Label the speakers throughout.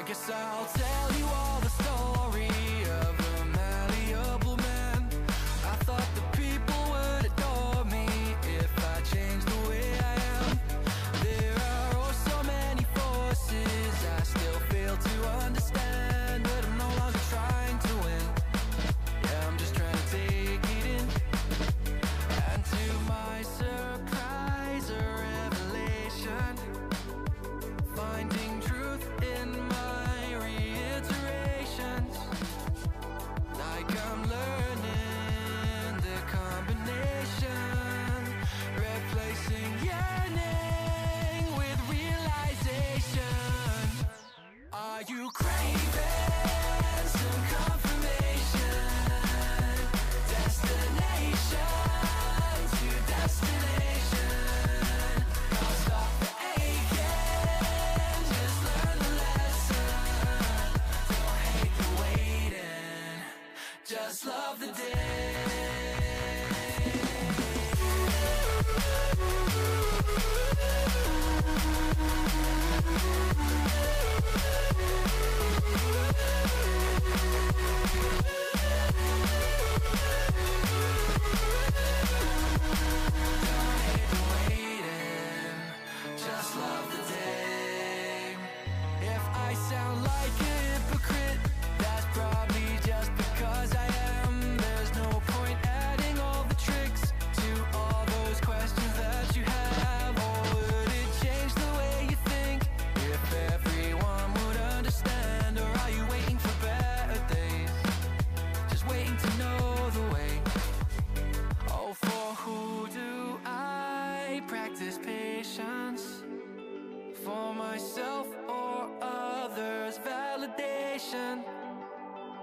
Speaker 1: guess I'll tell you all the story of a malleable man. I thought the people would adore me if I changed the way I am. There are oh so many forces I still fail to understand, but I'm no longer trying to win. Yeah, I'm just trying to take it in. And to my surprise, a revelation, finding truth in my reiterations. Like I'm learning the combination, replacing yearning with realization. Are you craving some confirmation? Destination to destination. I'll stop the aching, just learn the lesson. Don't hate the waiting, just love the day. Just love the day. If I sound like a hypocrite, that's probably just because I am. There's no point adding all the tricks to all those questions that you have. Or would it change the way you think if everyone would understand? Or are you waiting for better days, just waiting to know the way? Oh, for who do I practice patience? For myself or others' validation?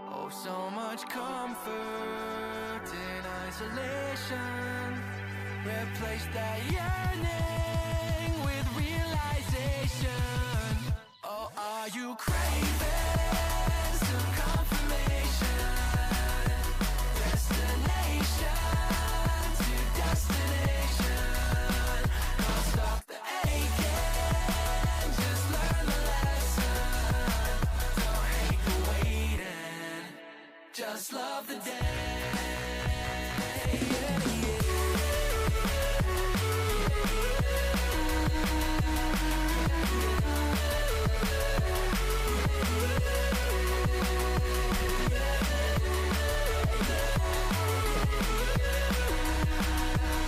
Speaker 1: Oh, so much comfort in isolation. Replace that yearning with realization. Oh, are you craving some confirmation? Destination to destination. I'll stop the aching, just learn the lesson. Don't hate the waiting, just love the day.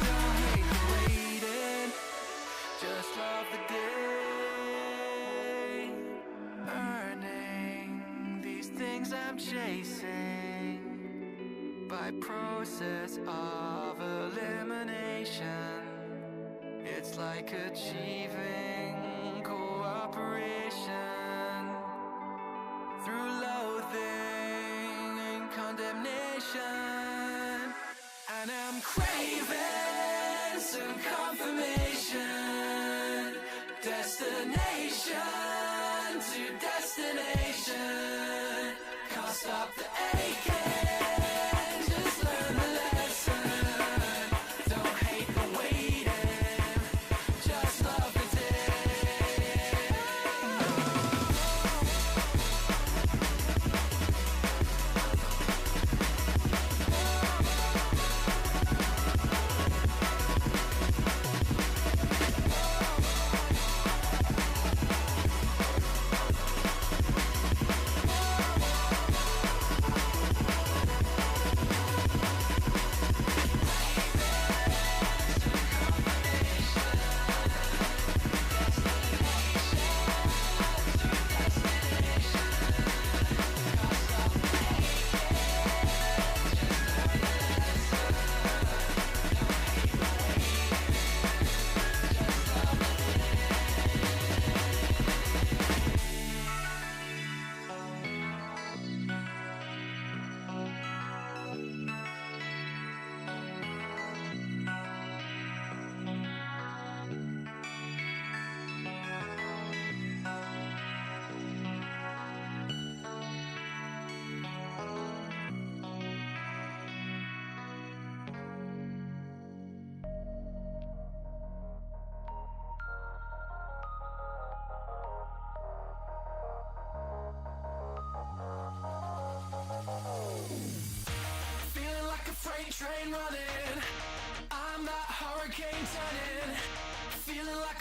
Speaker 1: Don't hate the waiting, just love the day. Earning these things I'm chasing by process of elimination. It's like achieving cooperation through loathing and condemnation. And I'm craving some confirmation. Destination to destination. Can't stop the aching, just learn the lesson. Don't hate the waiting, just love the day.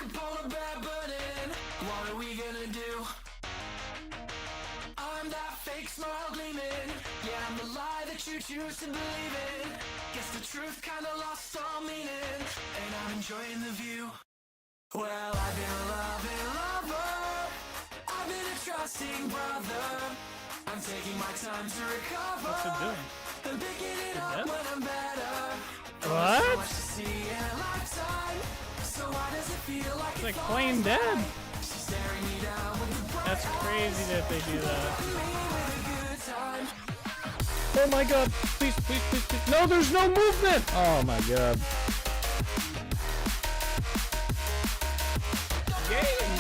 Speaker 1: like a polar bear burning. What are we gonna do? I'm that fake smile gleaming. Yeah, I'm the lie that you choose to believe in. Guess the truth kinda lost all meaning, and I'm enjoying the view. Well, I've been a loving lover, I've been a trusting brother. I'm taking my time to recover.
Speaker 2: What's it doing?
Speaker 1: I'm picking it up when I'm better.
Speaker 2: What?
Speaker 1: So much to see in a lifetime. So why does it feel like
Speaker 2: It's like plain dead.
Speaker 1: she's staring me down with the bright
Speaker 2: That's crazy that they do that.
Speaker 1: me with a good time.
Speaker 2: Oh my god. Please, please, please, please. No, there's no movement. Oh my god. Game.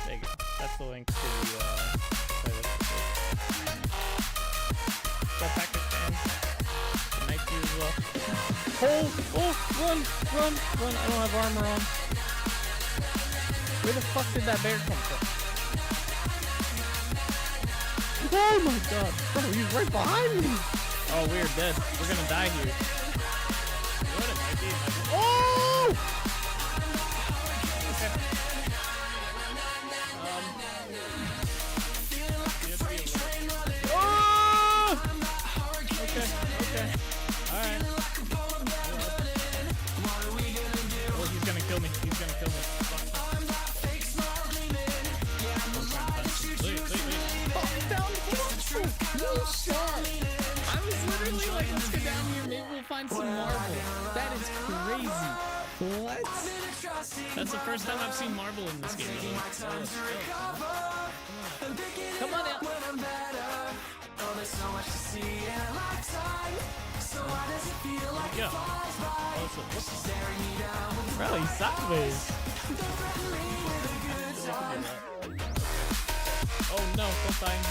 Speaker 2: There you go. That's the link to the playlist. Got Pakistan. Nice to you as well. Oh, run, run, run. I don't have armor on. Where the fuck did that bear come from? Oh my god. Bro, he's right behind me. Oh, we're dead. We're gonna die here. You know what it might be? It might be. Oh! Okay. Oh! Okay, okay. Alright. Oh, he's gonna kill me. He's gonna kill me.
Speaker 3: No shot. I was literally like, let's go down here, maybe we'll find some marble. That is crazy. What?
Speaker 2: That's the first time I've seen marble in this game.
Speaker 3: Come on out.
Speaker 2: Yeah. Bro, he's sideways. Oh no, don't find me.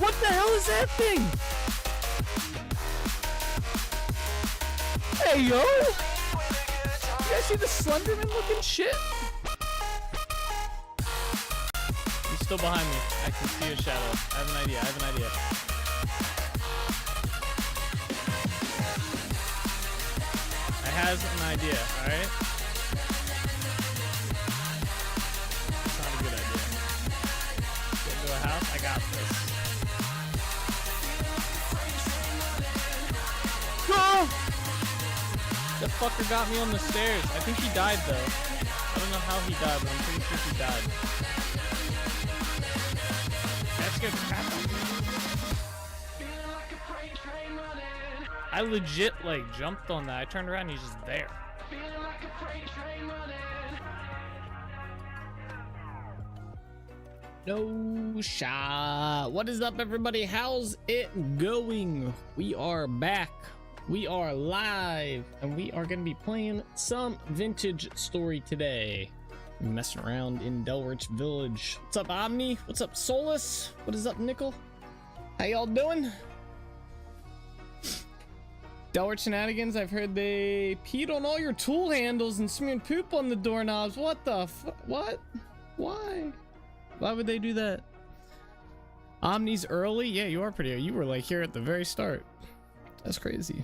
Speaker 2: What the hell is that thing? Hey yo! You guys see the Slenderman looking shit? He's still behind me. I can see a shadow. I have an idea. I have an idea. I has an idea, alright? It's not a good idea. Get to a house? I got this. Go! The fucker got me on the stairs. I think he died though. I don't know how he died, but I'm pretty sure he died. That's good. I legit like jumped on that. I turned around and he's just there.
Speaker 3: No shot. What is up, everybody? How's it going? We are back. We are live, and we are going to be playing some Vintage Story today. We're messing around in Delrich Village. What's up, Omni? What's up, Solus? What is up, Nickel? How y'all doing? Delrich Shenanigans, I've heard they peed on all your tool handles and smeared poop on the doorknobs. What the what? Why? Why would they do that? Omni's early? Yeah, you are pretty early. You were like here at the very start. That's crazy.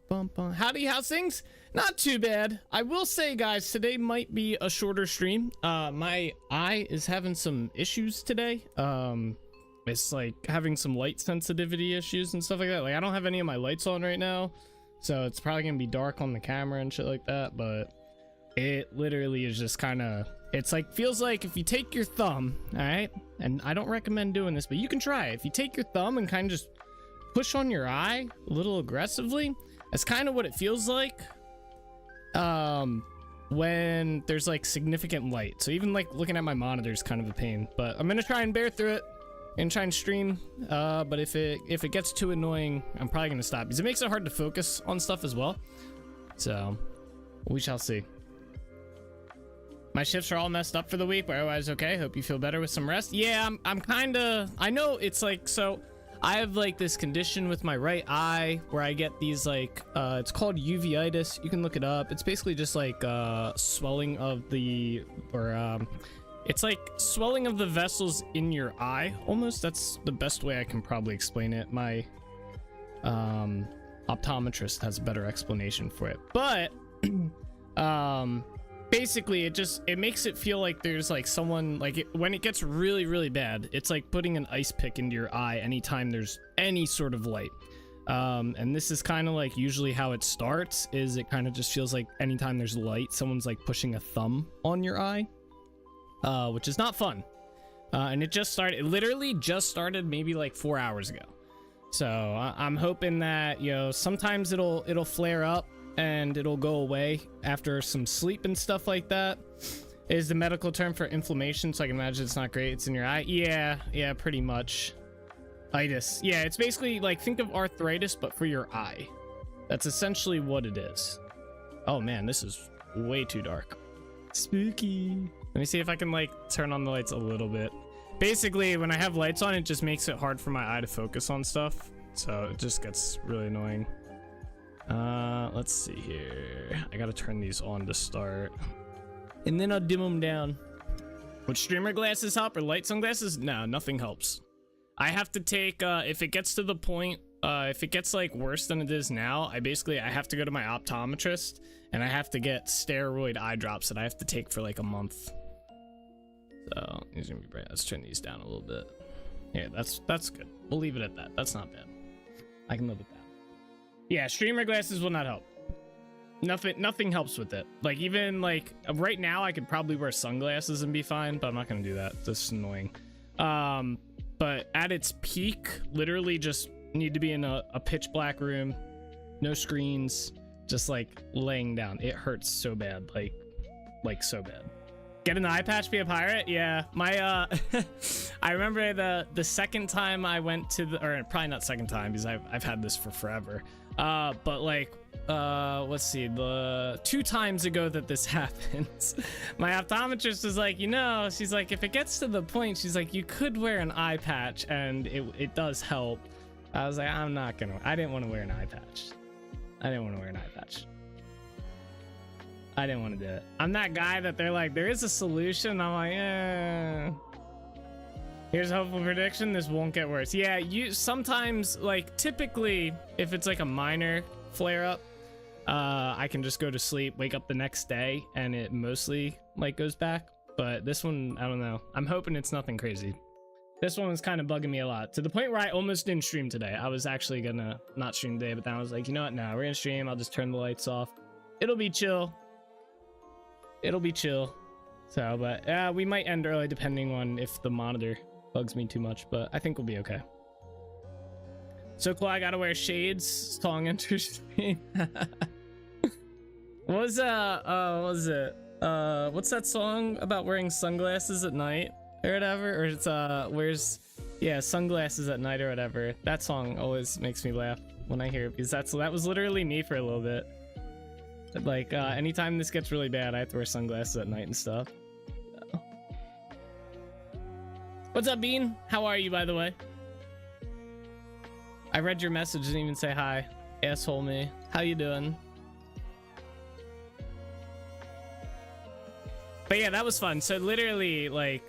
Speaker 3: Bum, bum. Howdy, how's things? Not too bad. I will say, guys, today might be a shorter stream. My eye is having some issues today. It's like having some light sensitivity issues and stuff like that. Like I don't have any of my lights on right now, so it's probably gonna be dark on the camera and shit like that. But it literally is just kind of, it's like, feels like if you take your thumb, all right, and I don't recommend doing this, but you can try it. If you take your thumb and kind of just push on your eye a little aggressively, that's kind of what it feels like when there's like significant light. So even like looking at my monitor is kind of a pain, but I'm gonna try and bear through it and try and stream. But if it gets too annoying, I'm probably gonna stop because it makes it hard to focus on stuff as well. So we shall see. My shifts are all messed up for the week, but otherwise okay. Hope you feel better with some rest. Yeah, I'm kind of, I know it's like, so I have like this condition with my right eye where I get these like, it's called uveitis. You can look it up. It's basically just like swelling of the, or it's like swelling of the vessels in your eye almost. That's the best way I can probably explain it. My optometrist has a better explanation for it. But basically it makes it feel like there's like someone like when it gets really, really bad, it's like putting an ice pick into your eye anytime there's any sort of light. And this is kind of like usually how it starts, is it kind of just feels like anytime there's light, someone's like pushing a thumb on your eye, which is not fun. And it literally just started maybe like 4 hours ago. So I'm hoping that, you know, sometimes it'll flare up and it'll go away after some sleep and stuff like that. Is the medical term for inflammation, so I can imagine it's not great. It's in your eye. Yeah, pretty much. Itis. Yeah, it's basically like, think of arthritis, but for your eye. That's essentially what it is. Oh man, this is way too dark. Spooky. Let me see if I can like turn on the lights a little bit. Basically, when I have lights on, it just makes it hard for my eye to focus on stuff. So it just gets really annoying. Let's see here. I gotta turn these on to start. And then I'll dim them down. Would streamer glasses help or light sunglasses? No, nothing helps. I have to take, if it gets to the point, if it gets like worse than it is now, I have to go to my optometrist and I have to get steroid eye drops that I have to take for like a month. So these are gonna be bright. Let's turn these down a little bit. Yeah, that's good. We'll leave it at that. That's not bad. I can live with that. Yeah, streamer glasses will not help. Nothing helps with it. Like even like right now, I could probably wear sunglasses and be fine, but I'm not gonna do that. That's annoying. But at its peak, literally just need to be in a pitch black room, no screens, just like laying down. It hurts so bad, like so bad. Get an eye patch, be a pirate? Yeah, my I remember the second time I went to or probably not second time because I've had this for forever. But like let's see, the 2 times ago that this happens, my optometrist was like, you know, she's like, if it gets to the point, she's like, you could wear an eye patch and it does help. I was like, I didn't want to wear an eye patch. I didn't want to wear an eye patch. I didn't want to do it. I'm that guy that they're like, there is a solution. I'm like, here's a hopeful prediction. This won't get worse. Yeah, you sometimes, like, typically, if it's like a minor flare up, I can just go to sleep, wake up the next day, and it mostly like goes back. But this one, I don't know. I'm hoping it's nothing crazy. This one was kind of bugging me a lot, to the point where I almost didn't stream today. I was actually gonna not stream today, but then I was like, you know what? No, we're gonna stream. I'll just turn the lights off. It'll be chill. It'll be chill. So, but we might end early depending on if the monitor bugs me too much, but I think we'll be okay. So cool, I gotta wear shades. Song enters me. What's it? What's that song about wearing sunglasses at night or whatever? Or it's sunglasses at night or whatever. That song always makes me laugh when I hear it, because that was literally me for a little bit. Like anytime this gets really bad, I have to wear sunglasses at night and stuff. So. What's up, Bean? How are you, by the way? I read your message, didn't even say hi. Asshole me. How you doing? But yeah, that was fun. So literally, like,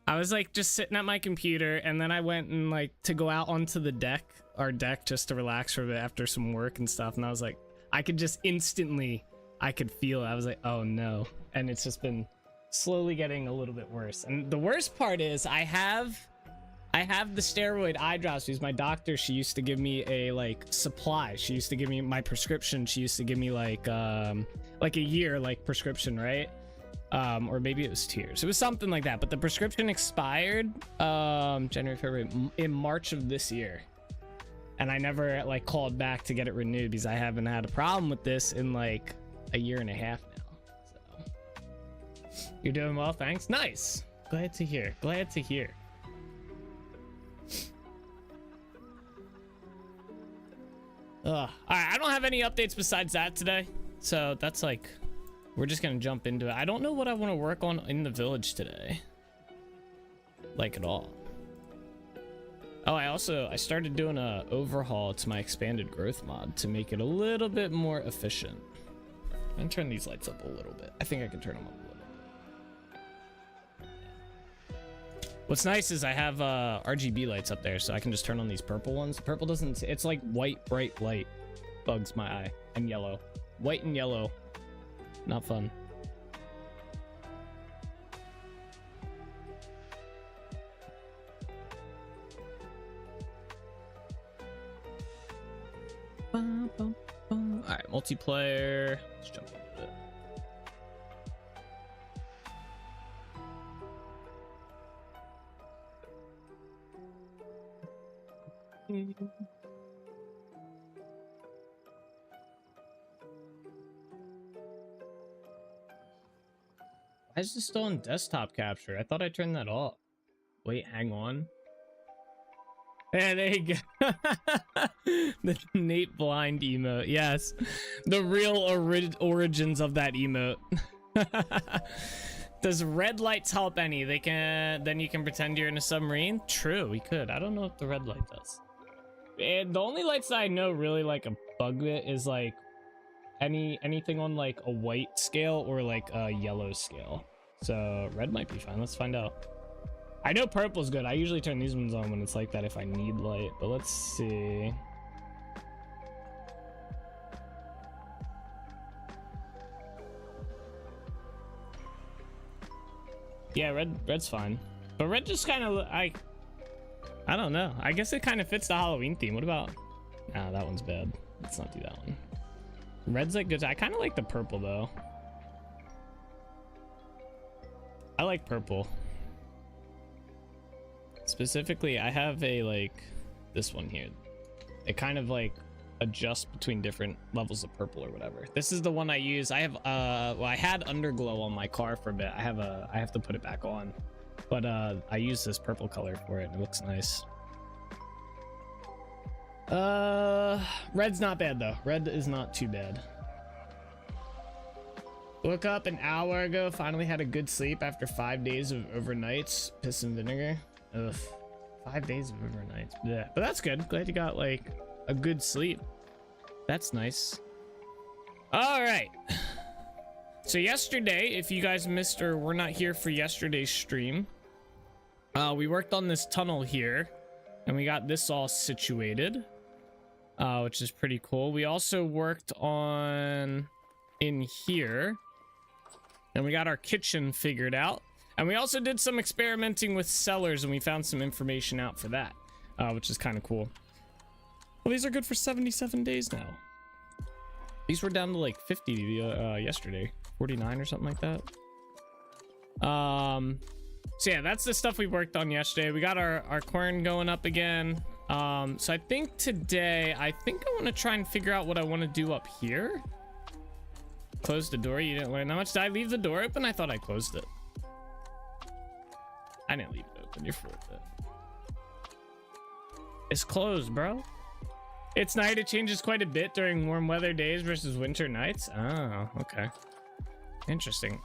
Speaker 3: I was like just sitting at my computer, and then I went and like to go out onto the deck, our deck, just to relax for a bit after some work and stuff. And I was like, I could just instantly, I could feel it. I was like, oh no. And it's just been slowly getting a little bit worse. And the worst part is I have the steroid eye drops because my doctor, she used to give me a like supply. She used to give me my prescription. She used to give me like a year like prescription, right? Or maybe it was 2 years. It was something like that. But the prescription expired January, February, in March of this year. And I never like called back to get it renewed because I haven't had a problem with this in like a year and a half now. So you're doing well, thanks. Nice. Glad to hear. Glad to hear. All right, I don't have any updates besides that today. So that's like, we're just gonna jump into it. I don't know what I want to work on in the village today. Like at all. Oh, I started doing a overhaul to my expanded growth mod to make it a little bit more efficient. I'm gonna turn these lights up a little bit. I think I can turn them up a little bit. What's nice is I have RGB lights up there, so I can just turn on these purple ones. Purple doesn't, it's like white bright light, bugs my eye. And yellow. White and yellow. Not fun. Alright, multiplayer. Let's jump into it. Why is this still on desktop capture? I thought I turned that off. Wait, hang on. Yeah, there you go. The Nate Blind emote. Yes. The real origins of that emote. Does red lights help any? Then you can pretend you're in a submarine? True, we could. I don't know if the red light does. And the only lights that I know really like a bug bit is like anything on like a white scale or like a yellow scale. So red might be fine. Let's find out. I know purple's good. I usually turn these ones on when it's like that if I need light, but let's see. Yeah, red's fine. But red just kind of, I don't know. I guess it kind of fits the Halloween theme. What about, nah, that one's bad. Let's not do that one. Red's like good. I kind of like the purple though. I like purple. Specifically, I have a like this one here. It kind of like adjusts between different levels of purple or whatever. This is the one I use. I have well, I had underglow on my car for a bit. I have to put it back on, but I use this purple color for it and it looks nice. Red's not bad though. Red is not too bad. Woke up an hour ago, finally had a good sleep after 5 days of overnights. Piss and vinegar. Ugh, 5 days of overnights. Yeah, but that's good. Glad you got like a good sleep. That's nice. All right. So yesterday, if you guys missed or were not here for yesterday's stream, we worked on this tunnel here and we got this all situated, which is pretty cool. We also worked on in here and we got our kitchen figured out. And we also did some experimenting with cellars and we found some information out for that, which is kind of cool. Well, these are good for 77 days now. These were down to like 50 yesterday, 49 or something like that. So yeah, that's the stuff we worked on yesterday. We got our corn going up again. So I think today, I want to try and figure out what I want to do up here. Close the door. You didn't learn that much. Did I leave the door open? I thought I closed it. I didn't leave it open. You're full of it. It's closed, bro. It's night. It changes quite a bit during warm weather days versus winter nights. Oh, okay. Interesting.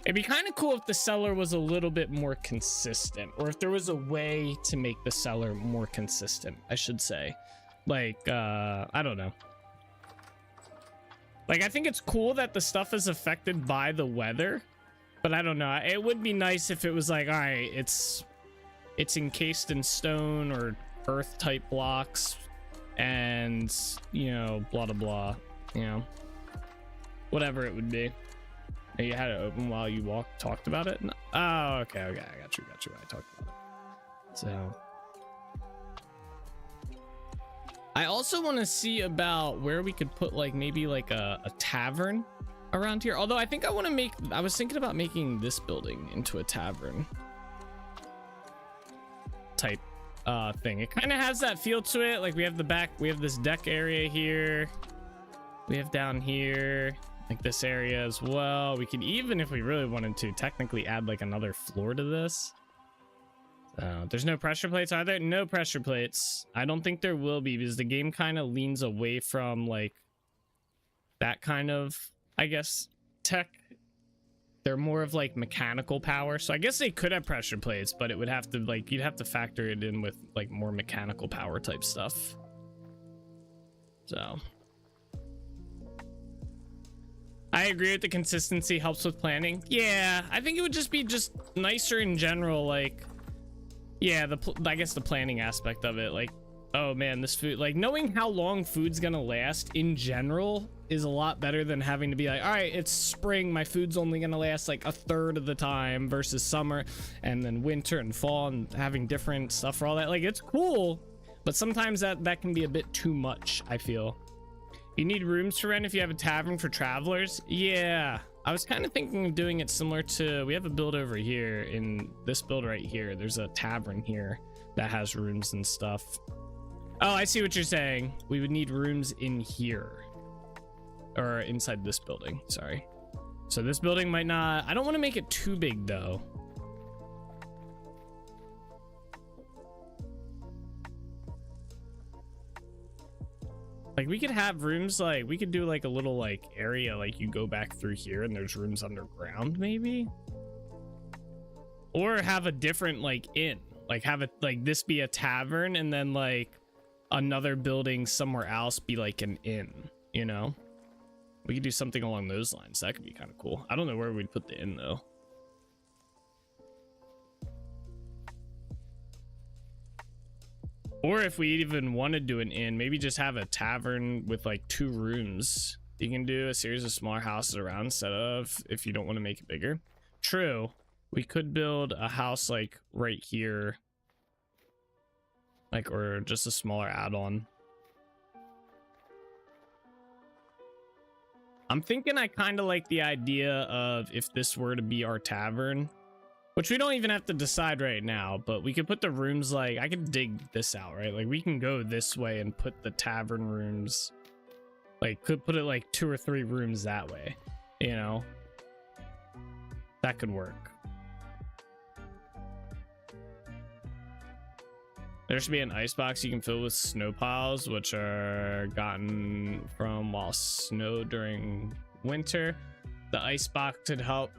Speaker 3: It'd be kind of cool if the cellar was a little bit more consistent, or if there was a way to make the cellar more consistent, I should say. Like, I don't know. Like, I think it's cool that the stuff is affected by the weather, but I don't know. It would be nice if it was like, all right, it's encased in stone or earth type blocks and, you know, blah, blah, blah, you know, whatever it would be. You had it open while you talked about it? No. Oh, okay, I got you. I talked about it. So I also want to see about where we could put like maybe like a tavern around here. Although I think I was thinking about making this building into a tavern type thing. It kind of has that feel to it. Like we have the back, we have this deck area here. We have down here, like this area as well. We could even, if we really wanted to, technically add like another floor to this. There's no pressure plates, are there? No pressure plates. I don't think there will be, because the game kind of leans away from like that kind of, I guess, tech. They're more of like mechanical power. So I guess they could have pressure plates, but it would have to like, you'd have to factor it in with like more mechanical power type stuff. So I agree with the consistency helps with planning. Yeah, I think it would just be nicer in general. Like, yeah, I guess the planning aspect of it. Like Oh man, this food, like knowing how long food's gonna last in general is a lot better than having to be like, all right, it's spring, my food's only gonna last like a third of the time versus summer and then winter and fall and having different stuff for all that. Like it's cool, but sometimes that can be a bit too much, I feel. You need rooms to rent if you have a tavern for travelers. Yeah, I was kind of thinking of doing it similar to, we have a build over here in this build right here. There's a tavern here that has rooms and stuff. Oh, I see what you're saying. We would need rooms in here. Or inside this building, sorry. So this building might not... I don't want to make it too big, though. Like, we could have rooms, like... We could do, like, a little, like, area, like, you go back through here and there's rooms underground, maybe? Or have a different, like, inn. Like, have it, like, this be a tavern and then, like... another building somewhere else be like an inn, you know? We could do something along those lines. That could be kind of cool. I don't know where we'd put the inn though. Or if we even want to do an inn, maybe just have a tavern with like 2 rooms. You can do a series of smaller houses around instead of, if you don't want to make it bigger. True. We could build a house like right here. Like, or just a smaller add-on. I'm thinking I kind of like the idea of if this were to be our tavern, which we don't even have to decide right now, but we could put the rooms like, I could dig this out, right? Like we can go this way and put the tavern rooms, like could put it like 2 or 3 rooms that way, you know? That could work. There should be an icebox you can fill with snow piles, which are gotten from while snow during winter. The icebox could help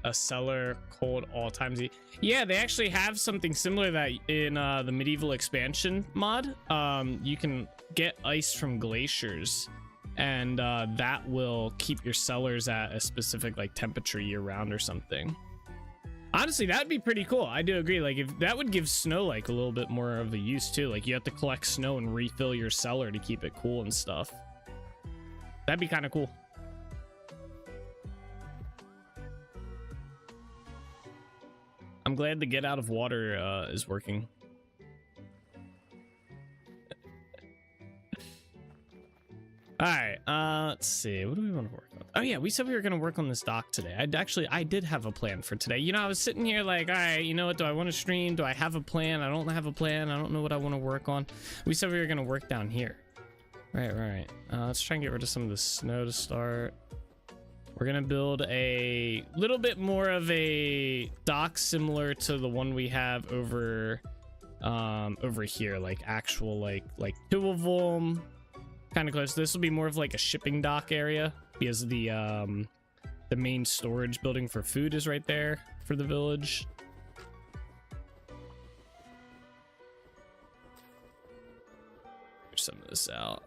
Speaker 3: a cellar cold all times. Yeah, they actually have something similar that in the medieval expansion mod. You can get ice from glaciers, and that will keep your cellars at a specific like temperature year round or something. Honestly, that'd be pretty cool. I do agree. Like, if that would give snow like a little bit more of a use too. Like, you have to collect snow and refill your cellar to keep it cool and stuff. That'd be kind of cool. I'm glad the get out of water is working. All right, let's see. What do we want to work on? Oh yeah, we said we were going to work on this dock today. I did have a plan for today. You know, I was sitting here like, all right, you know what? Do I want to stream? Do I have a plan? I don't have a plan. I don't know what I want to work on. We said we were going to work down here. Right. Let's try and get rid of some of the snow to start. We're going to build a little bit more of a dock similar to the one we have over here, like actual like 2 of them. Kind of close. This will be more of like a shipping dock area because the main storage building for food is right there for the village. Push some of this out.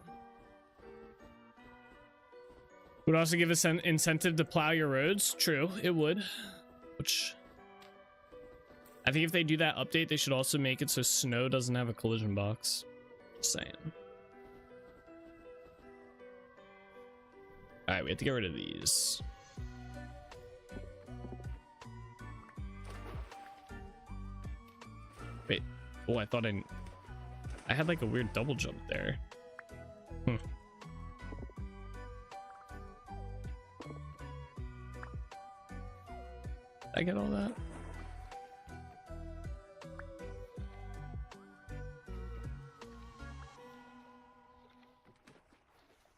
Speaker 3: Would also give us an incentive to plow your roads. True, it would. Which I think if they do that update, they should also make it so snow doesn't have a collision box. Just saying. All right, we have to get rid of these. Wait. Oh, I thought I had like a weird double jump there. I get all that?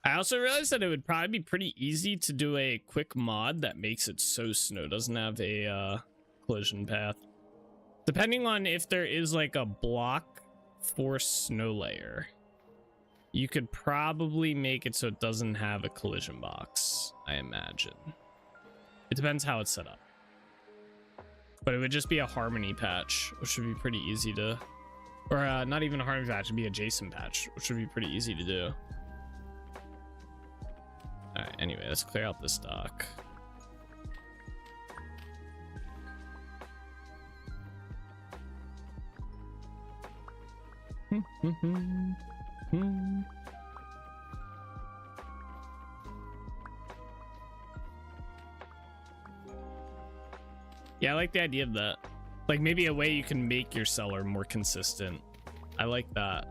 Speaker 3: I also realized that it would probably be pretty easy to do a quick mod that makes it so snow doesn't have a collision path. Depending on if there is like a block for snow layer, you could probably make it so it doesn't have a collision box, I imagine. It depends how it's set up. But it would just be a harmony patch, which would be pretty easy to... Or not even a harmony patch, it'd be a Jason patch, which would be pretty easy to do. Alright, anyway, let's clear out this dock. Yeah, I like the idea of that. Like maybe a way you can make your cellar more consistent. I like that.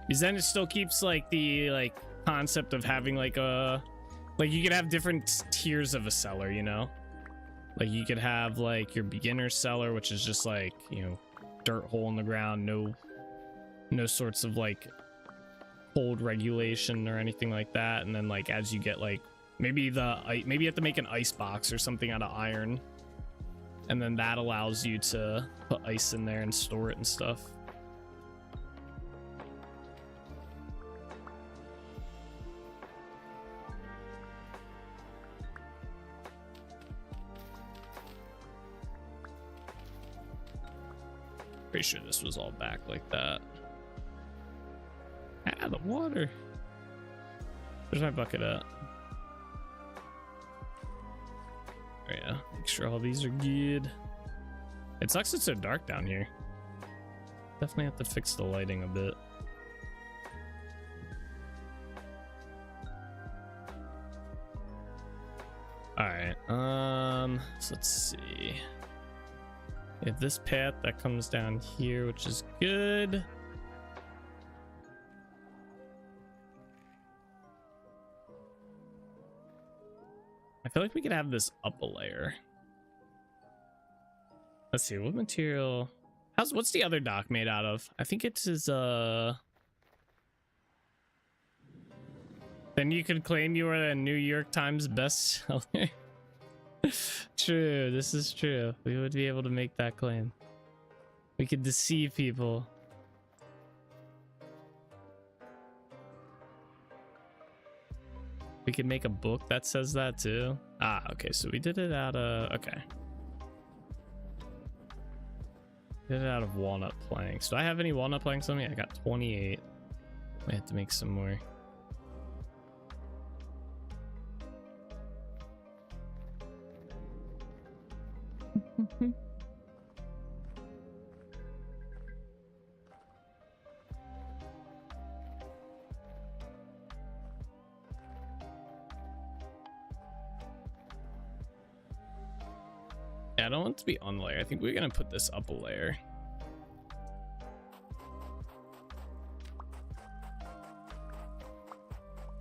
Speaker 3: Because then it still keeps like the concept of having like you could have different tiers of a cellar, you know? Like you could have like your beginner cellar, which is just like, you know, dirt hole in the ground, no sorts of like cold regulation or anything like that. And then like as you get like maybe you have to make an ice box or something out of iron, and then that allows you to put ice in there and store it and stuff. Pretty sure this was all back like that. Ah, the water. Where's my bucket at? Oh yeah, make sure all these are good. It sucks it's so dark down here. Definitely have to fix the lighting a bit. Alright, so let's see. We have this path that comes down here, which is good. I feel like we could have this up a layer. Let's see, what material? What's the other dock made out of? I think it is then you could claim you are a New York Times bestseller. True, this is true. We would be able to make that claim. We could deceive people. We could make a book that says that too. Ah, okay, so we did it out of, okay. Did it out of walnut planks. Do I have any walnut planks on me? I got 28. I have to make some more. Yeah, I don't want it to be on the layer. I think we're gonna put this up a layer.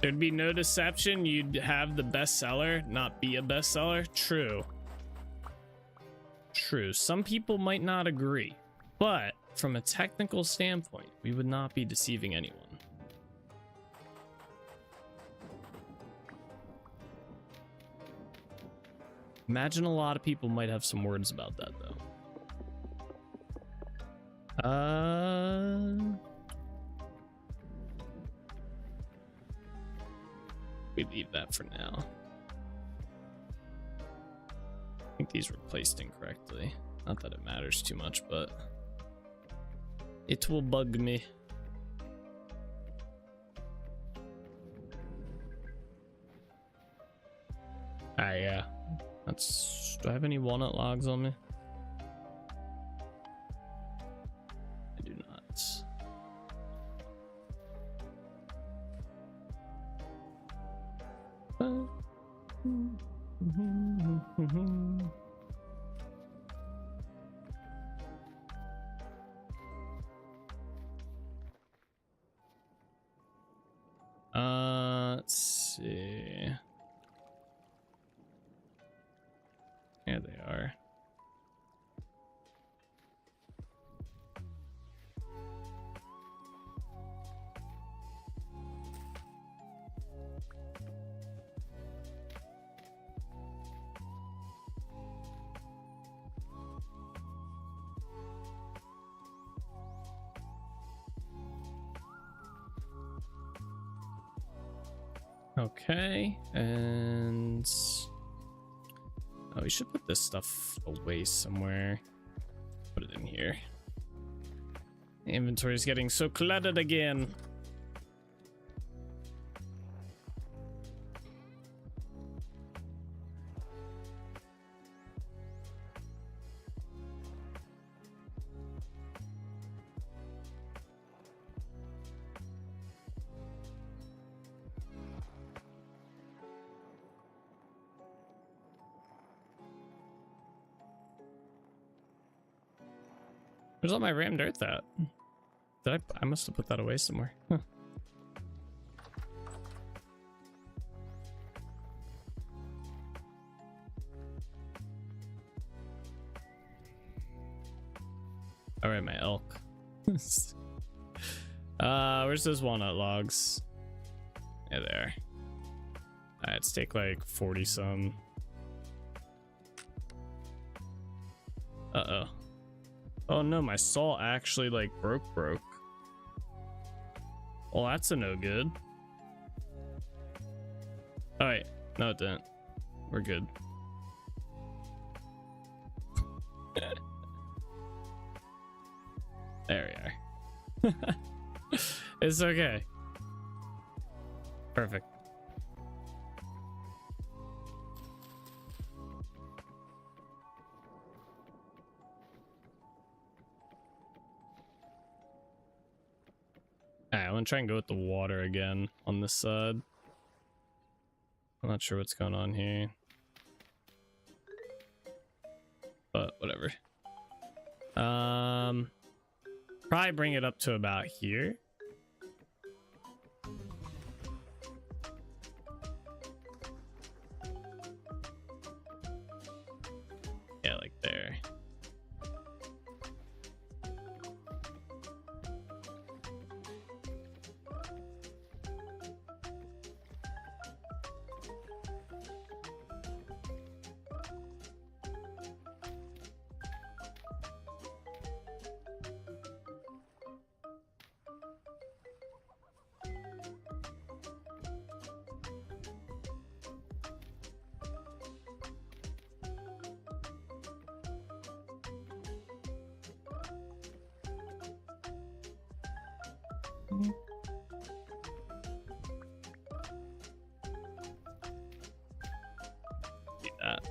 Speaker 3: There'd be no deception. You'd have the bestseller not be a bestseller. True. True. Some people might not agree, but from a technical standpoint, we would not be deceiving anyone. Imagine a lot of people might have some words about that, though. We leave that for now. I think these were placed incorrectly. Not that it matters too much, but it will bug me. Ah, yeah. That's. Do I have any walnut logs on me? I do not. Let's see. There they are. Okay, and oh, we should put this stuff away somewhere. Put it in here. The inventory is getting so cluttered again. Where's all my rammed earth at? Did I must have put that away somewhere. Huh. All right, my elk. Where's those walnut logs? Yeah, there. All right, let's take like 40 some. Uh-oh. Oh no, my saw actually like broke. Well, that's a no good. All right, no it didn't. We're good. There we are. It's okay. Perfect. Alright, I'm gonna try and go with the water again on this side. I'm not sure what's going on here, but whatever. Probably bring it up to about here. Yeah, like there. Do that.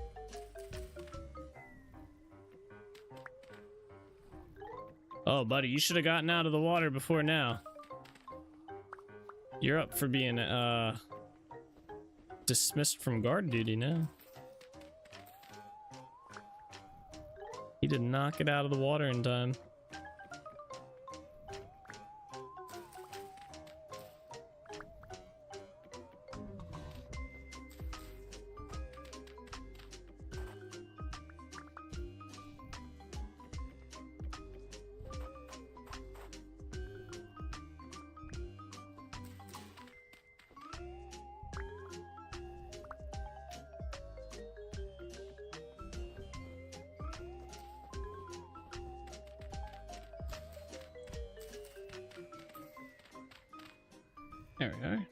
Speaker 3: Oh, buddy, you should have gotten out of the water before now. You're up for being dismissed from guard duty now. He did not get out of the water in time. There we are.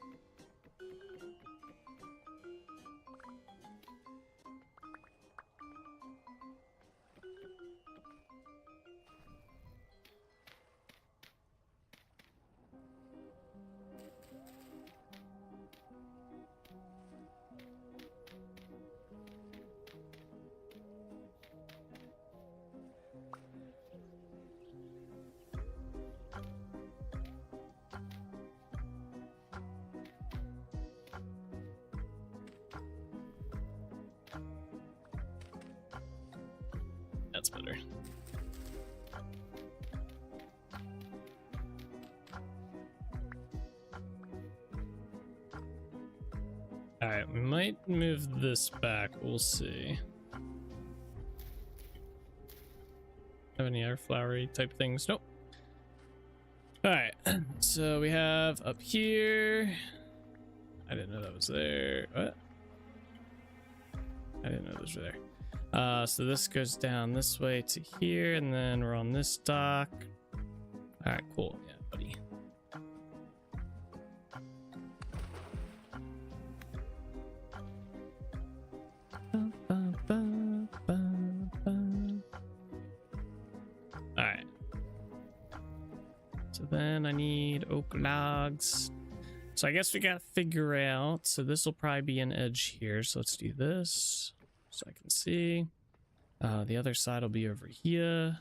Speaker 3: That's better. All right, we might move this back. We'll see. Have any other flowery type things? Nope. All right, so we have up here. I didn't know that was there. What? I didn't know those were there. So this goes down this way to here, and then we're on this dock. All right, cool. Yeah, buddy. All right. So then I need oak logs. So I guess we gotta figure out. So this will probably be an edge here. So let's do this. So I can see. The other side will be over here.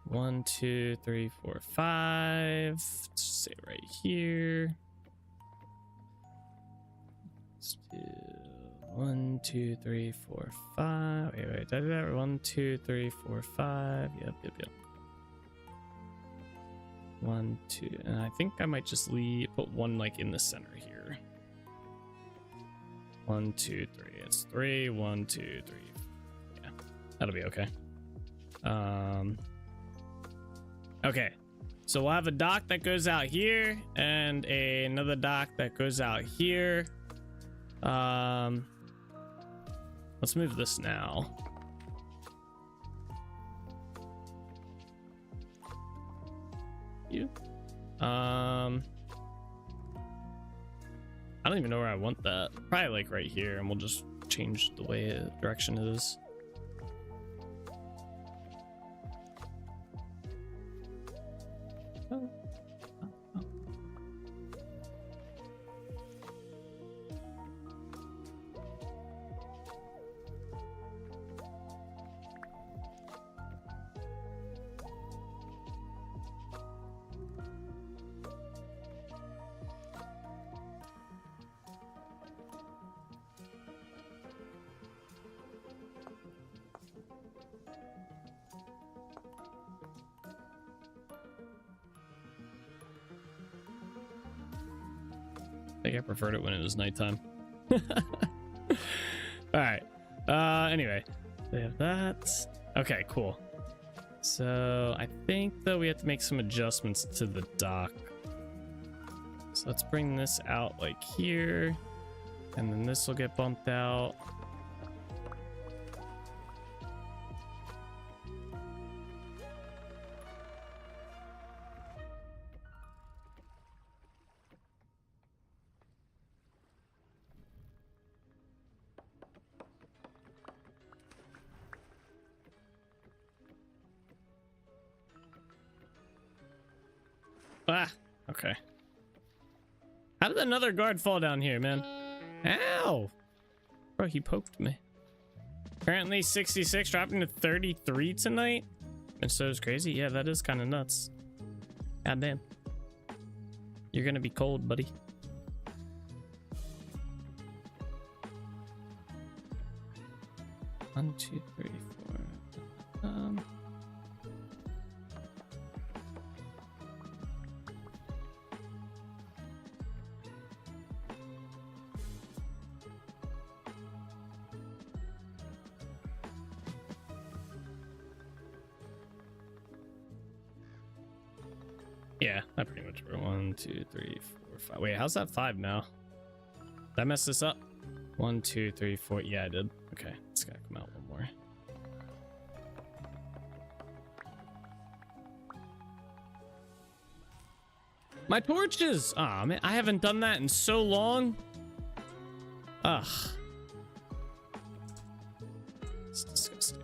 Speaker 3: 1, 2, 3, 4, 5. Let's say right here. Let's do 1, 2, 3, 4, 5. Wait, did I do that? 1, 2, 3, 4, 5. Yep. 1, 2, and I think I might just put one like in the center here. 1, 2, 3. It's 3, 1, 2, 3. Yeah, that'll be okay. Okay, so we'll have a dock that goes out here and another dock that goes out here. Let's move this now. I don't even know where I want that. Probably like right here, and we'll just change the way direction it is. I think I preferred it when it was nighttime. All right. Anyway, we have that. Okay, cool. So I think though we have to make some adjustments to the dock. So let's bring this out like here, and then this will get bumped out. Ah, okay. How did another guard fall down here, man? Ow! Bro, he poked me. Currently 66, dropping to 33 tonight. And so is crazy. Yeah, that is kind of nuts. God damn. You're gonna be cold, buddy. One, two, three, four. Yeah, I pretty much wrote 1, 2, 3, 4, 5. Wait, how's that 5 now? Did I mess this up? 1, 2, 3, 4. Yeah, I did. Okay, it's gotta come out one more. My torches! Aw, man, I haven't done that in so long. Ugh. It's disgusting.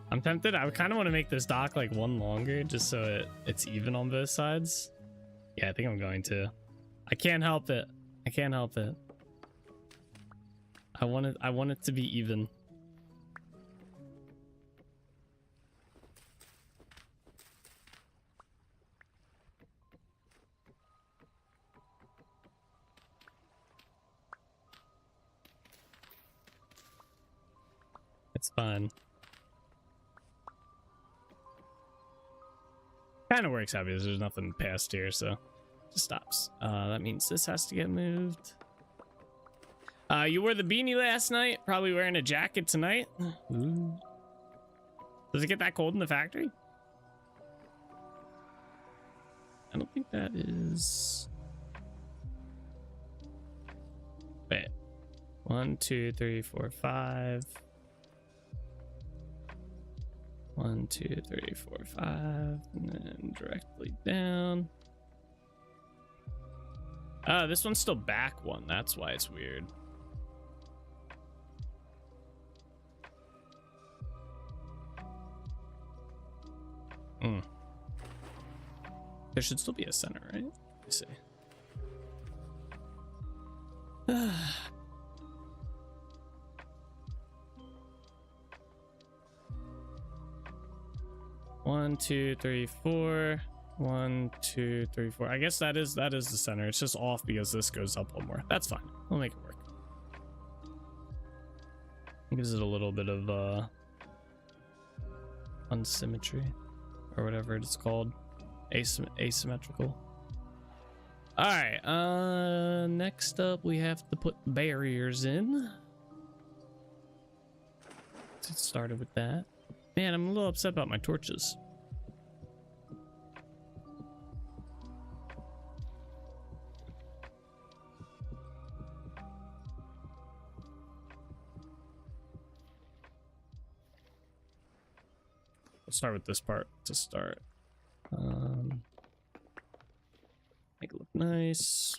Speaker 3: I'm tempted. I kind of want to make this dock like one longer just so it's even on both sides. Yeah, I think I'm going to. I can't help it. I can't help it. I want it to be even. It's fine. Kind of works out because there's nothing past here, so it just stops. That means this has to get moved. You wore the beanie last night, probably wearing a jacket tonight. Ooh. Does it get that cold in the factory? I don't think that is. Wait. 1, 2, 3, 4, 5. 1, 2, 3, 4, 5, and then directly down. Oh, this one's still back one. That's why it's weird. There should still be a center, right? Let me see. 1, 2, 3, 4. 1, 2, 3, 4. I guess that is the center. It's just off because this goes up one more. That's fine. We'll make it work. Gives it a little bit of unsymmetry or whatever it's called. Asymmetrical. All right. Next up, we have to put barriers in. Let's get started with that. Man, I'm a little upset about my torches. Let's start with this part to start. Make it look nice.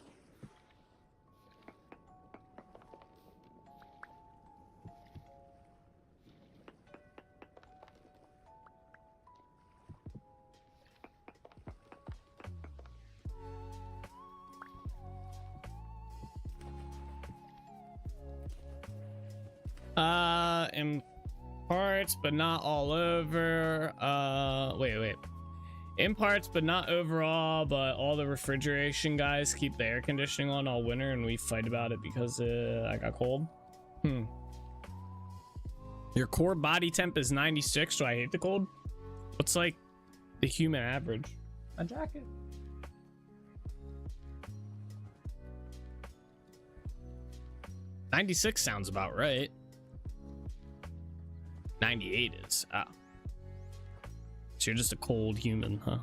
Speaker 3: In parts, but not all over. Wait. In parts, but not overall, but all the refrigeration guys keep the air conditioning on all winter, and we fight about it because I got cold. Your core body temp is 96, so I hate the cold. What's like the human average? A jacket. $96 sounds about right. 98 is. Ah. So you're just a cold human, huh?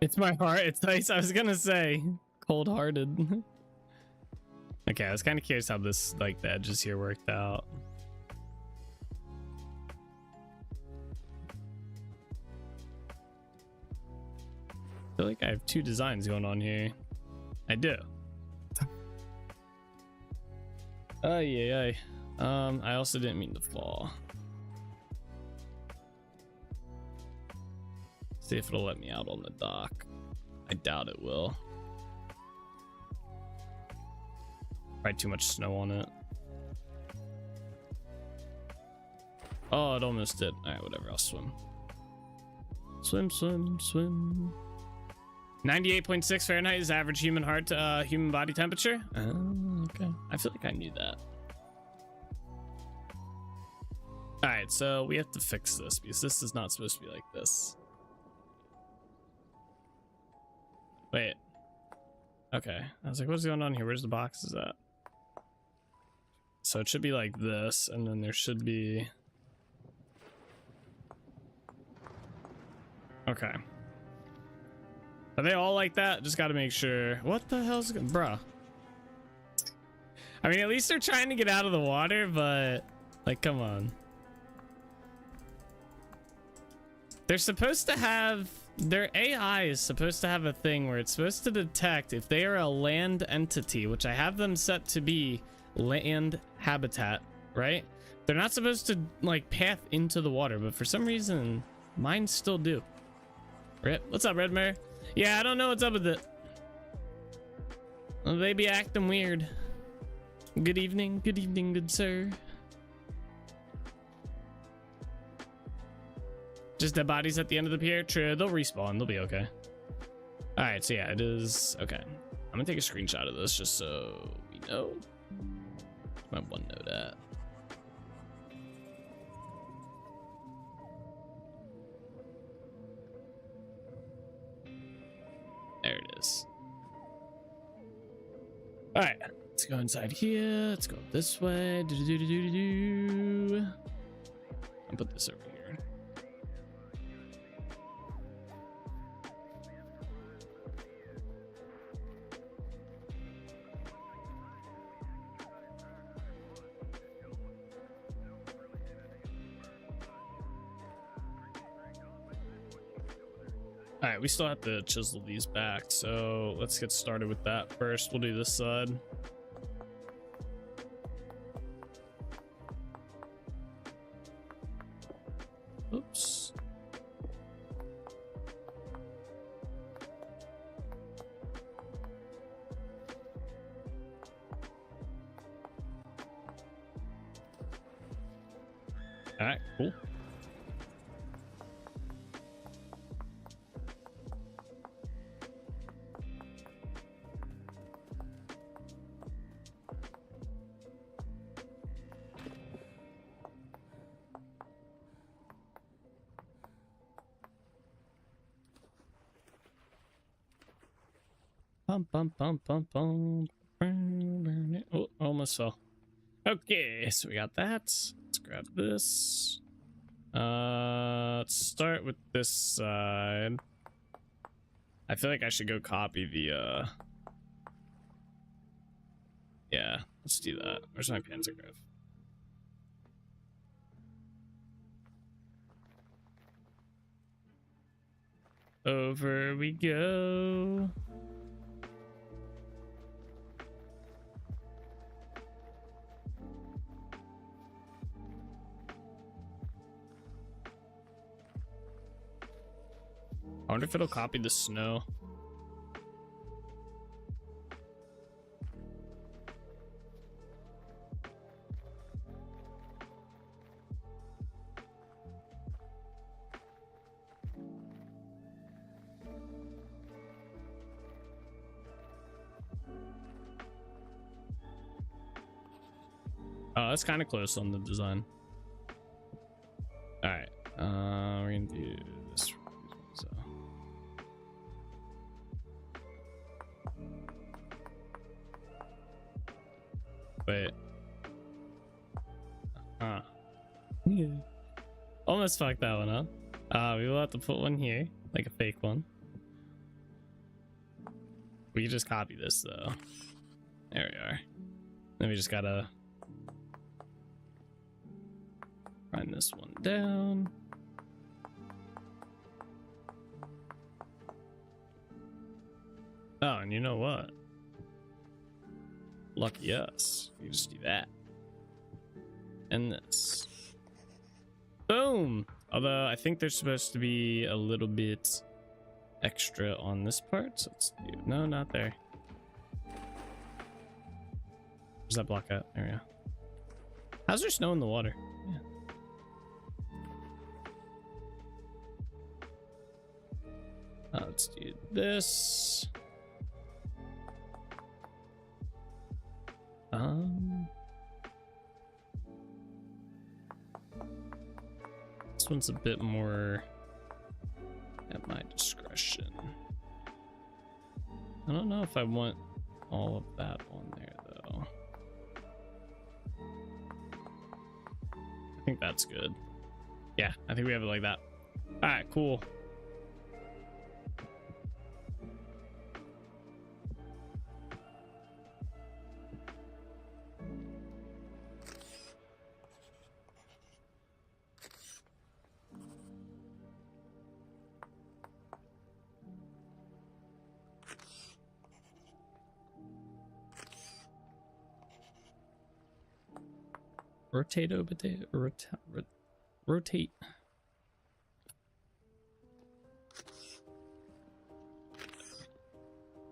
Speaker 3: It's my heart. It's nice. I was gonna say cold-hearted. Okay, I was kind of curious how this, like, the edges here worked out. I feel like I have two designs going on here. I do. Oh yeah. I also didn't mean to fall. See if it'll let me out on the dock. I doubt it will. Probably too much snow on it. Oh, it almost did. All right, whatever. I'll swim. Swim. 98.6 Fahrenheit is average human human body temperature. Oh, okay. I feel like I knew that. All right, so we have to fix this because this is not supposed to be like this. Wait. Okay. I was like, what's going on here? Where's the boxes at? So it should be like this, and then there should be... Okay. Are they all like that? Just gotta make sure. What the hell's going... Bruh. I mean, at least they're trying to get out of the water, but... Like, come on. They're supposed to have... Their AI is supposed to have a thing where it's supposed to detect if they are a land entity, which I have them set to be land habitat, right? They're not supposed to, like, path into the water, but for some reason, mine still do. Rip. What's up, Redmare? Yeah, I don't know what's up with it. Well, they be acting weird. Good evening, good sir. Just dead bodies at the end of the pier. True, they'll respawn. They'll be okay. All right, so yeah, it is okay. I'm gonna take a screenshot of this just so we know. My OneNote at. There it is. All right, let's go inside here. Let's go this way. I'll put this over here. All right, we still have to chisel these back, so let's get started with that first. We'll do this side. Oops. All right, cool. Bum, bum, bum, bum, bum. Oh, almost fell. Okay, so we got that. Let's grab this. Let's start with this side. I feel like I should go copy the yeah, let's do that. Where's my pantograph? Over we go. I wonder if it'll copy the snow. Oh, that's kind of close on the design. All right, we're gonna do this. So. Wait. Yeah. Almost fucked that one up. We will have to put one here, like a fake one. We can just copy this though. There we are. Then we just gotta find this one down. Oh, and you know what? Lucky us. We just do that. And this. Boom! Although I think there's supposed to be a little bit extra on this part. So let's do. No, not there. Where's that block at? There we go. How's there snow in the water? Yeah. Let's do this. This one's a bit more at my discretion. I don't know if I want all of that on there though. I think that's good. Yeah, I think we have it like that. All right, cool. Rotate.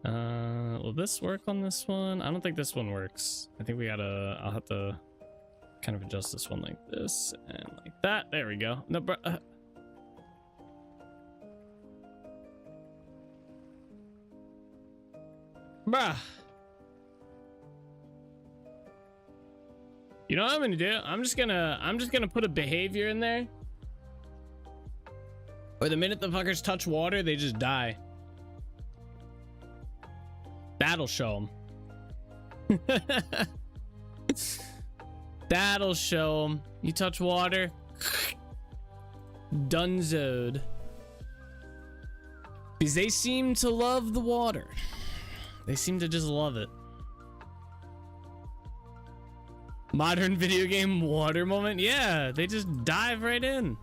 Speaker 3: Will this work on this one? I don't think this one works. I think we gotta, I'll have to kind of adjust this one like this and like that. There we go. No, bro. Bruh. You know what I'm gonna do? I'm just gonna put a behavior in there. Or the minute the fuckers touch water, they just die. That'll show them. That'll show them. You touch water, dunzoed. Because they seem to love the water. They seem to just love it. Modern video game water moment? Yeah, they just dive right in.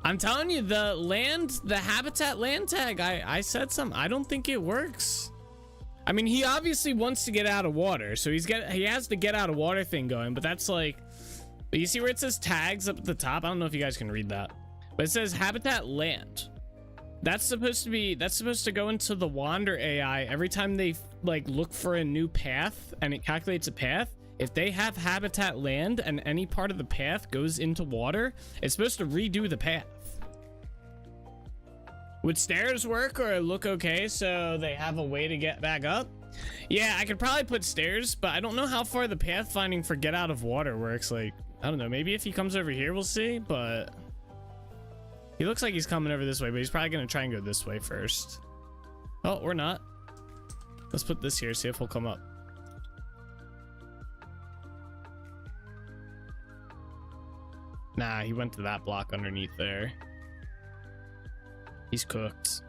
Speaker 3: I'm telling you, the habitat land tag, I said something. I don't think it works. I mean, he obviously wants to get out of water, so he has the get out of water thing going, but that's like, but you see where it says tags up at the top? I don't know if you guys can read that, but it says habitat land. That's supposed to go into the wander AI every time they like look for a new path and it calculates a path. if they have habitat land and any part of the path goes into water, it's supposed to redo the path. Would stairs work or look okay so they have a way to get back up? Yeah, I could probably put stairs, but I don't know how far the pathfinding for get out of water works. Like, I don't know, maybe if he comes over here, we'll see, but he looks like he's coming over this way, but he's probably gonna try and go this way first. Oh, or not. Let's put this here, see if he'll come up. Nah, he went to that block underneath there. He's cooked.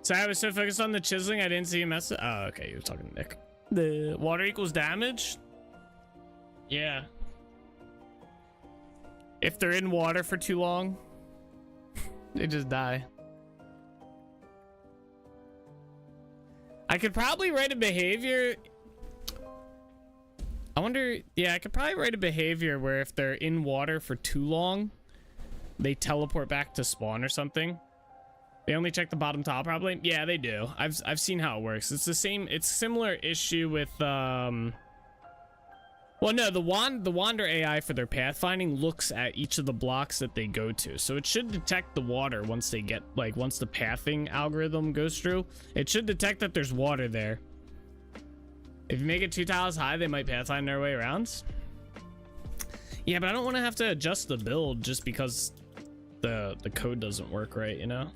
Speaker 3: So I was so focused on the chiseling, I didn't see a message. Oh, okay, you were talking to Nick. The water equals damage? Yeah. If they're in water for too long, they just die. I could probably write a behavior. I wonder, yeah, I could probably write a behavior where if they're in water for too long, they teleport back to spawn or something. They only check the bottom tile probably. Yeah, they do. I've seen how it works. It's the same, it's a similar issue with well, no, the wander AI for their pathfinding looks at each of the blocks that they go to. So it should detect the water once they get, like, once the pathing algorithm goes through. It should detect that there's water there. If you make it 2 tiles high, they might pathfind their way around. Yeah, but I don't want to have to adjust the build just because the code doesn't work right, you know?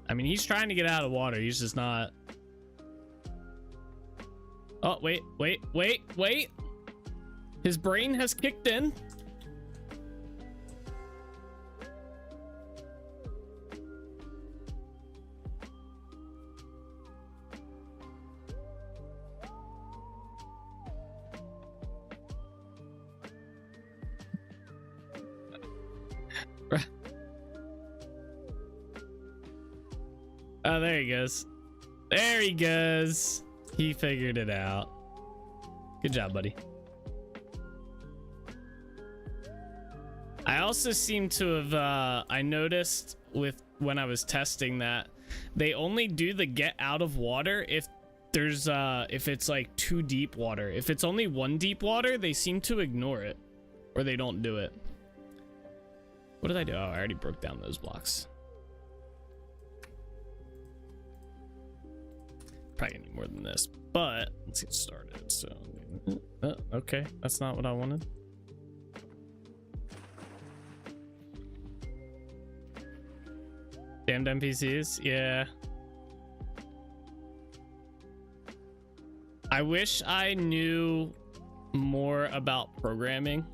Speaker 3: I mean, he's trying to get out of water. He's just not. Oh, wait. His brain has kicked in. Oh, there he goes. There he goes. He figured it out. Good job, buddy. I also seem to have I noticed with when I was testing that they only do the get out of water if there's if it's like 2 deep water. If it's only 1 deep water, they seem to ignore it or they don't do it. What did I do? Oh, I already broke down those blocks. Probably gonna need more than this, but let's get started. So okay, that's not what I wanted. Damned NPCs. Yeah, I wish I knew more about programming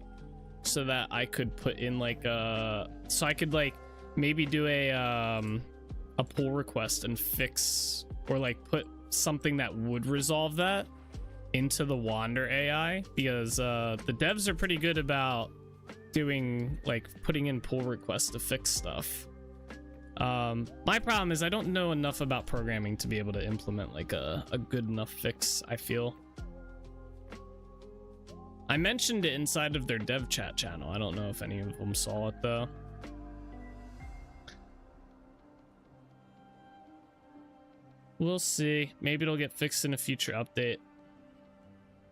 Speaker 3: so that I could put in like so I could like maybe do a pull request and fix or like put something that would resolve that into the wander AI, because the devs are pretty good about doing like putting in pull requests to fix stuff. My problem is I don't know enough about programming to be able to implement like a good enough fix, I feel. I mentioned it inside of their dev chat channel. I don't know if any of them saw it though. We'll see. Maybe it'll get fixed in a future update.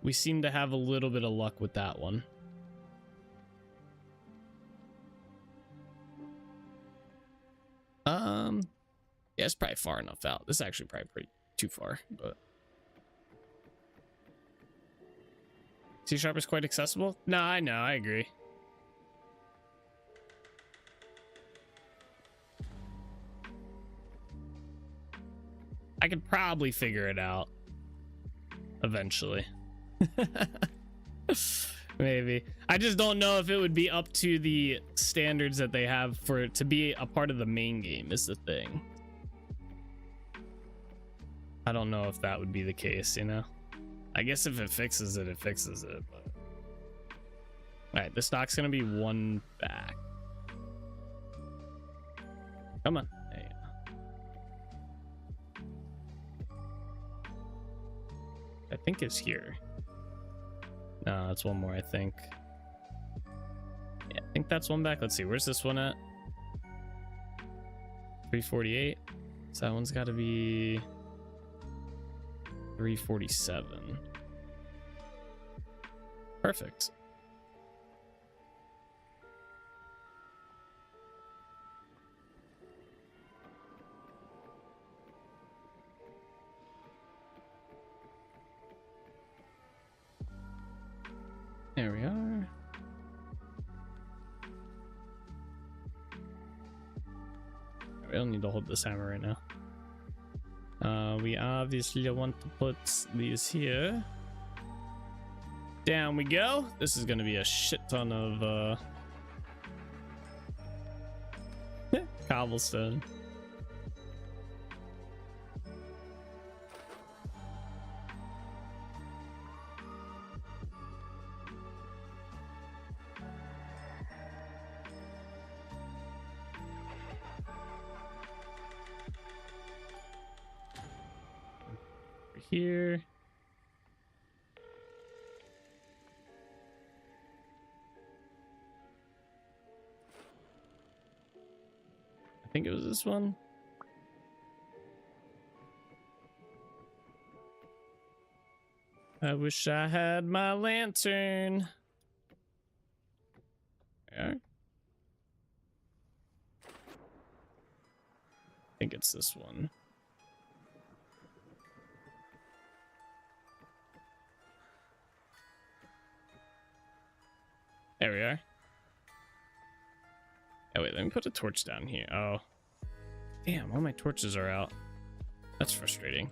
Speaker 3: We seem to have a little bit of luck with that one. Yeah, it's probably far enough out. This is actually probably pretty too far, but C# is quite accessible. No, I know, I agree. I could probably figure it out eventually. Maybe. I just don't know if it would be up to the standards that they have for it to be a part of the main game is the thing. I don't know if that would be the case, you know? I guess if it fixes it, it fixes it. But... Alright, this stock's gonna be 1 back. Come on. There you go. I think it's here. No, that's 1 more, I think. Yeah, I think that's 1 back. Let's see, where's this one at? 348. So that one's got to be 347. Perfect. There we are. We don't need to hold this hammer right now. We obviously want to put these here. Down we go. This is gonna be a shit ton of cobblestone. Here. I think it was this one. I wish I had my lantern. There. I think it's this one. There we are. Oh wait, let me put a torch down here. Oh. Damn, all my torches are out. That's frustrating.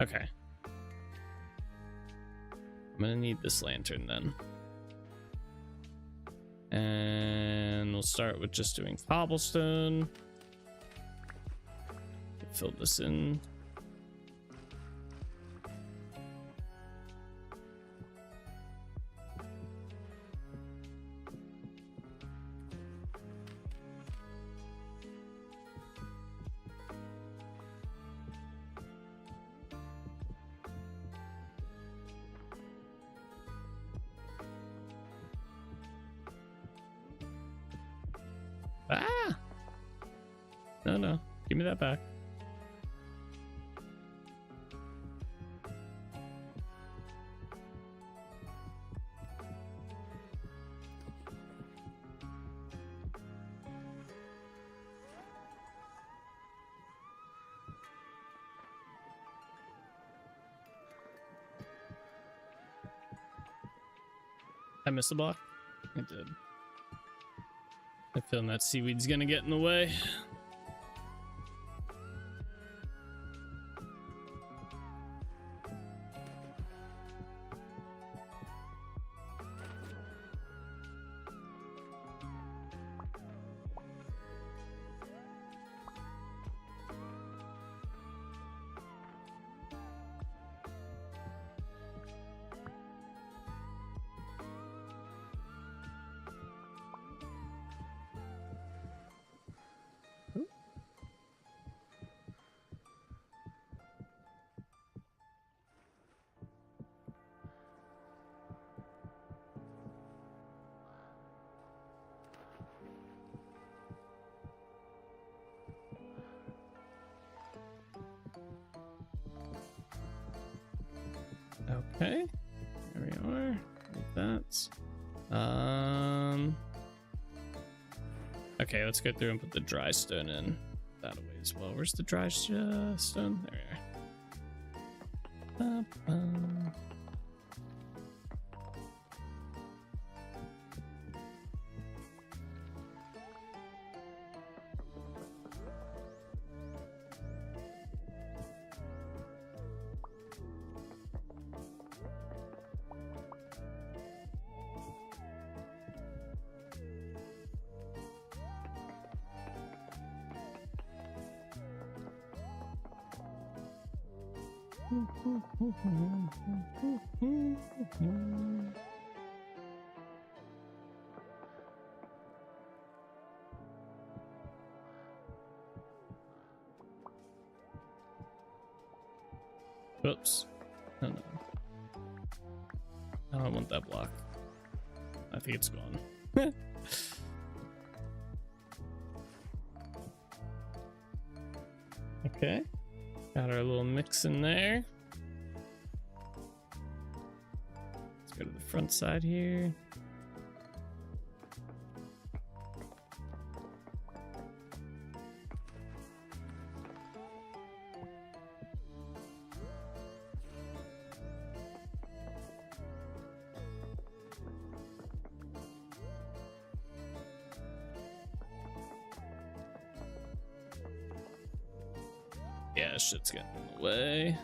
Speaker 3: Okay. I'm gonna need this lantern then. And we'll start with just doing cobblestone. Fill this in. Ah! No, no. Give me that back. I missed a block? I did. I feel that seaweed's gonna get in the way. Okay, there we are. Like that. Okay, let's go through and put the dry stone in that away as well. Where's the dry stone? There we are. Whoops. Oh, no. I don't want that block. I think it's gone. Okay. Got our little mix in there. Let's go to the front side here. Yeah, shit's getting in the way.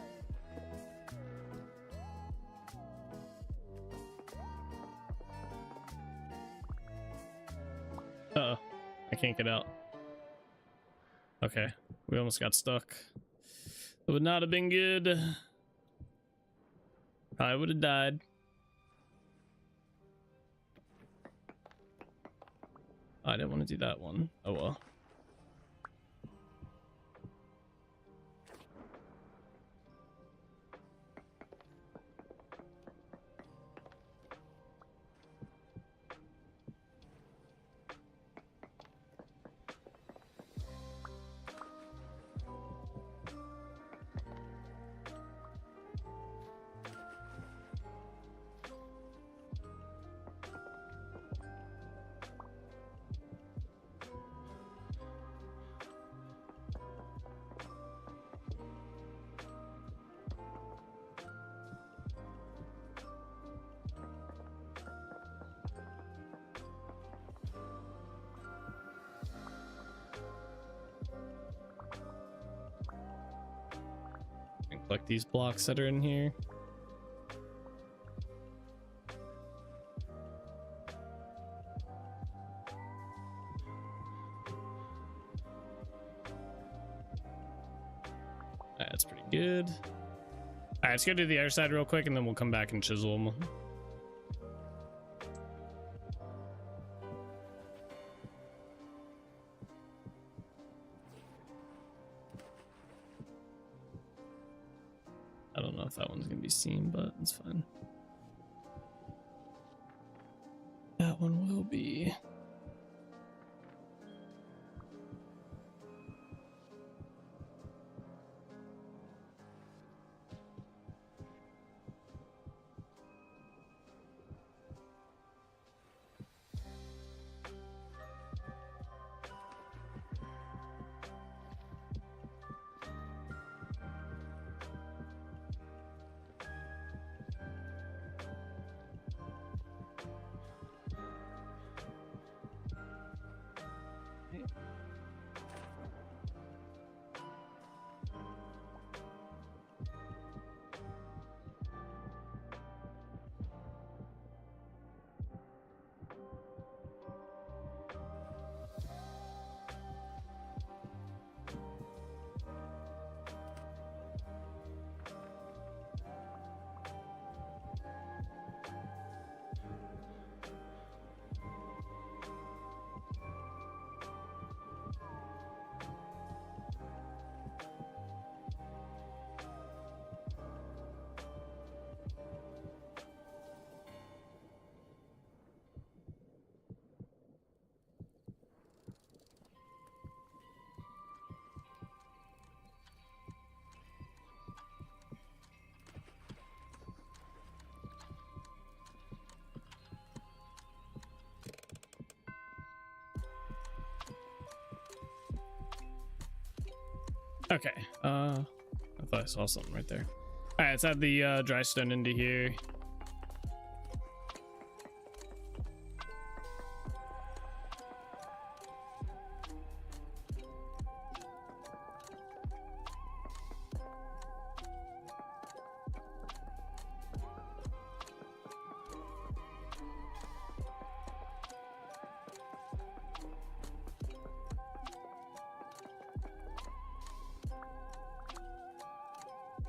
Speaker 3: Uh-oh, I can't get out. Okay, we almost got stuck. It would not have been good. I would have died. I didn't want to do that one. Oh well. Collect these blocks that are in here. That's pretty good. All right, let's go do the other side real quick and then we'll come back and chisel them. I don't know if that one's gonna be seen, but it's fine. That one will be. Okay, I thought I saw something right there. All right, let's add the dry stone into here.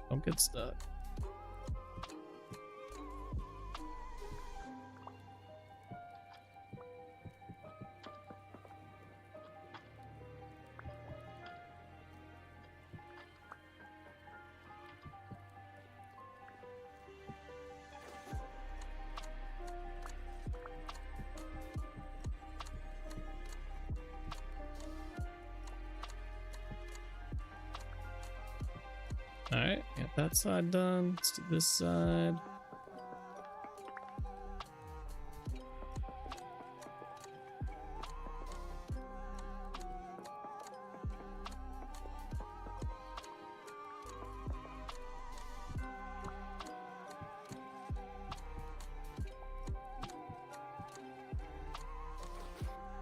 Speaker 3: Don't get stuck. All right, got that side done. Let's do this side.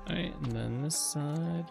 Speaker 3: All right, and then this side.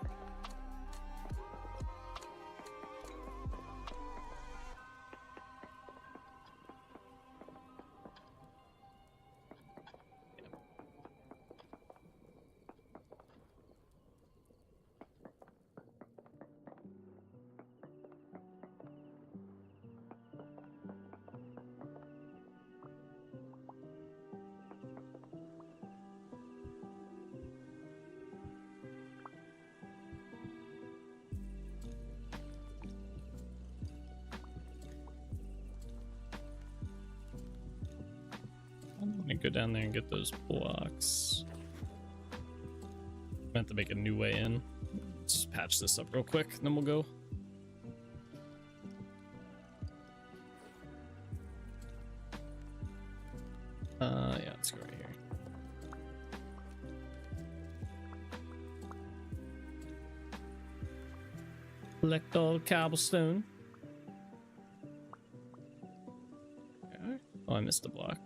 Speaker 3: Let me go down there and get those blocks. I have to make a new way in. Let's just patch this up real quick, and then we'll go. Yeah, let's go right here. Collect all the cobblestone. Okay. Oh, I missed a block.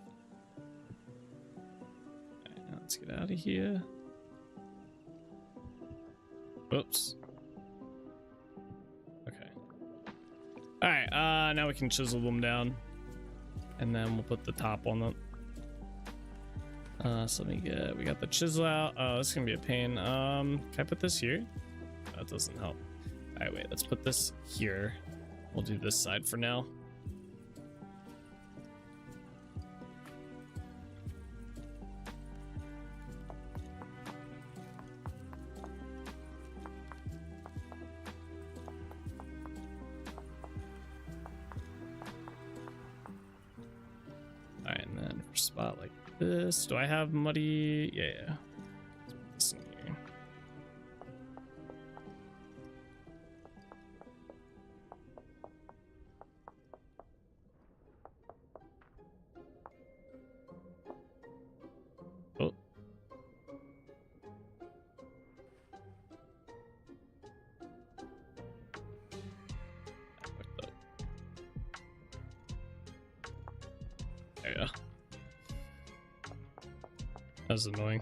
Speaker 3: Alright, now let's get out of here. Oops. Okay. Alright, now we can chisel them down. And then we'll put the top on them. So let me get, we got the chisel out. Oh, this is gonna be a pain. Can I put this here? That doesn't help. Alright, wait, let's put this here. We'll do this side for now. Alright, and then for a spot like this, do I have muddy? Yeah. Let's put this in here. Oh. That fucked up. There you go. That was annoying.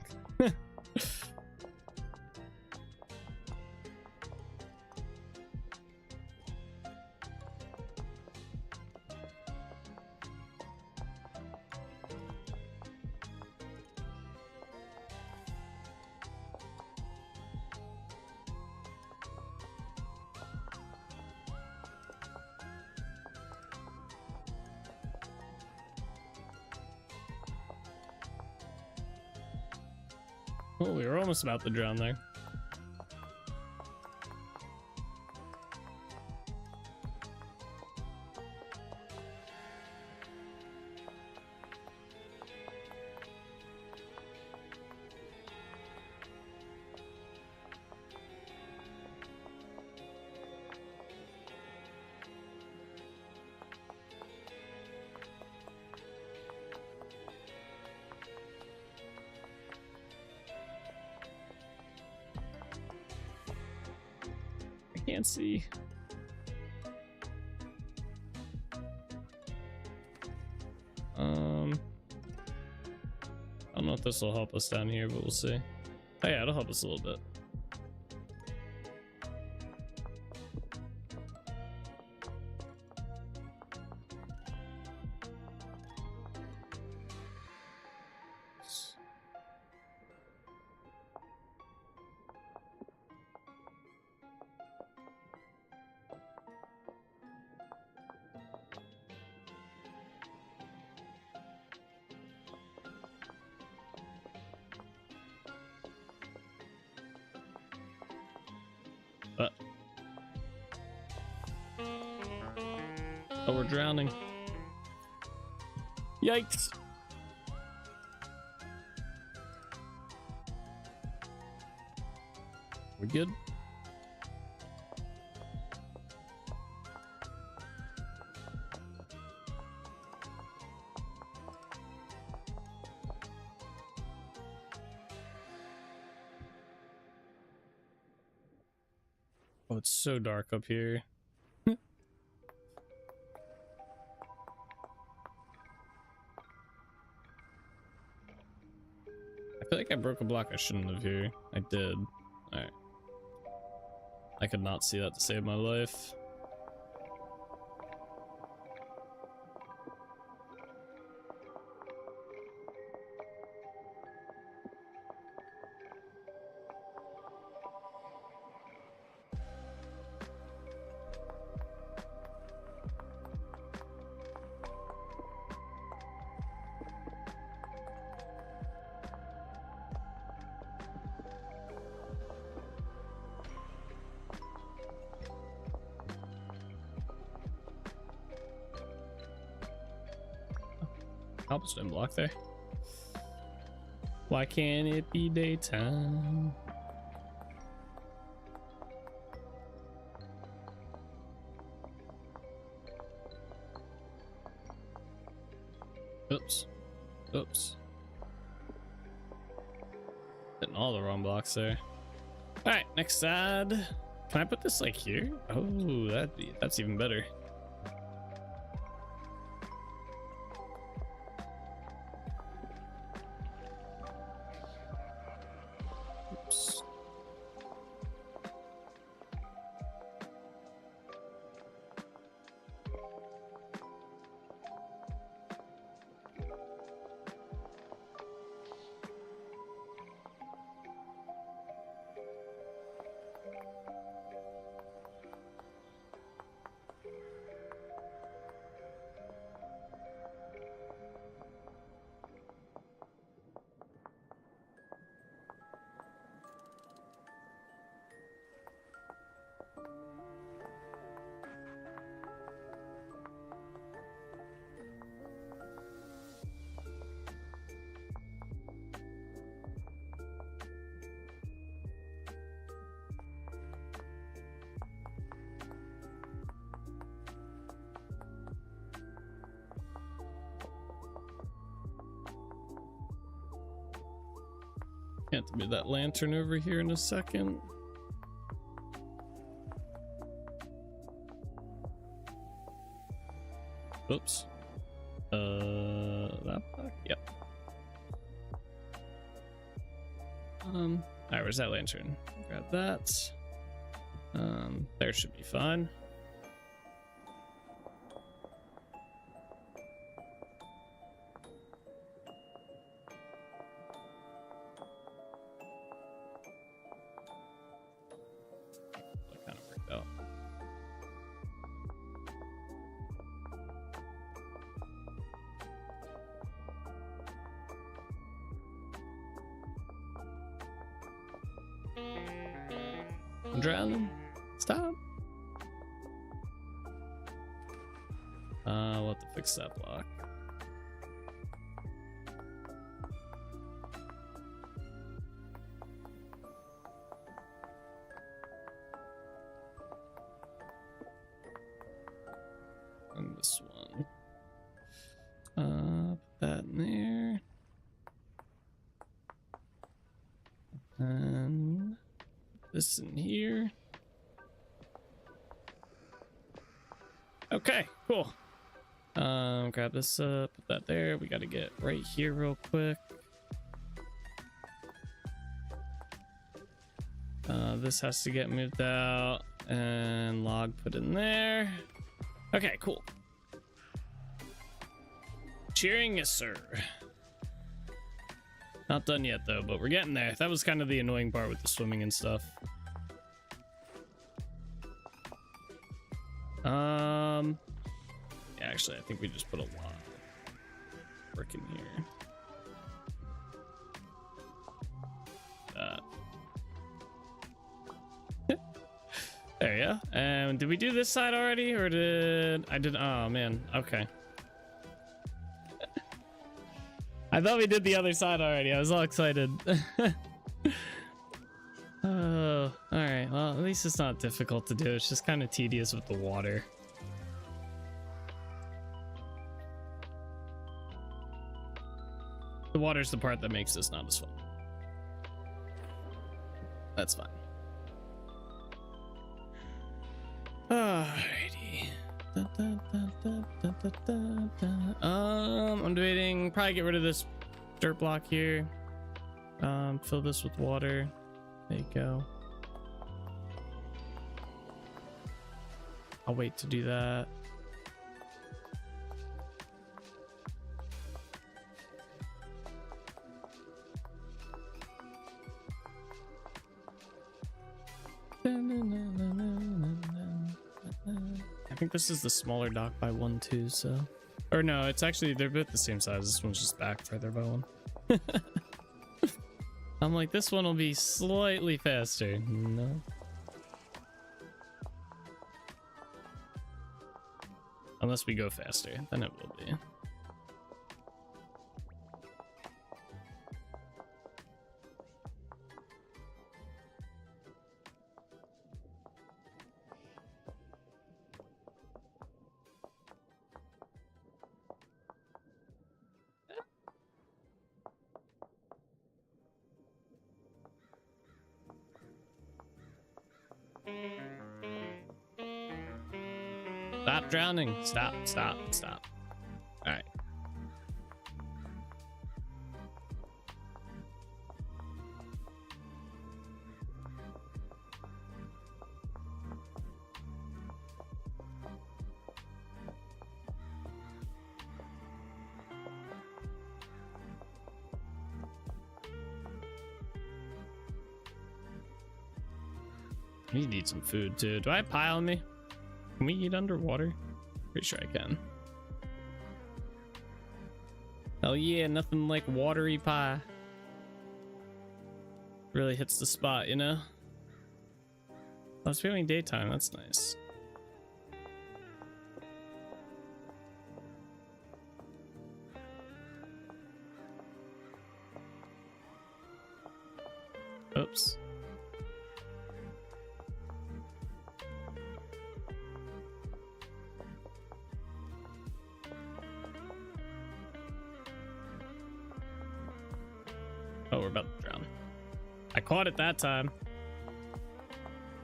Speaker 3: Oh, we were almost about to drown there. Can't see. I don't know if this will help us down here, but we'll see. Oh yeah, it'll help us a little bit. Oh, we're drowning. Yikes. We good? Oh, it's so dark up here. I feel like I broke a block I shouldn't have here. I did. Alright. I could not see that to save my life. Cobblestone block there. Why can't it be daytime? Oops. Oops. Hitting all the wrong blocks there. Alright, next side. Can I put this like here? Oh, that's even better. Oops. Can't move that lantern over here in a second. Oops. That block? Yep. Alright, where's that lantern? Grab that. There should be fine. That kind of worked out. I'm drowning. Stop. We'll have to fix that block. And this one. Put that in there. And this in here. Okay, cool. Grab this up, put that there. We got to get right here real quick. This has to get moved out and log put in there. Okay, cool. Cheering, yes, sir. Not done yet though, but we're getting there. That was kind of the annoying part with the swimming and stuff. Yeah, actually, I think we just put a lot of work in here. There you go. And did we do this side already, or did I did? Oh man. Okay. I thought we did the other side already. I was all excited. Oh, all right. Well, at least it's not difficult to do. It's just kind of tedious with the water. The water's the part that makes this not as fun. That's fine. Alrighty. I'm debating probably get rid of this dirt block here. Fill this with water. There you go. I'll wait to do that. I think this is the smaller dock by 1 too, so. Or no, it's actually, they're both the same size. This one's just back further by 1. I'm like, this one will be slightly faster. No. Unless we go faster, then it will be. Stop drowning. Stop. All right. We need some food too. Do I have pie on me? Can we eat underwater? Pretty sure I can. Hell yeah, nothing like watery pie. Really hits the spot, you know? Oh, it's feeling daytime, that's nice. Oops. Oh, we're about to drown. I caught it that time.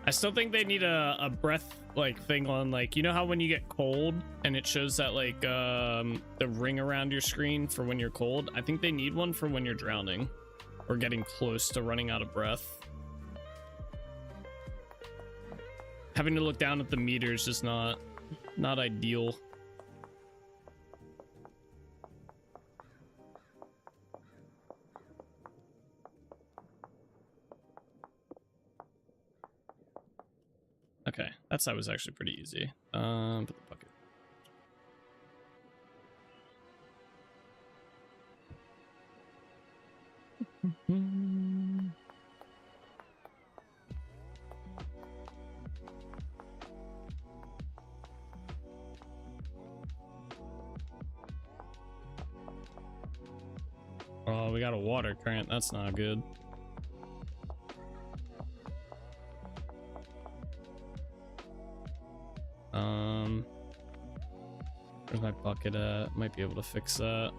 Speaker 3: I still think they need a breath like thing on, like, you know how when you get cold and it shows that like the ring around your screen for when you're cold? I think they need one for when you're drowning or getting close to running out of breath. Having to look down at the meter is just not ideal. Okay, that side was actually pretty easy. Put the bucket. Oh, we got a water current. That's not good. Where's my bucket at? Might be able to fix that.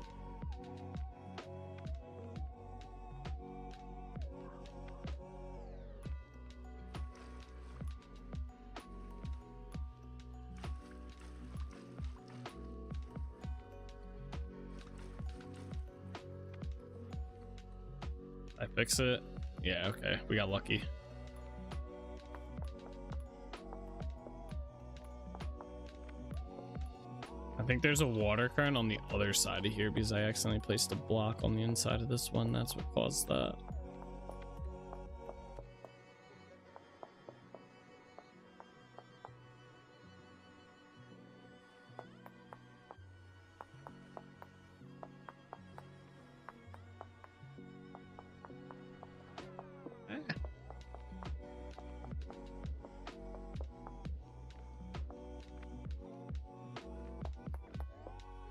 Speaker 3: I fix it? Yeah, okay. We got lucky. I think there's a water current on the other side of here because I accidentally placed a block on the inside of this one. That's what caused that.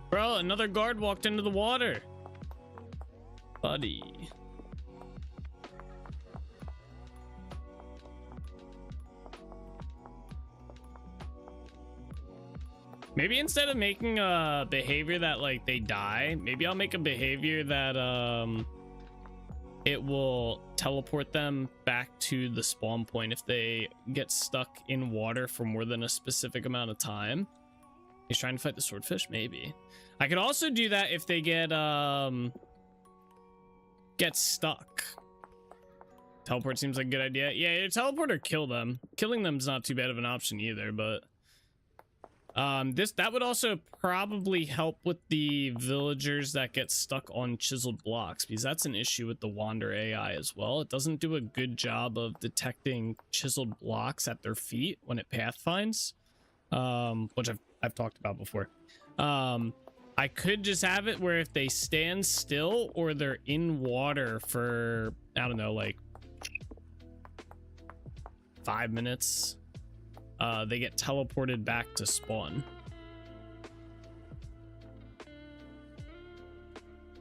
Speaker 3: Bro, another guard walked into the water. Buddy. Maybe instead of making a behavior that like they die, maybe I'll make a behavior that it will teleport them back to the spawn point if they get stuck in water for more than a specific amount of time. He's trying to fight the swordfish, maybe. I could also do that if they get stuck. Teleport seems like a good idea. Yeah, teleport or kill them. Killing them's not too bad of an option either, but that would also probably help with the villagers that get stuck on chiseled blocks, because that's an issue with the Wander AI as well. It doesn't do a good job of detecting chiseled blocks at their feet when it pathfinds, which I've talked about before. I could just have it where if they stand still or they're in water for, I don't know, like 5 minutes, they get teleported back to spawn.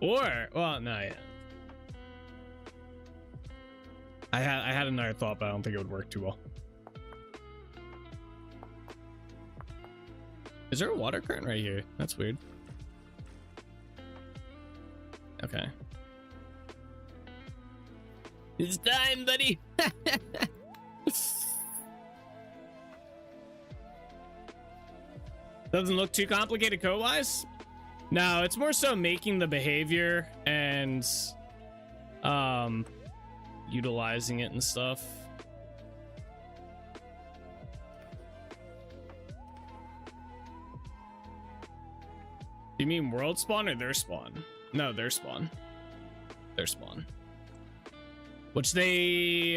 Speaker 3: Or, well, no, yeah. I had another thought, but I don't think it would work too well. Is there a water current right here? That's weird. Okay. It's time, buddy. Doesn't look too complicated code-wise. No, it's more so making the behavior and utilizing it and stuff. You mean world spawn or their spawn? No, their spawn. Their spawn. Which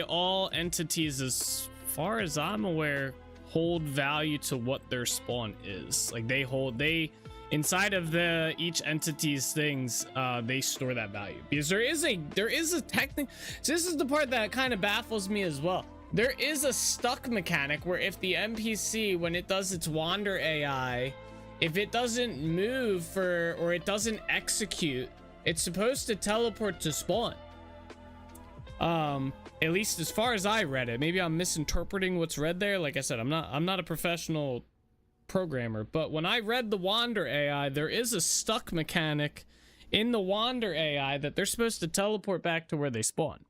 Speaker 3: all entities, as far as I'm aware, hold value to what their spawn is. Like they inside of each entity's things, they store that value, because there is a technique. So this is the part that kind of baffles me as well. There is a stuck mechanic where if the NPC, when it does its Wander AI, if it doesn't move or it doesn't execute, it's supposed to teleport to spawn. At least as far as I read it. Maybe I'm misinterpreting what's read there. Like I said, I'm not a professional programmer, but when I read the Wander AI, there is a stuck mechanic in the Wander AI that they're supposed to teleport back to where they spawn.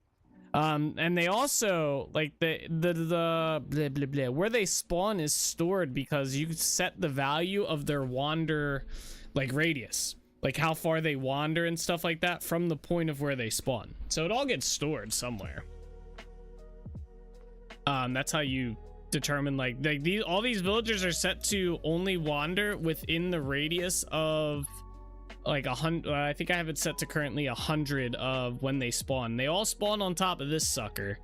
Speaker 3: And they also, like, the blah, blah, blah, where they spawn is stored because you set the value of their wander, like, radius, like how far they wander and stuff like that from the point of where they spawn. So it all gets stored somewhere. That's how you determine, like all these villagers are set to only wander within the radius of like 100. I think I have it set to currently 100 of when they spawn. They all spawn on top of this sucker,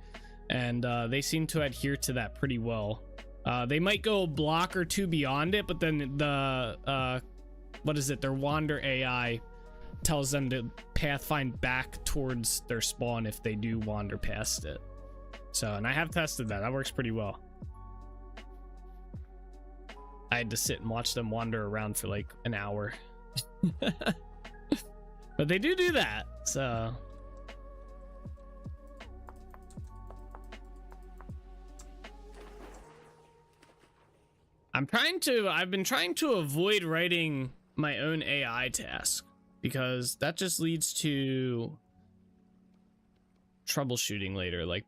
Speaker 3: and they seem to adhere to that pretty well. They might go a block or two beyond it, but then the what is it, their Wander AI tells them to pathfind back towards their spawn if they do wander past it. So, and I have tested that works pretty well. I had to sit and watch them wander around for like an hour. But they do that, so I've been trying to avoid writing my own AI task, because that just leads to troubleshooting later, like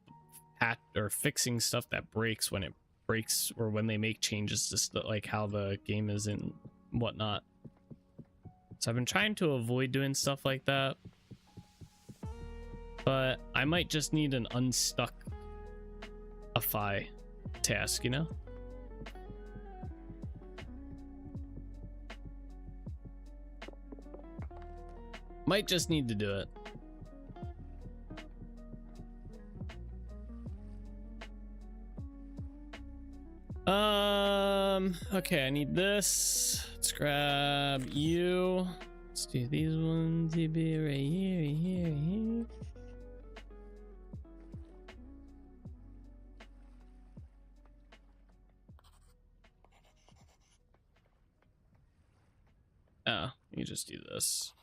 Speaker 3: or fixing stuff that breaks when it breaks, or when they make changes to like how the game is and whatnot. So I've been trying to avoid doing stuff like that, but I might just need an unstuckify task, you know? Might just need to do it. Okay, I need this. Let's grab you. Let's do these ones. You be right here, here, here. Oh, you just do this.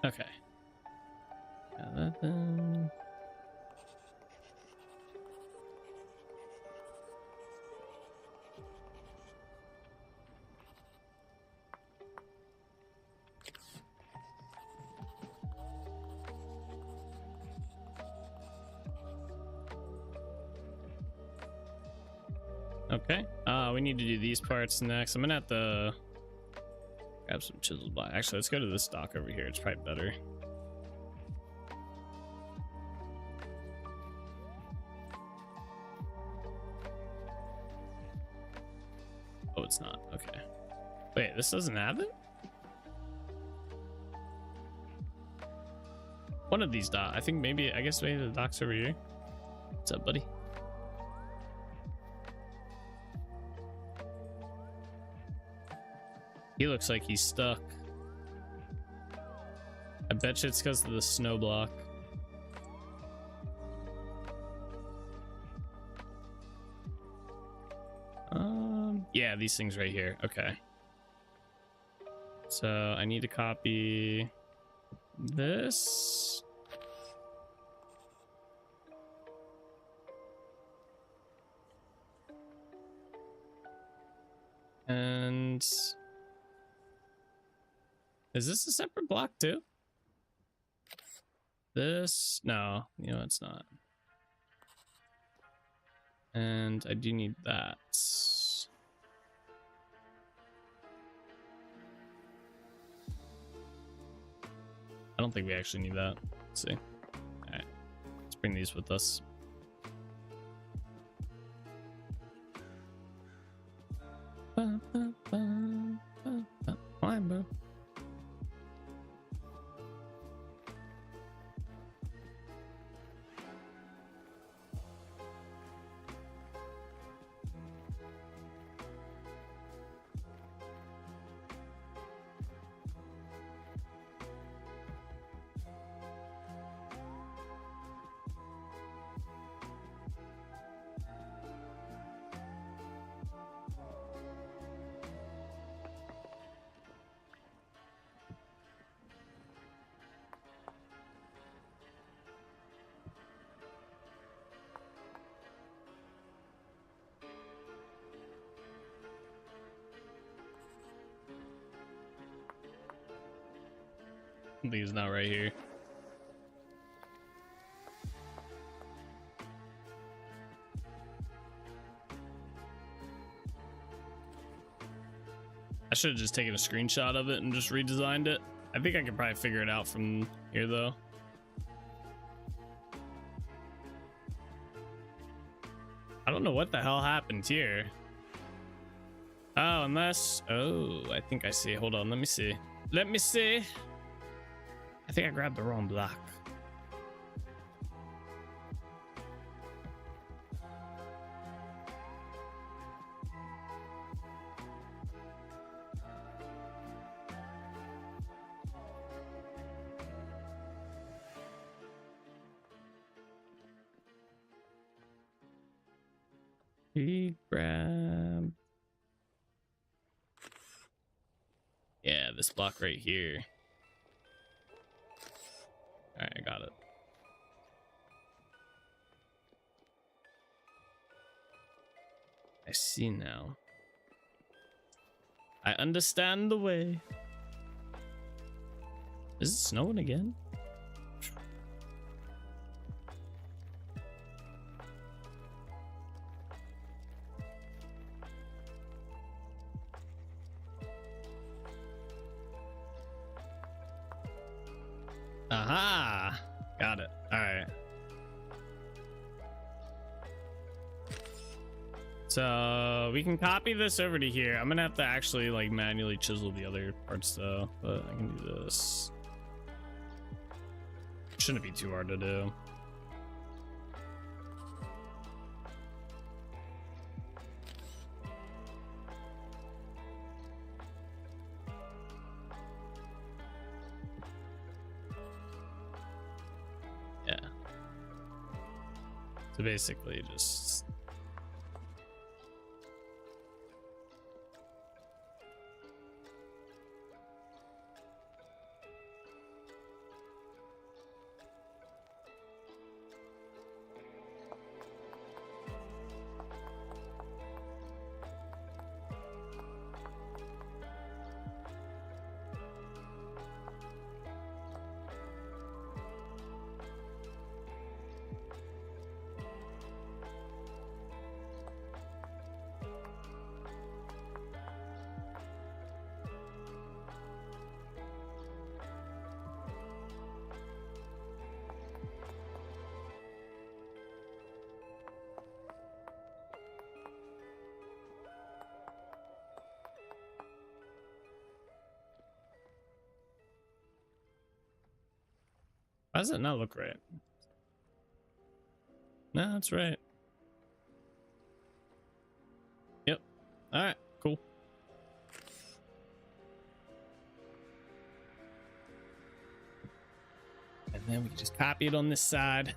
Speaker 3: Okay. Got that done. Okay. We need to do these parts next. I'm gonna have to grab some chiseled block. Actually, let's go to this dock over here. It's probably better. Oh, it's not. Okay. Wait, this doesn't have it? One of these docks. I think maybe, I guess maybe the dock's over here. What's up, buddy? He looks like he's stuck. I bet you it's because of the snow block. Yeah, these things right here. Okay. So I need to copy this. And is this a separate block too? This, no, you know, it's not. And I do need that. I don't think we actually need that. Let's see. All right, let's bring these with us. Fine, bro. I think it's not right here. I should have just taken a screenshot of it and just redesigned it. I think I could probably figure it out from here though. I don't know what the hell happened here. Oh, unless, oh, I think I see. Hold on, let me see. Let me see. I think I grabbed the wrong block. He grabbed. Yeah, this block right here. All right, I got it. I see now. I understand the way. Is it snowing again? Aha! Got it. All right. So we can copy this over to here. I'm gonna have to actually like manually chisel the other parts though, but I can do this. Shouldn't be too hard to do. Yeah. So basically just Why does it not look right? No, that's right. Yep. All right, cool. And then we can just copy it on this side.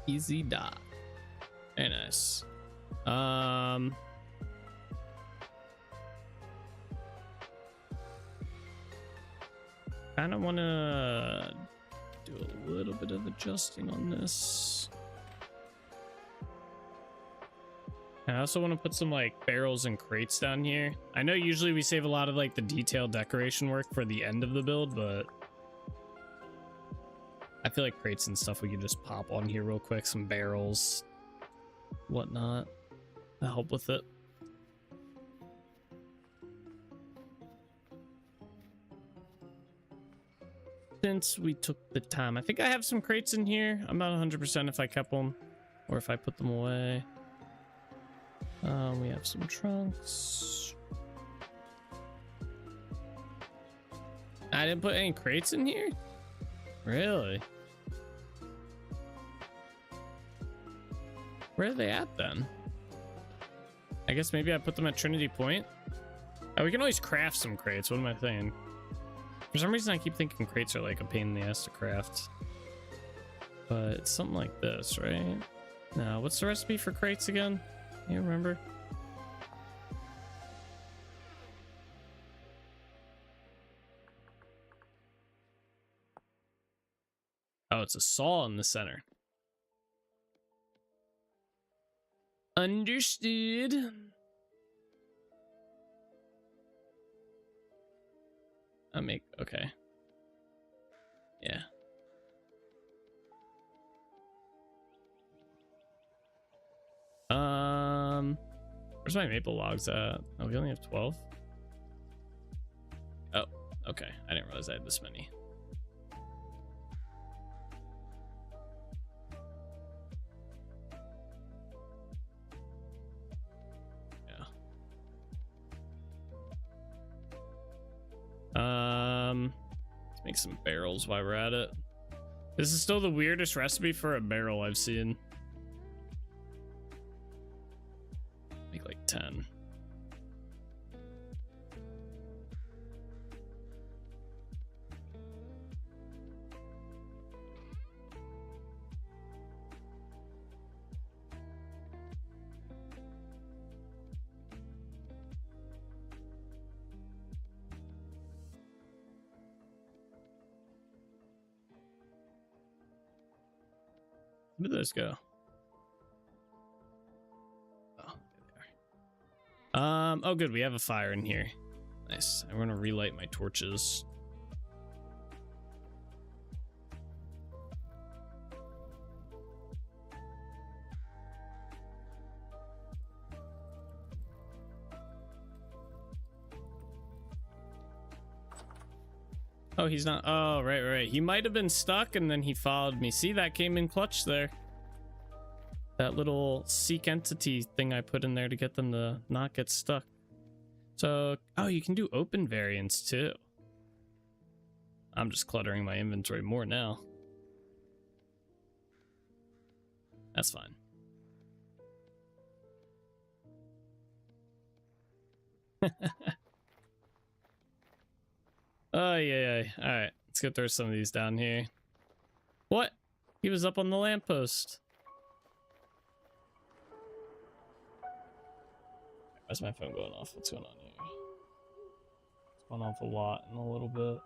Speaker 3: Easy dot. Very nice. Kind of want to do a little bit of adjusting on this. I also want to put some like barrels and crates down here. I know usually we save a lot of like the detailed decoration work for the end of the build, but I feel like crates and stuff we can just pop on here real quick. Some barrels, whatnot, to help with it. Since we took the time, I think I have some crates in here. I'm not 100% if I kept them or if I put them away. We have some trunks. I didn't put any crates in here? Really? Where are they at then? I guess maybe I put them at Trinity Point. Oh, we can always craft some crates. What am I saying? For some reason I keep thinking crates are like a pain in the ass to craft. But it's something like this, right? Now, what's the recipe for crates again? You remember? Oh, it's a saw in the center. Understood. Okay. Yeah. Where's my maple logs at? Oh, we only have 12. Oh, okay. I didn't realize I had this many. Let's make some barrels while we're at it. This is still the weirdest recipe for a barrel I've seen. Make like 10. Where did those go? Oh, there they are. Oh good, we have a fire in here. Nice. I want to relight my torches. Oh, he's not. Oh, right. He might have been stuck and then he followed me. See, that came in clutch there. That little seek entity thing I put in there to get them to not get stuck. So, oh, you can do open variants too. I'm just cluttering my inventory more now. That's fine. Oh, yeah. All right, let's go throw some of these down here. What? He was up on the lamppost. Why's my phone going off? What's going on here? It's going off a lot in a little bit.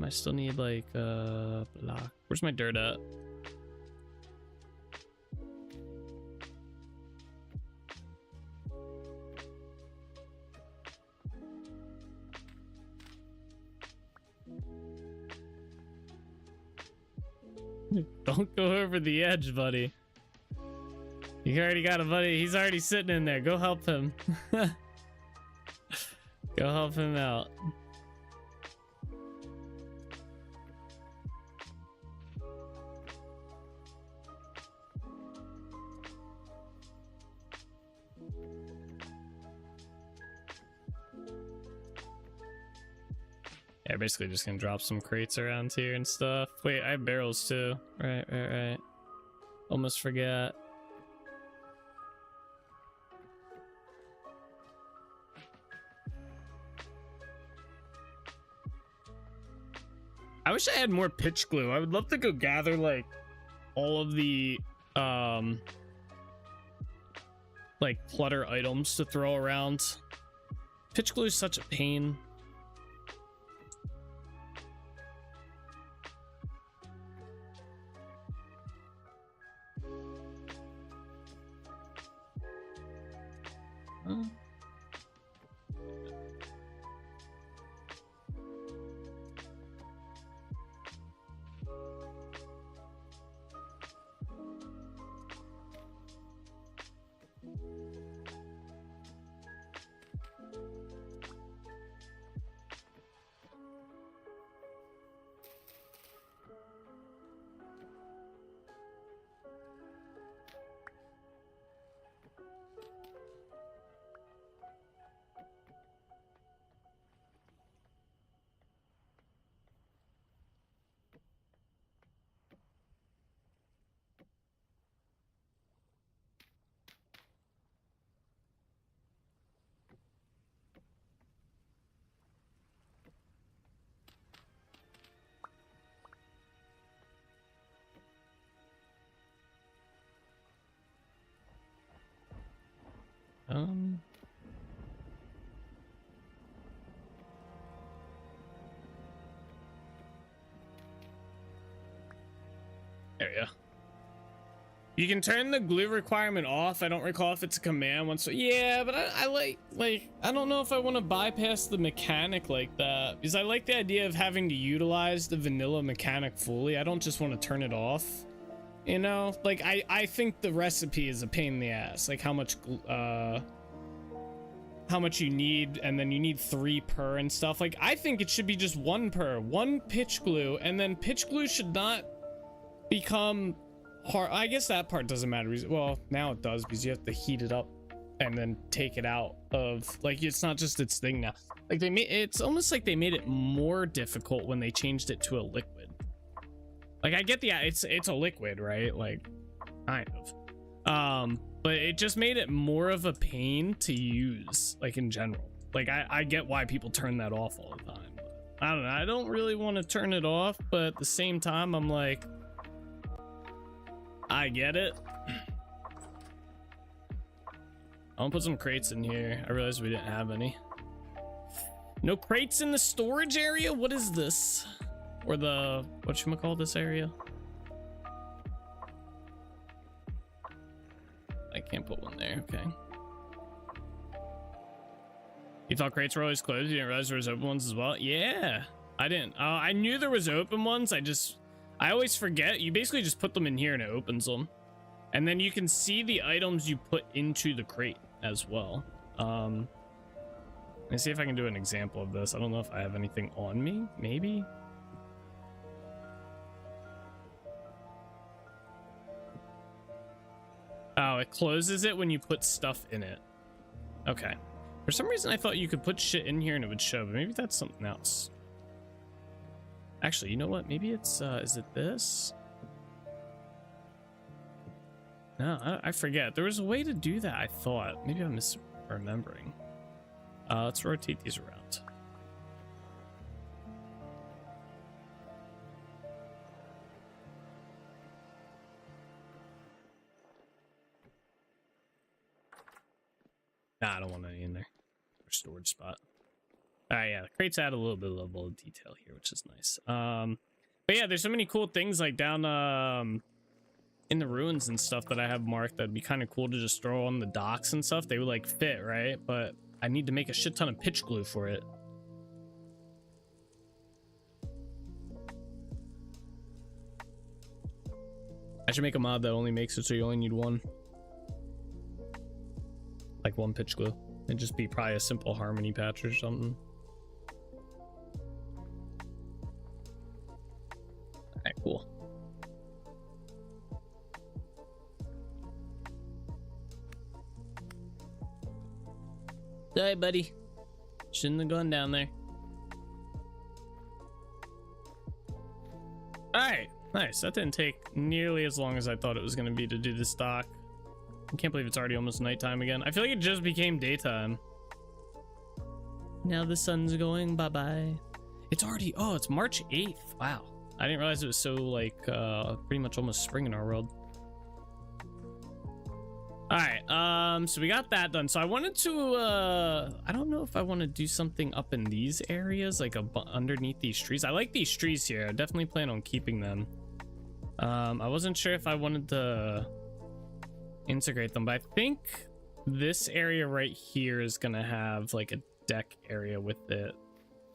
Speaker 3: I still need like block. Where's my dirt at? Don't go over the edge, buddy. You already got a buddy. He's already sitting in there. Go help him. Go help him out. Yeah, basically just gonna drop some crates around here and stuff. Wait, I have barrels too. Right. Almost forgot. I wish I had more pitch glue. I would love to go gather like all of the like clutter items to throw around. Pitch glue is such a pain. There we go. You can turn the glue requirement off. I don't recall if it's a command once. Yeah, but I like I don't know if I want to bypass the mechanic like that, because I like the idea of having to utilize the vanilla mechanic fully. I don't just want to turn it off, you know? Like I think the recipe is a pain in the ass, like how much you need, and then you need 3 per and stuff. Like I think it should be just 1 per, 1 pitch glue, and then pitch glue should not become hard. I guess that part doesn't matter. Well, now it does, because you have to heat it up and then take it out of, like, it's not just its thing now. Like they made it's almost like they made it more difficult when they changed it to a liquid. Like I get the it's a liquid, right? Like kind of. But it just made it more of a pain to use, like in general. Like I get why people turn that off all the time. I don't know. I don't really want to turn it off, but at the same time, I'm like, I get it. I'll put some crates in here. I realized we didn't have any. No crates in the storage area? What is this? Or the, whatchamacall this area? I can't put one there, okay. You thought crates were always closed? You didn't realize there was open ones as well? Yeah, I didn't. I knew there was open ones. I always forget. You basically just put them in here and it opens them. And then you can see the items you put into the crate as well. Let me see if I can do an example of this. I don't know if I have anything on me, maybe. Oh, it closes it when you put stuff in it. Okay. For some reason, I thought you could put shit in here and it would show, but maybe that's something else. Actually, you know what? Maybe it's, is it this? No, I forget. There was a way to do that, I thought. Maybe I'm misremembering. Let's rotate these around. Nah, I don't want any in there. Or storage spot. Yeah, the crates add a little bit of level of detail here, which is nice. But yeah, there's so many cool things like down in the ruins and stuff that I have marked that'd be kind of cool to just throw on the docks and stuff. They would like fit, right? But I need to make a shit ton of pitch glue for it. I should make a mod that only makes it so you only need one. Like one pitch glue. It'd just be probably a simple harmony patch or something. Alright, cool. Sorry, buddy. Shouldn't have gone down there. Alright, nice. That didn't take nearly as long as I thought it was going to be to do this dock. I can't believe it's already almost nighttime again. I feel like it just became daytime. Now the sun's going bye-bye. It's already, oh, it's March 8th. Wow. I didn't realize it was so, like, pretty much almost spring in our world. Alright, so we got that done. So I wanted to, I don't know if I want to do something up in these areas, like underneath these trees. I like these trees here. I definitely plan on keeping them. I wasn't sure if I wanted to integrate them, but I think this area right here is gonna have like a deck area with it.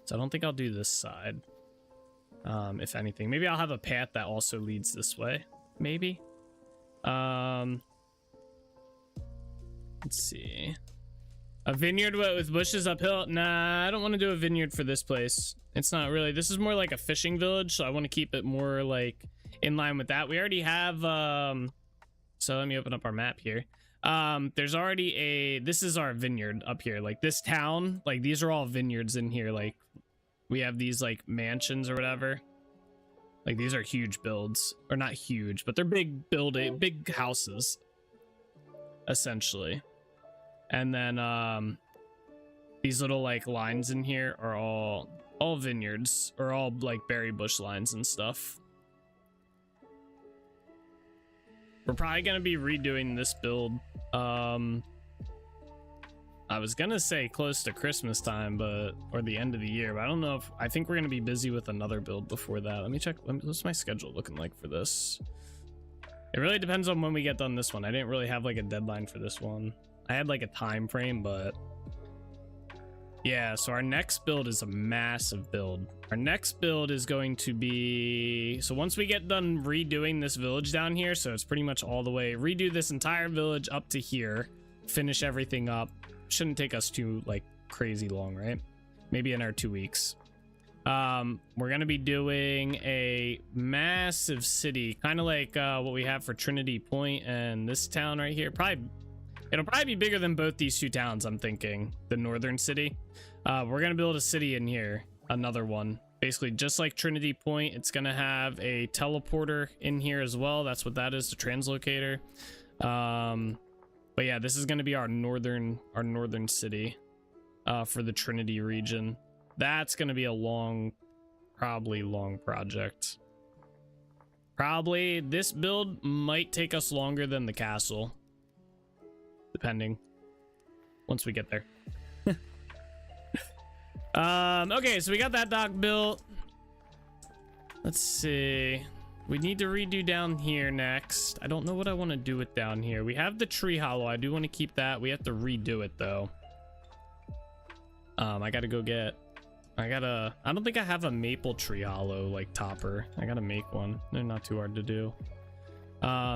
Speaker 3: So I don't think I'll do this side. If anything, maybe I'll have a path that also leads this way. Maybe. Let's see. A vineyard with bushes uphill? Nah, I don't want to do a vineyard for this place. It's not really. This is more like a fishing village, so I want to keep it more like in line with that. We already have so let me open up our map here. There's already a, this is our vineyard up here. Like this town, like these are all vineyards in here. Like we have these like mansions or whatever. Like these are huge builds, or not huge, but they're big big houses essentially. And then these little like lines in here are all vineyards, or all like berry bush lines and stuff. We're probably gonna be redoing this build. I was gonna say close to Christmas time, but or the end of the year, but I don't know if, I think we're gonna be busy with another build before that. Let me check. What's my schedule looking like for this? It really depends on when we get done this one. I didn't really have like a deadline for this one. I had like a time frame, but yeah, so our next build is a massive build. Our next build is going to be, so once we get done redoing this village down here, so it's pretty much all the way, redo this entire village up to here, finish everything up. Shouldn't take us too like crazy long, right? Maybe in our 2 weeks. We're gonna be doing a massive city, kind of like what we have for Trinity Point and this town right here. It'll probably be bigger than both these two towns, I'm thinking. The northern city. We're gonna build a city in here, another one. Basically, just like Trinity Point, it's gonna have a teleporter in here as well. That's what that is, the translocator. But yeah, this is gonna be our northern city for the Trinity region. That's gonna be a probably long project. Probably this build might take us longer than the castle, depending, once we get there. Okay, so we got that dock built. Let's see, we need to redo down here next. I don't know what I want to do with down here. We have the tree hollow. I do want to keep that. We have to redo it though. I gotta go get, I don't think I have a maple tree hollow like topper. I gotta make one. They're not too hard to do.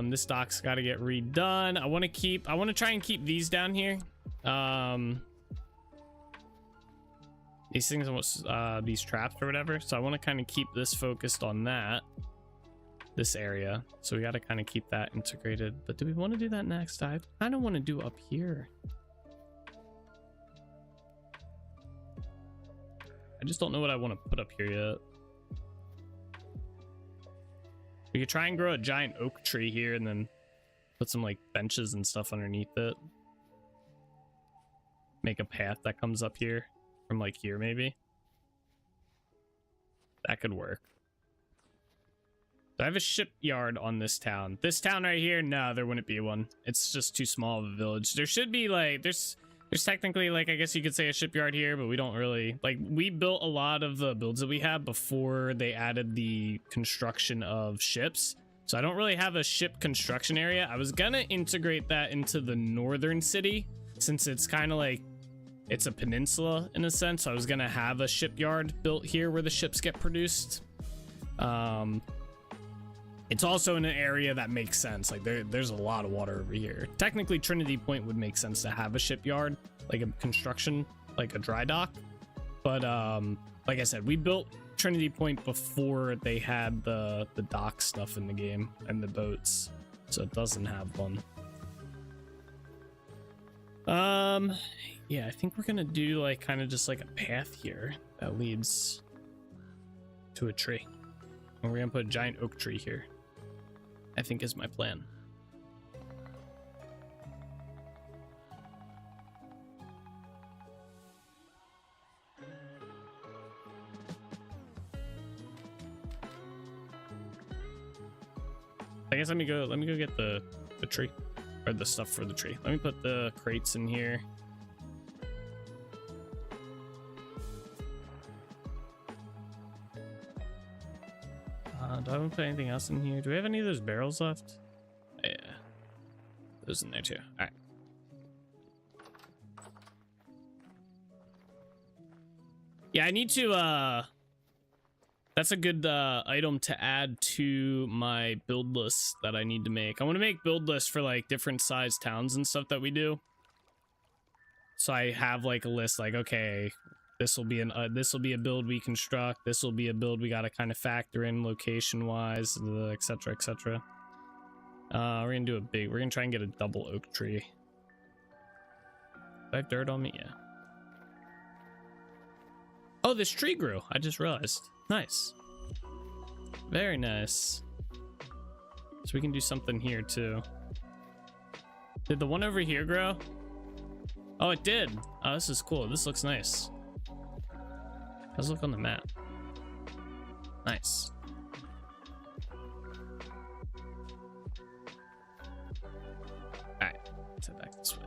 Speaker 3: This dock's got to get redone. I want to try and keep these down here. These things, these traps or whatever. So I want to kind of keep this focused on this area. So we got to kind of keep that integrated. But do we want to do that next? I kind of want to do up here. I just don't know what I want to put up here yet. We could try and grow a giant oak tree here and then put some like benches and stuff underneath it. Make a path that comes up here from like here maybe. That could work. Do I have a shipyard on this town? This town right here? No, there wouldn't be one. It's just too small of a village. There should be like, there's technically like, I guess you could say a shipyard here, but we don't really, like, we built a lot of the builds that we have before they added the construction of ships. So I don't really have a ship construction area. I was gonna integrate that into the northern city since it's kind of like, it's a peninsula in a sense. So I was gonna have a shipyard built here where the ships get produced. It's also in an area that makes sense. Like there's a lot of water over here. Technically, Trinity Point would make sense to have a shipyard, like a construction, like a dry dock. But like I said, we built Trinity Point before they had the dock stuff in the game and the boats, so it doesn't have one. Yeah, I think we're gonna do like kind of just like a path here that leads to a tree, and we're gonna put a giant oak tree here, I think is my plan. I guess let me go get the tree, or the stuff for the tree. Let me put the crates in here. Do I want to put anything else in here? Do we have any of those barrels left? Yeah, those in there too. All right. Yeah, I need to that's a good item to add to my build list that I need to make. I want to make build lists for like different size towns and stuff that we do. So I have like a list like, okay, this will be a build we construct. This will be a build we got to kind of factor in location wise, etc, etc. We're gonna try and get a double oak tree. Do I have dirt on me? Yeah. Oh, this tree grew. I just realized. Nice. Very nice. So we can do something here too. Did the one over here grow? Oh, it did. Oh, this is cool. This looks nice. Let's look on the map. Nice. Alright, let's head back this way.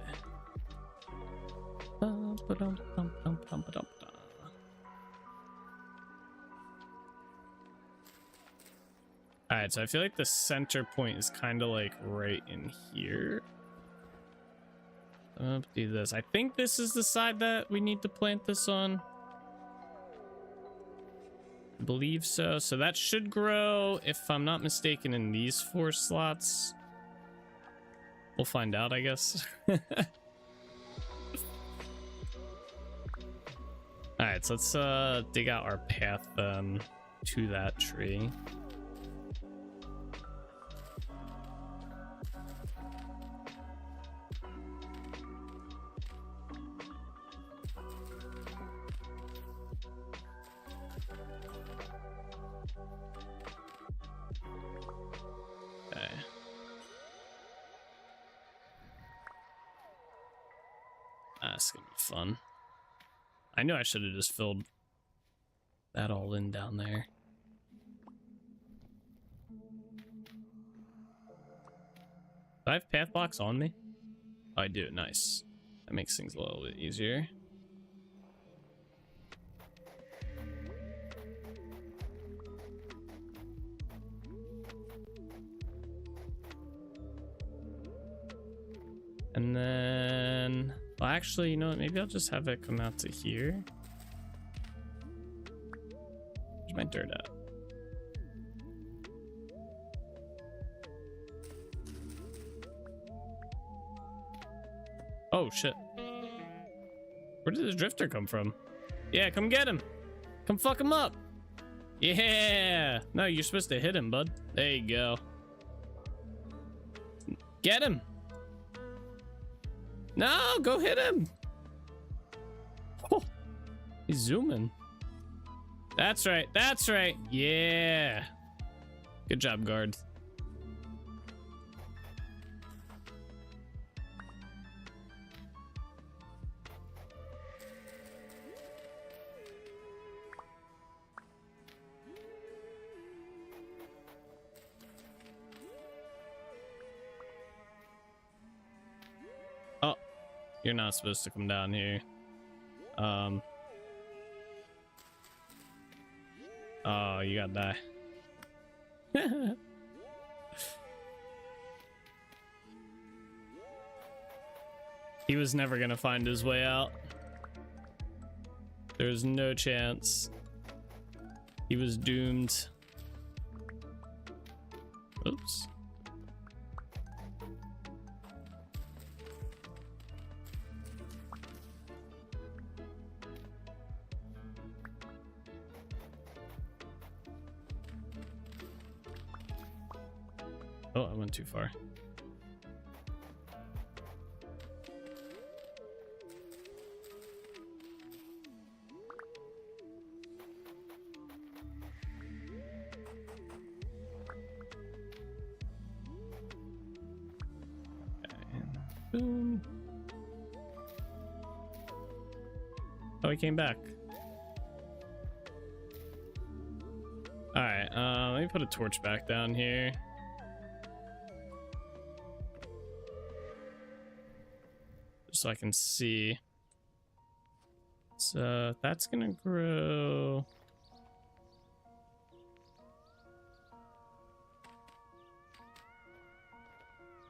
Speaker 3: Alright, so I feel like the center point is kind of like right in here. I'm gonna do this. I think this is the side that we need to plant this on. I believe so. So that should grow, if I'm not mistaken, in these 4 slots. We'll find out, I guess. Alright, so let's dig out our path to that tree. That's gonna be fun. I knew I should have just filled that all in down there. Do I have path blocks on me? Oh, I do. Nice. That makes things a little bit easier. And then, well, actually, you know what? Maybe I'll just have it come out to here. Where's my dirt at? Oh, shit. Where did this drifter come from? Yeah, come get him. Come fuck him up. Yeah. No, you're supposed to hit him, bud. There you go. Get him. No, go hit him. Oh, he's zooming. That's right. That's right. Yeah. Good job, guard. You're not supposed to come down here. Oh, you gotta die. He was never gonna find his way out. There's no chance. He was doomed. Oops. Oh, I went too far. Boom. Oh, he came back. All right, let me put a torch back down here. Just so I can see. So that's gonna grow.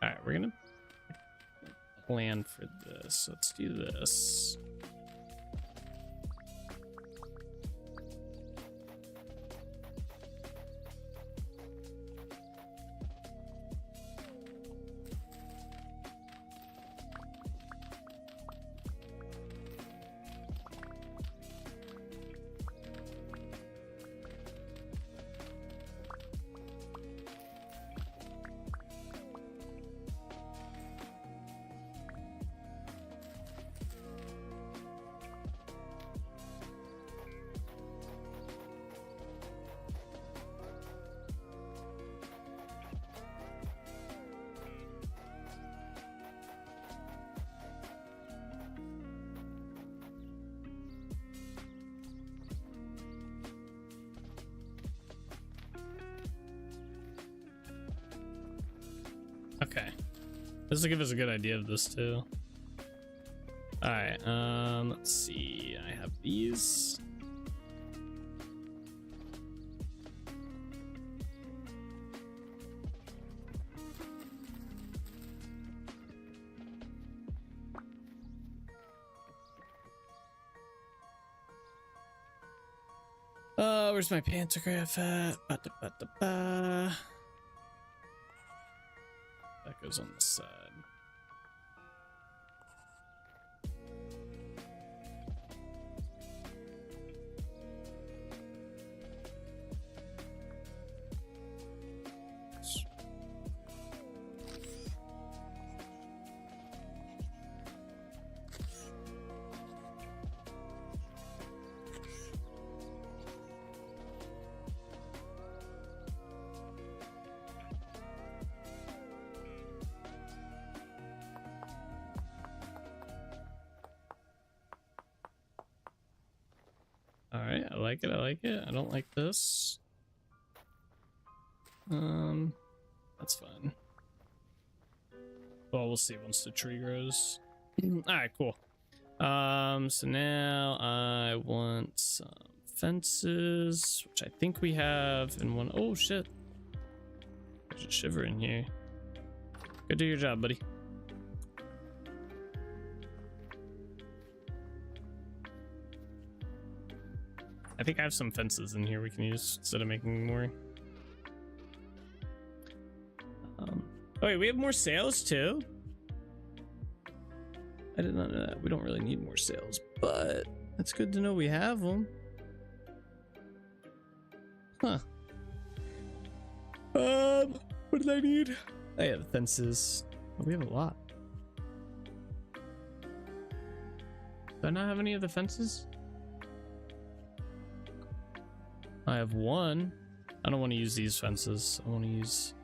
Speaker 3: All right, we're gonna plan for this. Let's do this. Okay, this will give us a good idea of this too. All right, let's see. I have these. Where's my pantograph at? Ba-da-ba-da-ba. That goes on the side. All right, I like it. I like it. I don't like this. That's fine. Well, we'll see once the tree grows. All right, cool. So now I want some fences, which I think we have in one. Oh shit! There's a shiver in here. Go do your job, buddy. I think I have some fences in here we can use instead of making more. Oh wait, we have more sails too? I did not know that. We don't really need more sails, but it's good to know we have them. Huh. What did I need? Oh yeah, the fences. Oh, we have a lot. Do I not have any of the fences? I have one. I don't want to use these fences. I want to use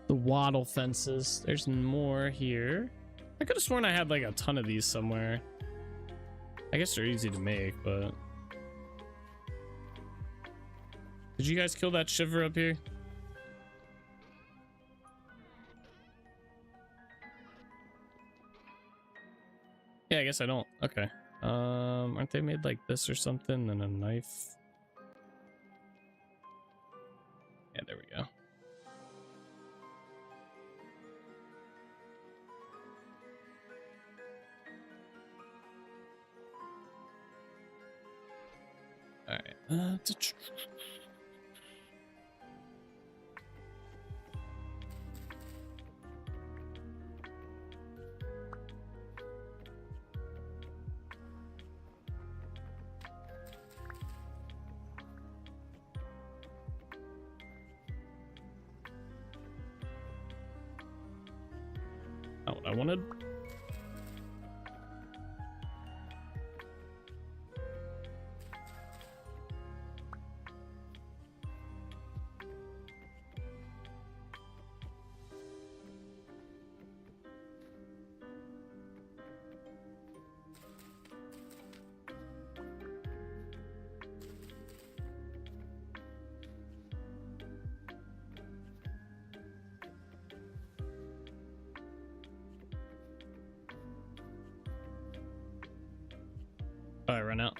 Speaker 3: the wattle fences. There's more here. I could have sworn I had like a ton of these somewhere. I guess they're easy to make, but... Did you guys kill that shiver up here? Yeah, I guess I don't. Okay. Aren't they made like this or something? And a knife? Yeah, there we go. All right. Not what I wanted. Oh, I run out.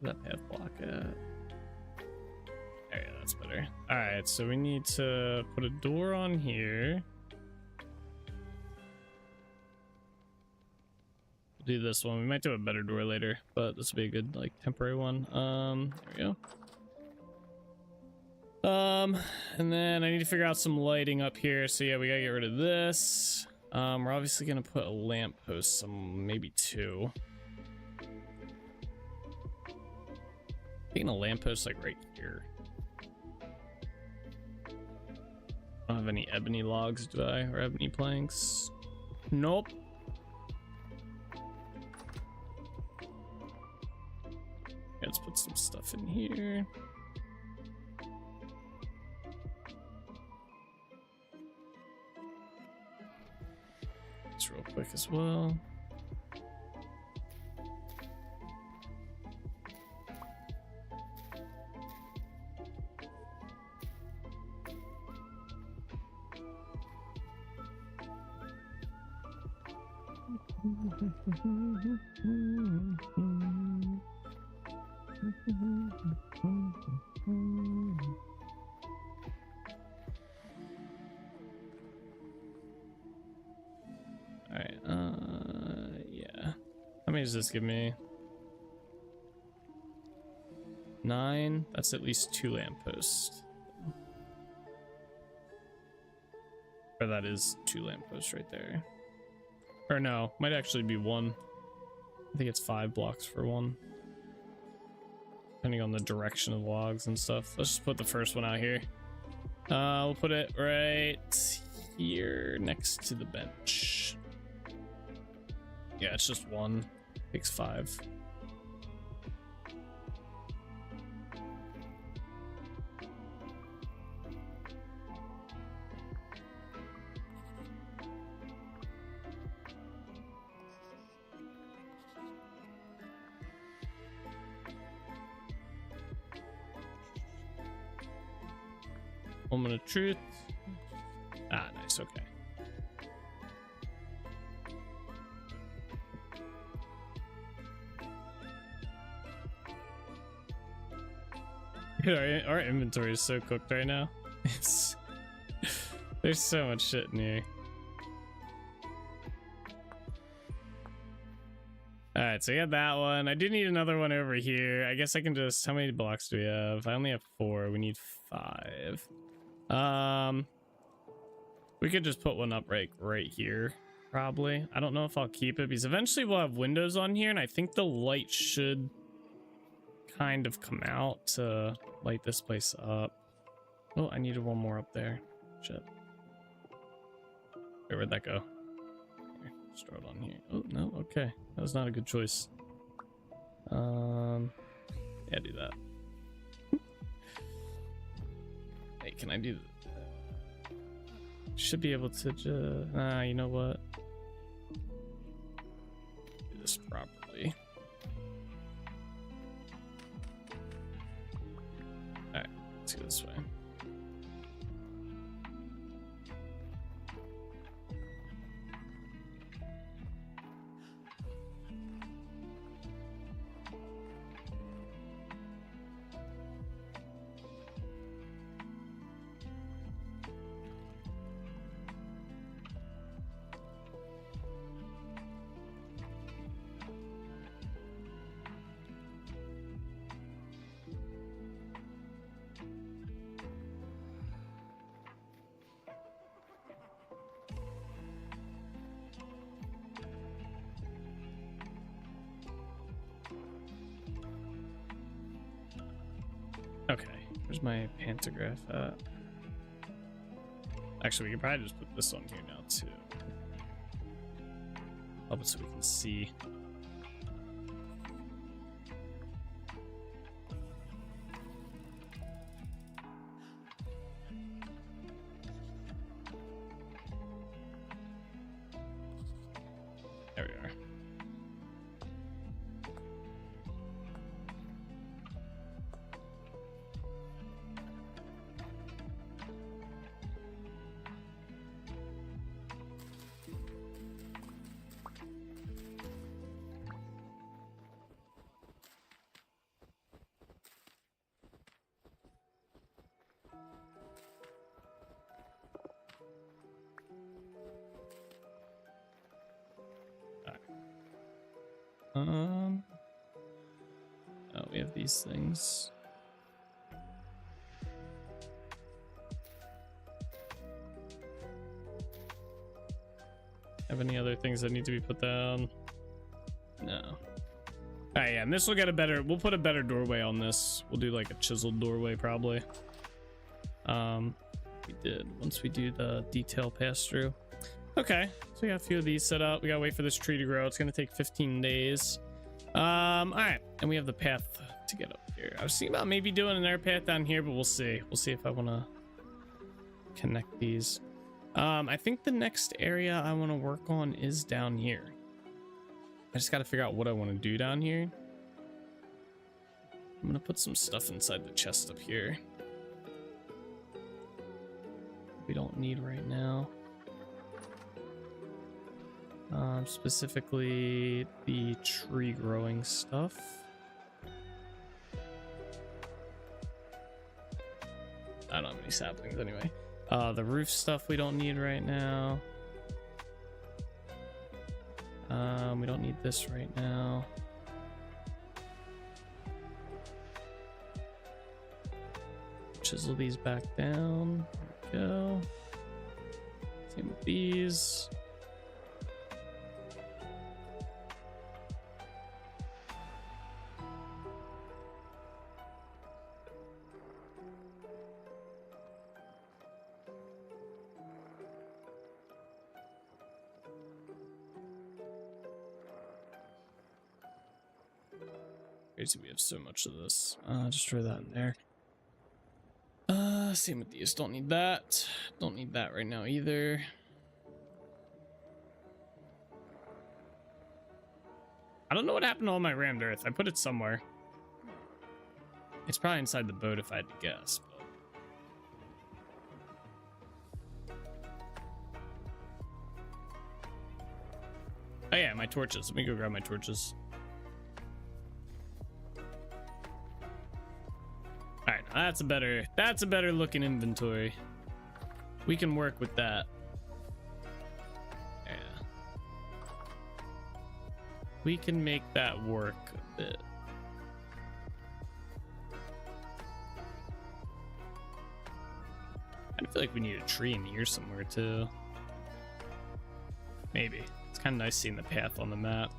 Speaker 3: That path block at? There, yeah, that's better. All right, so we need to put a door on here. Do this one. We might do a better door later, but this will be a good like temporary one. There we go. And then I need to figure out some lighting up here. So yeah, we gotta get rid of this. We're obviously gonna put a lamppost, maybe 2. Taking a lamppost like right here. I don't have any ebony logs, do I? Or ebony planks? Nope. Yeah, let's put some stuff in here. It's real quick as well. Alright, yeah. How many does this give me? 9? That's at least 2 lampposts. Or that is 2 lampposts right there. Or no, might actually be 1. I think it's 5 blocks for 1. Depending on the direction of logs and stuff. Let's just put the first one out here. We'll put it right here next to the bench. Yeah, it's just 1. Takes 5. Moment of truth. Ah, nice. Okay. Dude, our inventory is so cooked right now. It's there's so much shit in here. All right, so we got that one. I do need another one over here. I guess I can just. How many blocks do we have? I only have 4. We need 5. We could just put one up right here, probably. I don't know if I'll keep it because eventually we'll have windows on here, and I think the light should kind of come out to light this place up. Oh, I needed one more up there. Shit. Where'd that go? Here, just throw it on here. Oh no, okay. That was not a good choice. Yeah, do that. Hey, can I do that? Should be able to just you know what, do this properly. All right, let's go this way. Where's my pantograph at? Actually, we could probably just put this on here now too. Up it so we can see. There we are. Oh, we have these things. Have any other things that need to be put down? No. All right, yeah, and this will get a better, we'll put a better doorway on this. We'll do like a chiseled doorway probably. We did, once we do the detail pass through. Okay, so we got a few of these set up. We gotta wait for this tree to grow. It's gonna take 15 days. All right, and we have the path to get up here. I was thinking about maybe doing another path down here, but we'll see. We'll see if I want to connect these. I think the next area I want to work on is down here. I just got to figure out what I want to do down here. I'm gonna put some stuff inside the chest up here. We don't need right now. Specifically the tree growing stuff. I don't have any saplings anyway. The roof stuff we don't need right now. We don't need this right now. Chisel these back down. There we go. Same with these. Crazy, we have so much of this. Just throw that in there. Same with these. Don't need that. Don't need that right now either. I don't know what happened to all my rammed earth. I put it somewhere. It's probably inside the boat if I had to guess. But... oh yeah, my torches. Let me go grab my torches. That's a better looking inventory. We can work with that. Yeah. We can make that work a bit. I feel like we need a tree in here somewhere too. Maybe. It's kind of nice seeing the path on the map.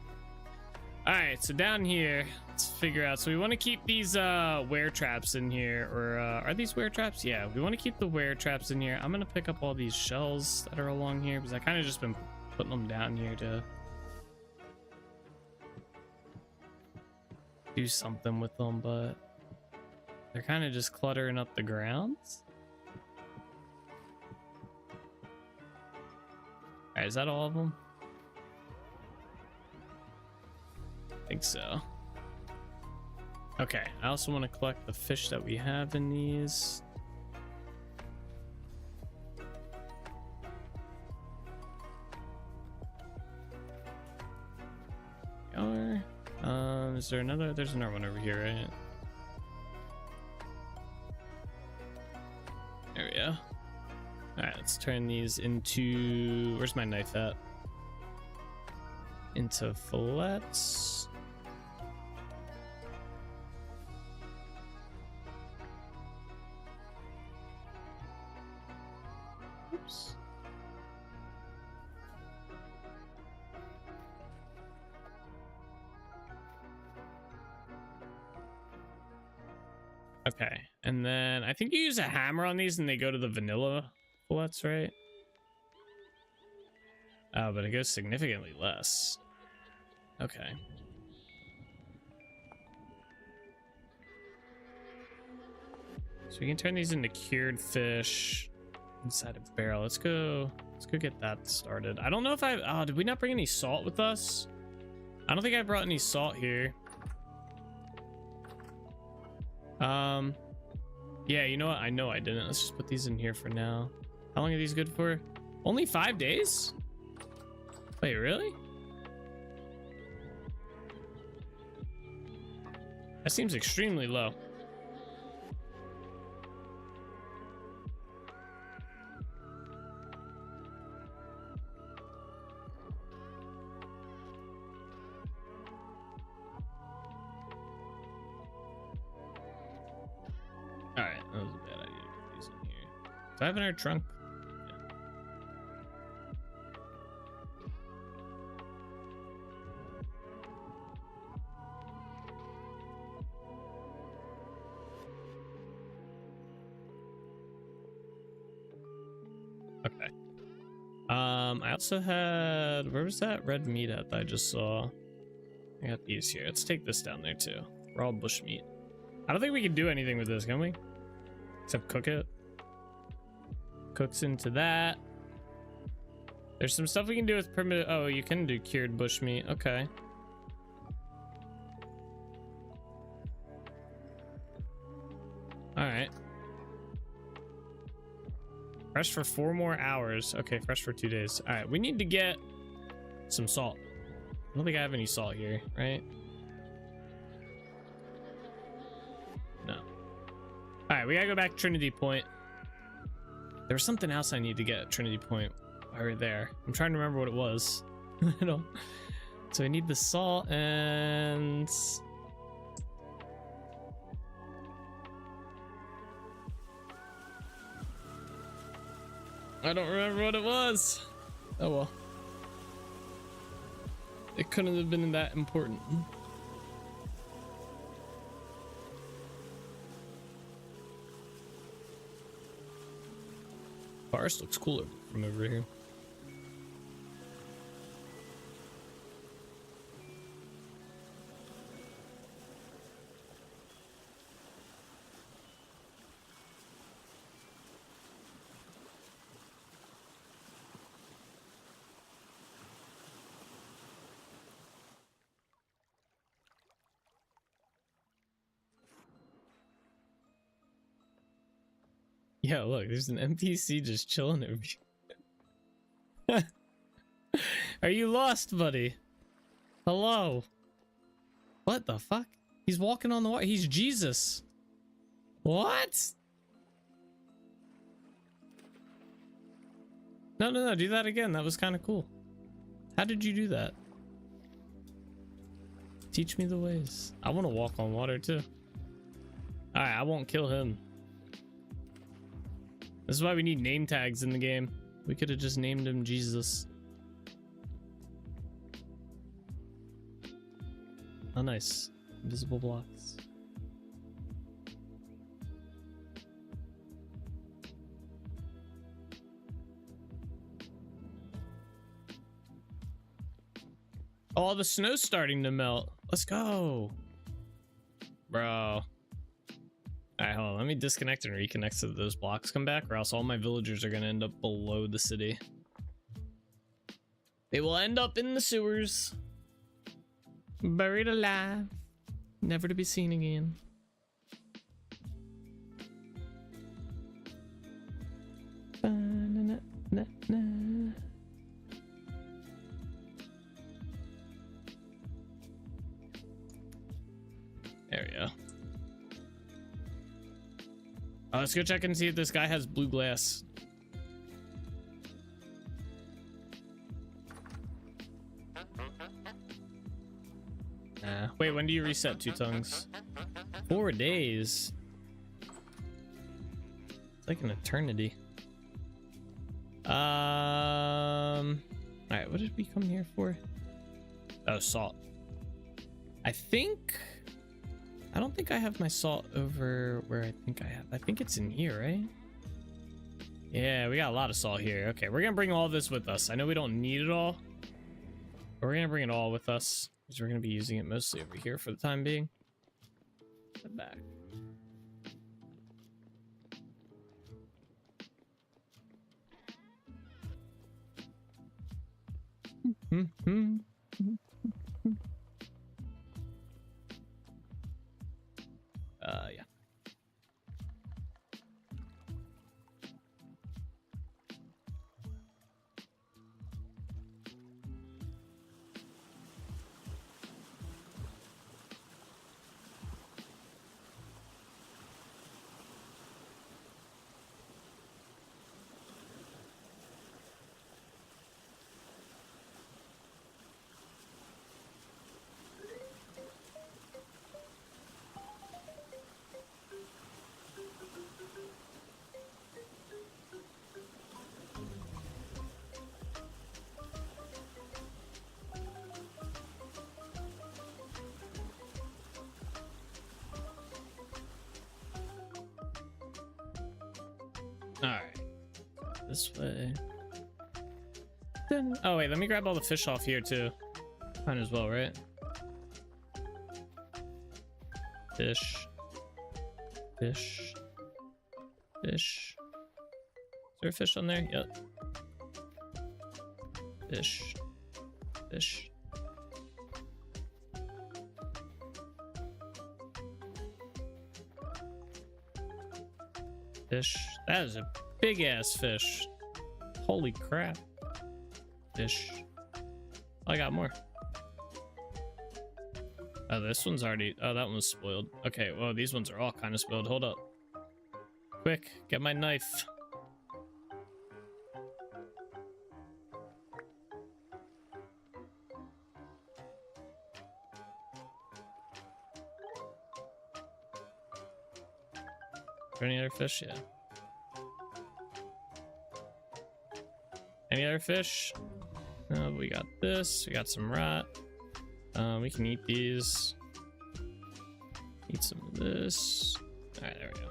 Speaker 3: All right, so down here, let's figure out. So we want to keep these wear traps in here, or are these wear traps? Yeah, we want to keep the wear traps in here. I'm gonna pick up all these shells that are along here because I kind of just been putting them down here to do something with them, but they're kind of just cluttering up the grounds. All right, is that all of them? I think so. Okay, I also want to collect the fish that we have in these. Is there another? There's another one over here, right? There we go. All right, let's turn these into. Where's my knife at? Into fillets. Oops. Okay, and then I think you use a hammer on these and they go to the vanilla fillets, right? Oh, but it goes significantly less. Okay. So we can turn these into cured fish inside a barrel. Let's go get that started. I don't know if oh, did we not bring any salt with us? I don't think I brought any salt here. Yeah, you know what? I know I didn't. Let's just put these in here for now. How long are these good for? Only 5 days? Wait, really? That seems extremely low. Alright, that was a bad idea to put these in here. Do I have in our trunk? Okay. I also had, where was that red meat at that I just saw? I got these here. Let's take this down there too. Raw bush meat. I don't think we can do anything with this, can we? Except cook it. Cooks into that. There's some stuff we can do with primitive. Oh, you can do cured bush meat. Okay. All right. Fresh for 4 more hours. Okay, fresh for 2 days. All right, we need to get some salt. I don't think I have any salt here, right? No. All right, we gotta go back to Trinity Point. There was something else I need to get at Trinity Point while we're there. I'm trying to remember what it was. I don't. So I need the salt and... I don't remember what it was. Oh well. It couldn't have been that important. Forest looks cooler from over here. Yeah, look, there's an NPC just chilling over here. Are you lost, buddy? Hello? What the fuck? He's walking on the water. He's Jesus. What? No, do that again. That was kind of cool. How did you do that? Teach me the ways. I want to walk on water too. All right, I won't kill him. This is why we need name tags in the game. We could have just named him Jesus. Oh, nice. Invisible blocks. Oh, the snow's starting to melt. Let's go. Bro. Alright, hold on. Let me disconnect and reconnect so that those blocks come back, or else all my villagers are going to end up below the city. They will end up in the sewers. Buried alive. Never to be seen again. There we go. Let's go check and see if this guy has blue glass. Wait, when do you reset, Two Tongues? 4 days. It's like an eternity. Alright, what did we come here for? Oh, salt. I think I don't think I have my salt over where I think I have. I think it's in here, right? Yeah, we got a lot of salt here. Okay, we're gonna bring all this with us. I know we don't need it all, but we're gonna bring it all with us because we're gonna be using it mostly over here for the time being. Head back. Yeah. Alright. This way. Oh, wait, let me grab all the fish off here, too. Might as well, right? Fish. Fish. Fish. Is there a fish on there? Yep. Fish. Fish. Fish. That is a big ass fish. Holy crap. Fish. Oh, I got more. Oh, this one's already. Oh, that one's spoiled. Okay, well, these ones are all kind of spoiled. Hold up. Quick, get my knife. Are there any other fish? Yeah. Any other fish? Oh, we got this. We got some rat. We can eat these. Eat some of this. All right, there we go.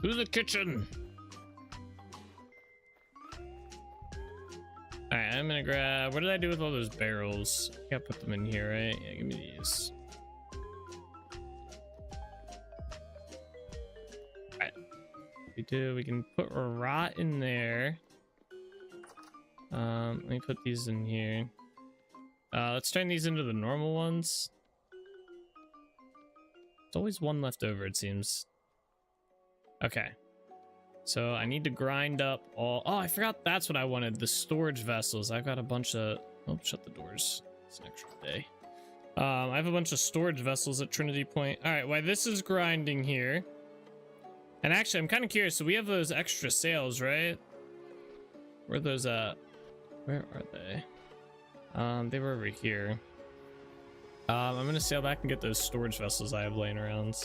Speaker 3: To the kitchen. All right, I'm gonna grab. What did I do with all those barrels? I gotta put them in here, right? Yeah, give me these. All right. We do. We can put a rot in there. Let me put these in here. Let's turn these into the normal ones. There's always one left over, it seems. Okay. So I need to grind up all... Oh, I forgot that's what I wanted. The storage vessels. I've got a bunch of... Oh, shut the doors. It's an extra day. I have a bunch of storage vessels at Trinity Point. All right, while this is grinding here... And actually, I'm kind of curious. So we have those extra sails, right? Where are those at? Where are they? They were over here. I'm gonna sail back and get those storage vessels I have laying around.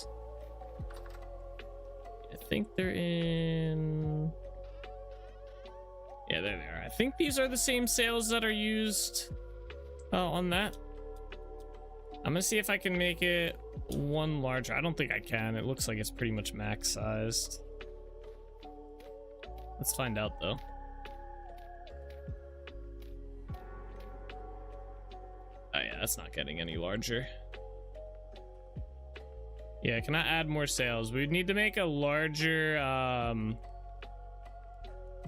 Speaker 3: I think they're in... Yeah, there they are. I think these are the same sails that are used on that. I'm gonna see if I can make it one larger. I don't think I can. It looks like it's pretty much max sized. Let's find out though. Oh yeah, that's not getting any larger. Yeah, can I add more sails? We'd need to make a larger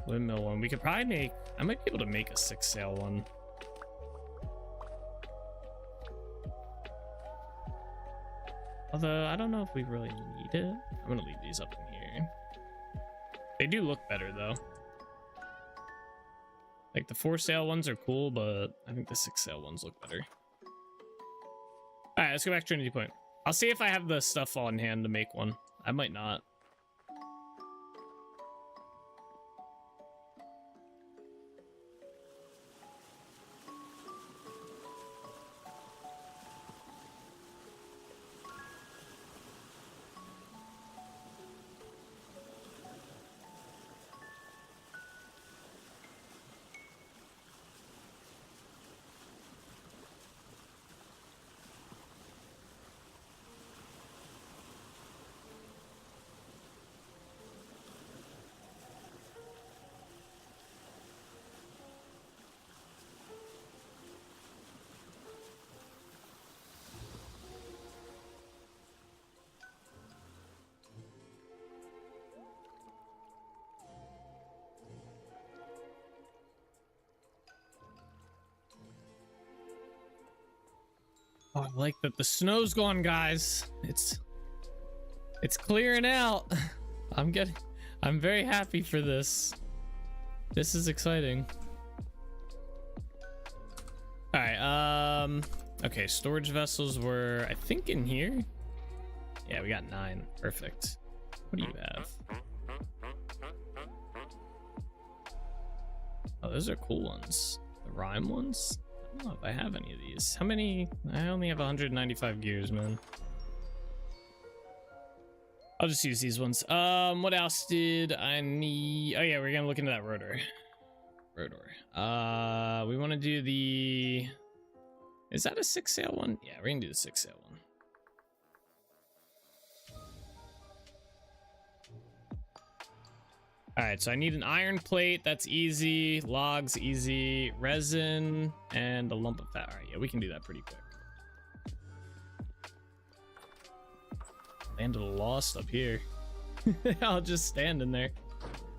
Speaker 3: windmill one. We could probably make... I might be able to make a 6-sail one. Although, I don't know if we really need it. I'm gonna leave these up in here. They do look better though. Like the 4-sail ones are cool, but I think the 6-sail ones look better. All right, let's go back to Trinity Point. I'll see if I have the stuff on hand to make one. I might not. Oh, I like that the snow's gone, guys. It's clearing out. I'm very happy for this. This is exciting. All right, okay, storage vessels were, I think, in here. Yeah, we got 9. Perfect. What do you have? Oh, those are cool ones. The rhyme ones? I don't know if I have any of these. How many? I only have 195 gears, man. I'll just use these ones. What else did I need? Oh yeah, we're gonna look into that rotor. We want to do the... Is that a 6-sail one? Yeah, we're gonna do the 6-sail one. All right, so I need an iron plate. That's easy. Logs, easy. Resin, and a lump of fat. All right, yeah, we can do that pretty quick. Land of the Lost up here. I'll just stand in there.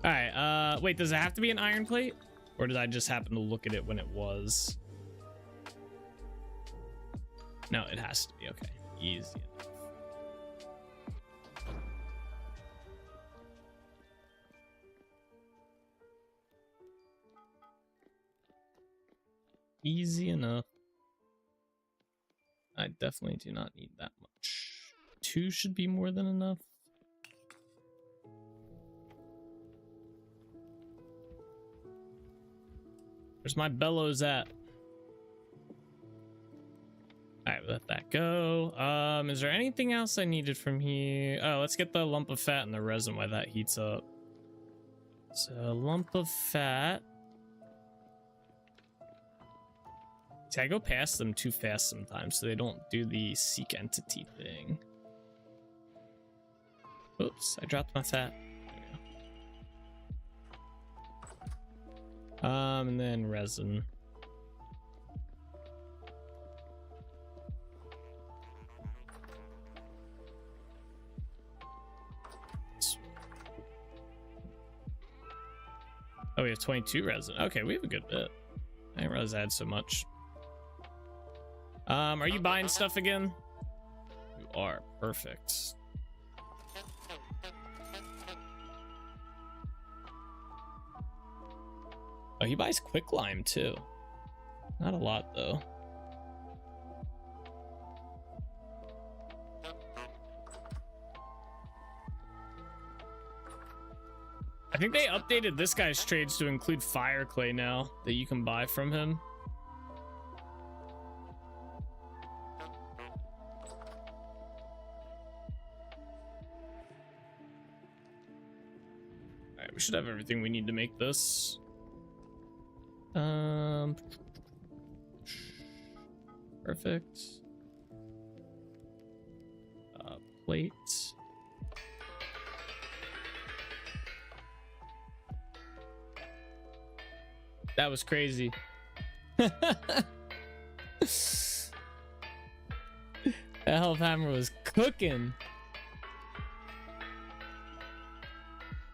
Speaker 3: All right, wait, does it have to be an iron plate? Or did I just happen to look at it when it was? No, it has to be. Okay, easy enough. Easy enough. I definitely do not need that much. 2 should be more than enough. Where's my bellows at? Alright, let that go. Is there anything else I needed from here? Oh, let's get the lump of fat and the resin while that heats up. So, lump of fat. See, I go past them too fast sometimes, so they don't do the seek entity thing. Oops, I dropped my fat. There we go. And then resin. Oh, we have 22 resin. Okay, we have a good bit. I didn't realize I had so much. Are you buying stuff again? You are. Perfect. Oh, he buys quicklime too. Not a lot though. I think they updated this guy's trades to include fire clay now that you can buy from him. Alright, we should have everything we need to make this. Perfect. Plate. That was crazy. The health hammer was cooking.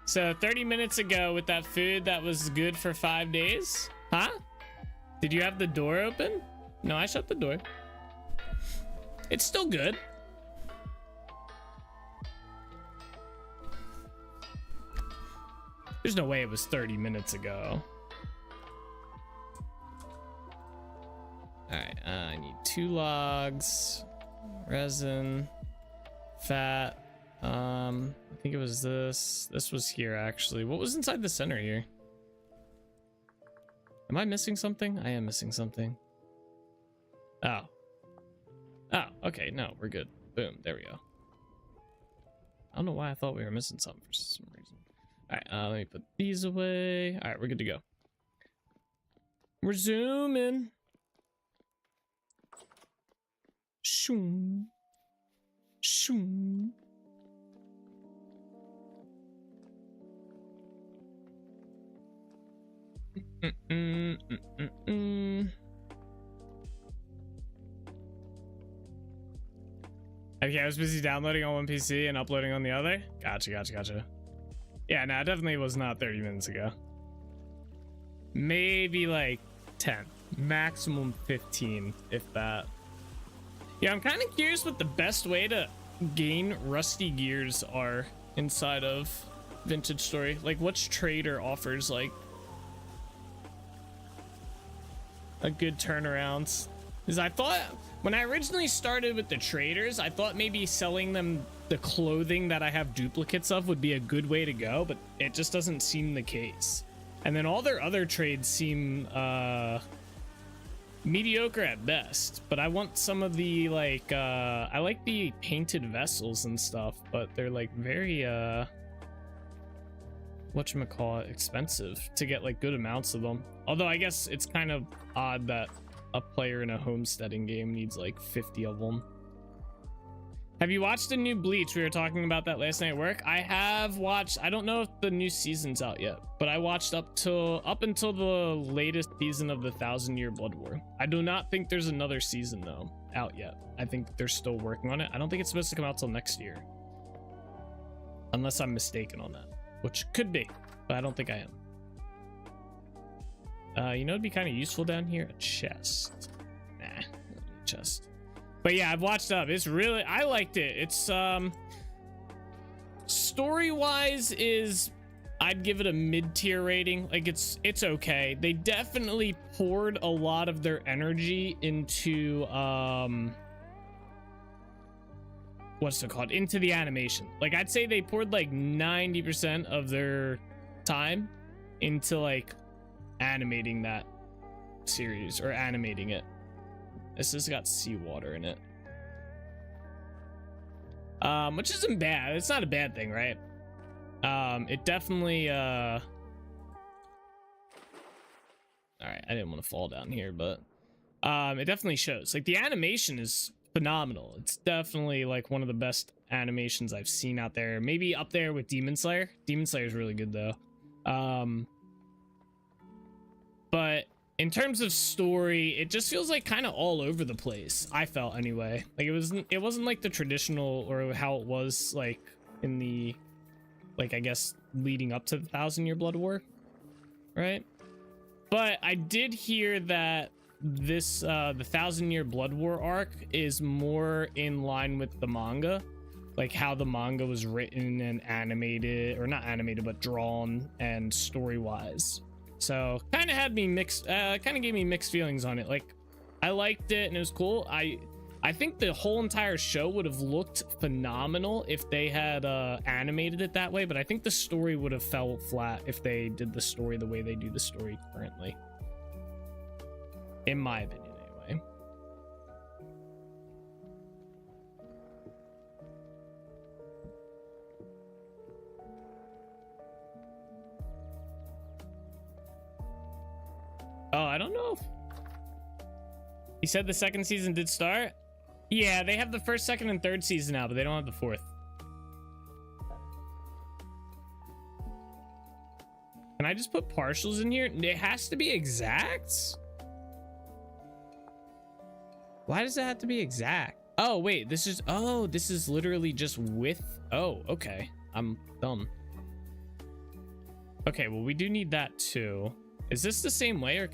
Speaker 3: So 30 minutes ago with that food that was good for 5 days? Huh? Did you have the door open? No, I shut the door. It's still good. There's no way it was 30 minutes ago. Alright, I need 2 logs, resin, fat. I think it was this. This was here, actually. What was inside the center here? Am I missing something? I am missing something. Oh. Oh, okay. No, we're good. Boom. There we go. I don't know why I thought we were missing something for some reason. Alright, let me put these away. Alright, we're good to go. We're zooming. Shoom. Shoom. Okay, I was busy downloading on one PC and uploading on the other. Gotcha. Yeah, no, it definitely was not 30 minutes ago. Maybe like 10, maximum 15, if that. Yeah, I'm kind of curious what the best way to gain rusty gears are inside of Vintage Story. Like, which trader offers like a good turnaround? Because I thought when I originally started with the traders, I thought maybe selling them the clothing that I have duplicates of would be a good way to go, but it just doesn't seem the case. And then all their other trades seem mediocre at best, but I want some of the like I like the painted vessels and stuff, but they're like very whatchamacallit, expensive to get like good amounts of them. Although I guess it's kind of odd that a player in a homesteading game needs like 50 of them. Have you watched the new Bleach? We were talking about that last night at work. I have watched. I don't know if the new season's out yet, but I watched up until the latest season of the 1,000-Year Blood War. I do not think there's another season though out yet. I think they're still working on it. I don't think it's supposed to come out till next year, unless I'm mistaken on that, which could be, but I don't think I am. You know, it'd be kind of useful down here, a chest. Nah, not a chest. But yeah, I've watched up. It's really, I liked it. It's story-wise is, I'd give it a mid-tier rating. Like it's okay. They definitely poured a lot of their energy into what's it called? Into the animation. Like I'd say they poured like 90% of their time into like animating that series or animating it. This has got seawater in it, which isn't bad. It's not a bad thing, right? It definitely all right, I didn't want to fall down here, but it definitely shows. Like the animation is phenomenal. It's definitely like one of the best animations I've seen out there, maybe up there with Demon Slayer. Demon Slayer is really good though. But in terms of story, it just feels like kind of all over the place. I felt anyway. Like it wasn't like the traditional or how it was like in the, like I guess leading up to the 1,000-Year Blood War, right? But I did hear that this the 1,000-Year Blood War arc is more in line with the manga, like how the manga was written and animated, or not animated but drawn and story wise. So kind of had me mixed, kind of gave me mixed feelings on it. Like I liked it and it was cool. I think the whole entire show would have looked phenomenal if they had animated it that way, but I think the story would have fell flat if they did the story the way they do the story currently, in my opinion anyway. Oh, I don't know. He said the second season did start. Yeah, they have the first, second, and third season now, but they don't have the fourth. Can I just put partials in here? It has to be exact? Why does it have to be exact? Oh, wait, this is literally just with, oh, okay. I'm dumb. Okay, well, we do need that too. Is this the same way, or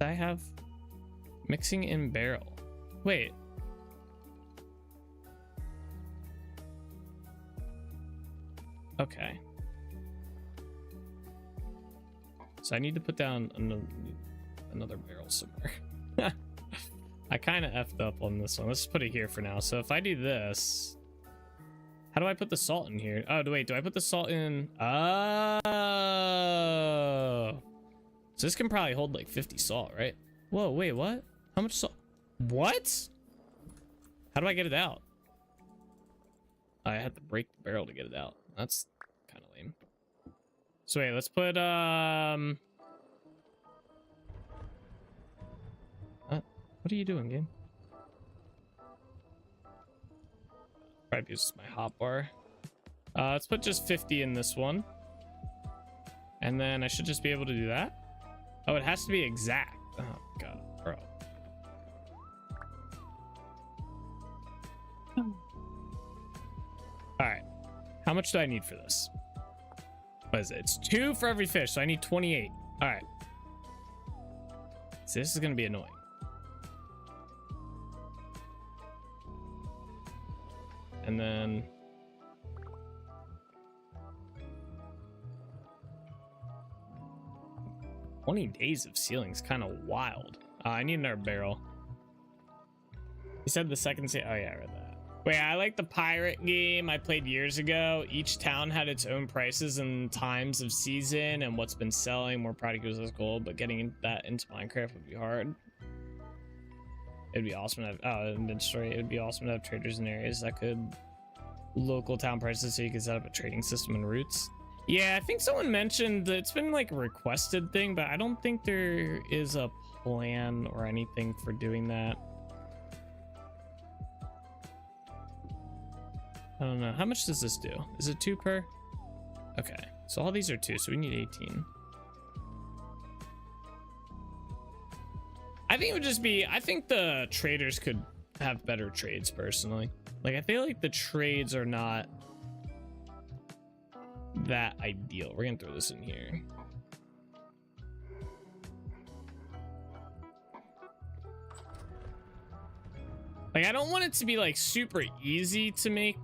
Speaker 3: I have mixing in barrel? Wait. Okay. So I need to put down another barrel somewhere. I kind of effed up on this one. Let's just put it here for now. So if I do this, how do I put the salt in here? Oh, wait, do I put the salt in? Oh. So this can probably hold like 50 salt, right? Whoa, wait, what? How much salt? What? How do I get it out? I had to break the barrel to get it out. That's kind of lame. So wait, let's put, what are you doing, game? Probably use my hot bar. Let's put just 50 in this one. And then I should just be able to do that. Oh, it has to be exact. Oh, God, bro. All right. How much do I need for this? What is it? It's 2 for every fish, so I need 28. All right. So this is going to be annoying. and then 20 days of ceiling's kind of wild. I need another barrel. You said the second oh yeah, I read that. Wait, I like the pirate game I played years ago. Each town had its own prices and times of season and what's been selling. More product goes gold, but getting that into Minecraft would be hard. It'd be awesome to have inventory. It would be awesome to have traders in areas that could local town prices so you could set up a trading system and routes. Yeah, I think someone mentioned that it's been like a requested thing, but I don't think there is a plan or anything for doing that. I don't know. How much does this do? Is it 2 per? Okay, so all these are 2, so we need 18. I think it would just be, I think the traders could have better trades personally. Like, I feel like the trades are not that ideal. We're gonna throw this in here. Like, I don't want it to be like super easy to make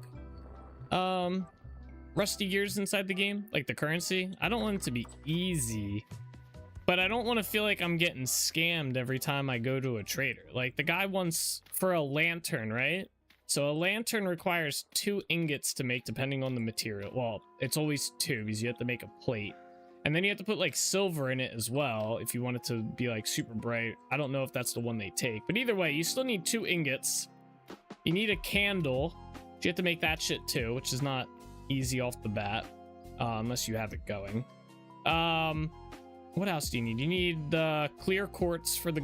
Speaker 3: rusty gears inside the game, like the currency. I don't want it to be easy, but I don't want to feel like I'm getting scammed every time I go to a trader. Like the guy wants for a lantern, right? So a lantern requires 2 ingots to make, depending on the material. Well, it's always 2 because you have to make a plate, and then you have to put like silver in it as well if you want it to be like super bright. I don't know if that's the one they take, but either way, you still need 2 ingots. You need a candle. You have to make that shit too, which is not easy off the bat, unless you have it going. What else do you need? You need the clear quartz for the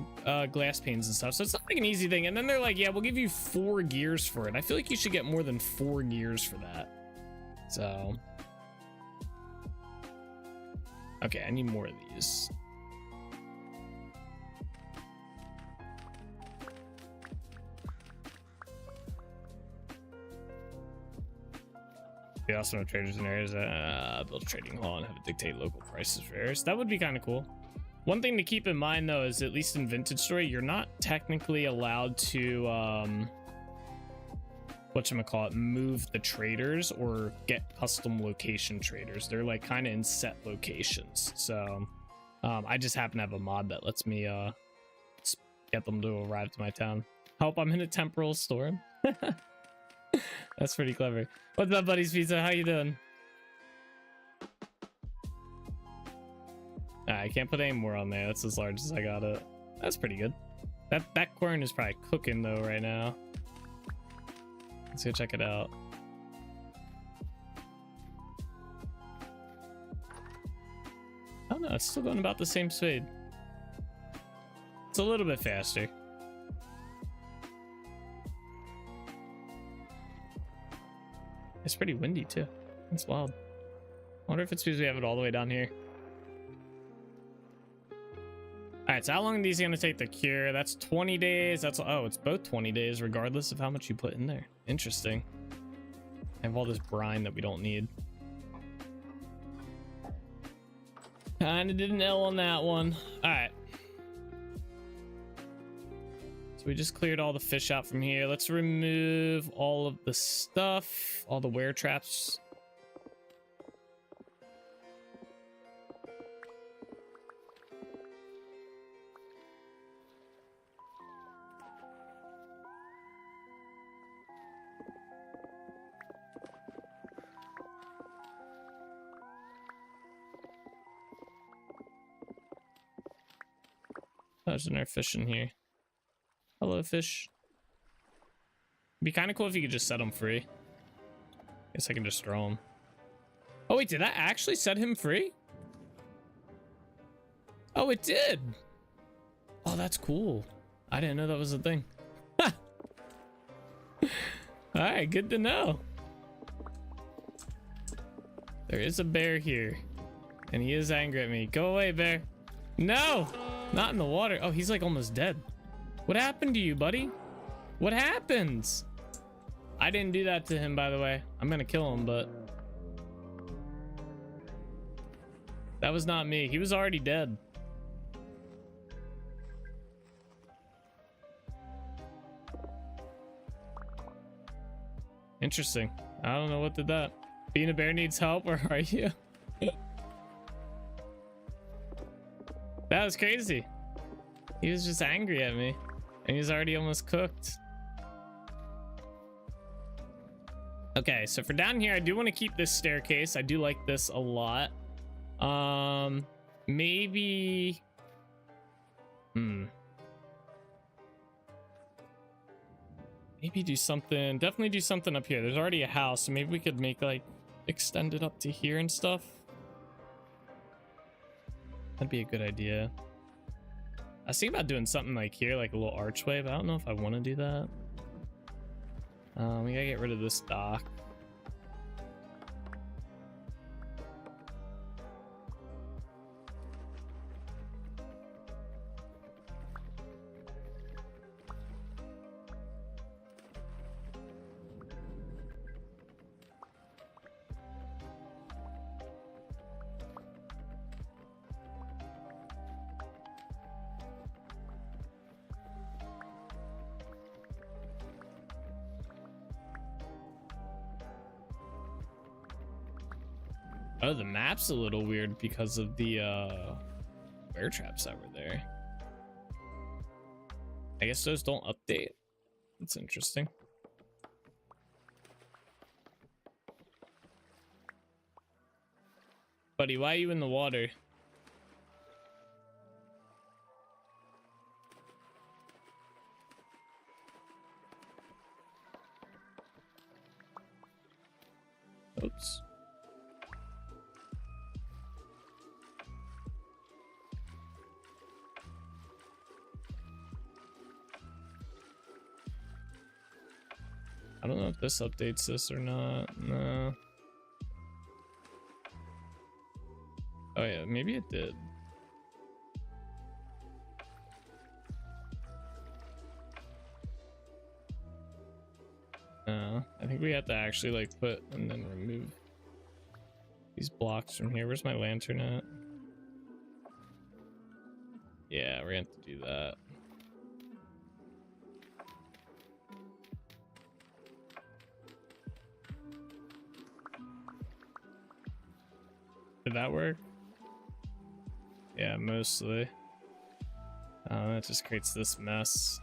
Speaker 3: glass panes and stuff. So it's not like an easy thing. And then they're like, yeah, we'll give you 4 gears for it. I feel like you should get more than 4 gears for that. So, okay, I need more of these. We also have traders in areas that build a trading hall and have it dictate local prices for areas. That would be kind of cool. One thing to keep in mind though is, at least in Vintage Story, you're not technically allowed to whatchamacallit, move the traders or get custom location traders. They're like kind of in set locations. So I just happen to have a mod that lets me get them to arrive to my town. Hope I'm in a temporal storm. That's pretty clever. What's up, Buddy's Pizza? How you doing? I can't put any more on there. That's as large as I got it. That's pretty good. That corn is probably cooking though right now. Let's go check it out. Oh no, it's still going about the same speed. It's a little bit faster. It's pretty windy too. That's wild. I wonder if it's because we have it all the way down here. All right, so how long are these gonna take to cure? That's 20 days. That's, oh, it's both 20 days regardless of how much you put in there. Interesting. I have all this brine that we don't need. Kinda did an L on that one. All right. So we just cleared all the fish out from here. Let's remove all of the stuff, all the wear traps. There's another fish in here. Hello, fish. It'd be kind of cool if you could just set him free. Guess I can just throw him. Oh wait, did that actually set him free? Oh, it did. Oh, that's cool. I didn't know that was a thing. All right, good to know. There is a bear here, and he is angry at me. Go away, bear. No, not in the water. Oh, he's like almost dead. What happened to you, buddy? What happens? I didn't do that to him, by the way. I'm gonna kill him, but that was not me. He was already dead. Interesting. I don't know what did that. Being a bear needs help. Where are you? That was crazy. He was just angry at me, and he's already almost cooked. Okay, so for down here, I do want to keep this staircase. I do like this a lot. Maybe. Maybe do something. Definitely do something up here. There's already a house, so maybe we could make like extend it up to here and stuff. That'd be a good idea. I was thinking about doing something like here, like a little archway, but I don't know if I want to do that. We gotta get rid of this dock. Oh, the map's a little weird because of the bear traps that were there. I guess those don't update. That's interesting. Buddy, why are you in the water? Oops. I don't know if this updates this or not. No. Oh yeah, maybe it did. No, I think we have to actually like put and then remove these blocks from here. Where's my lantern at? Yeah, we're gonna have to do that. Did that work? Yeah, mostly. That just creates this mess.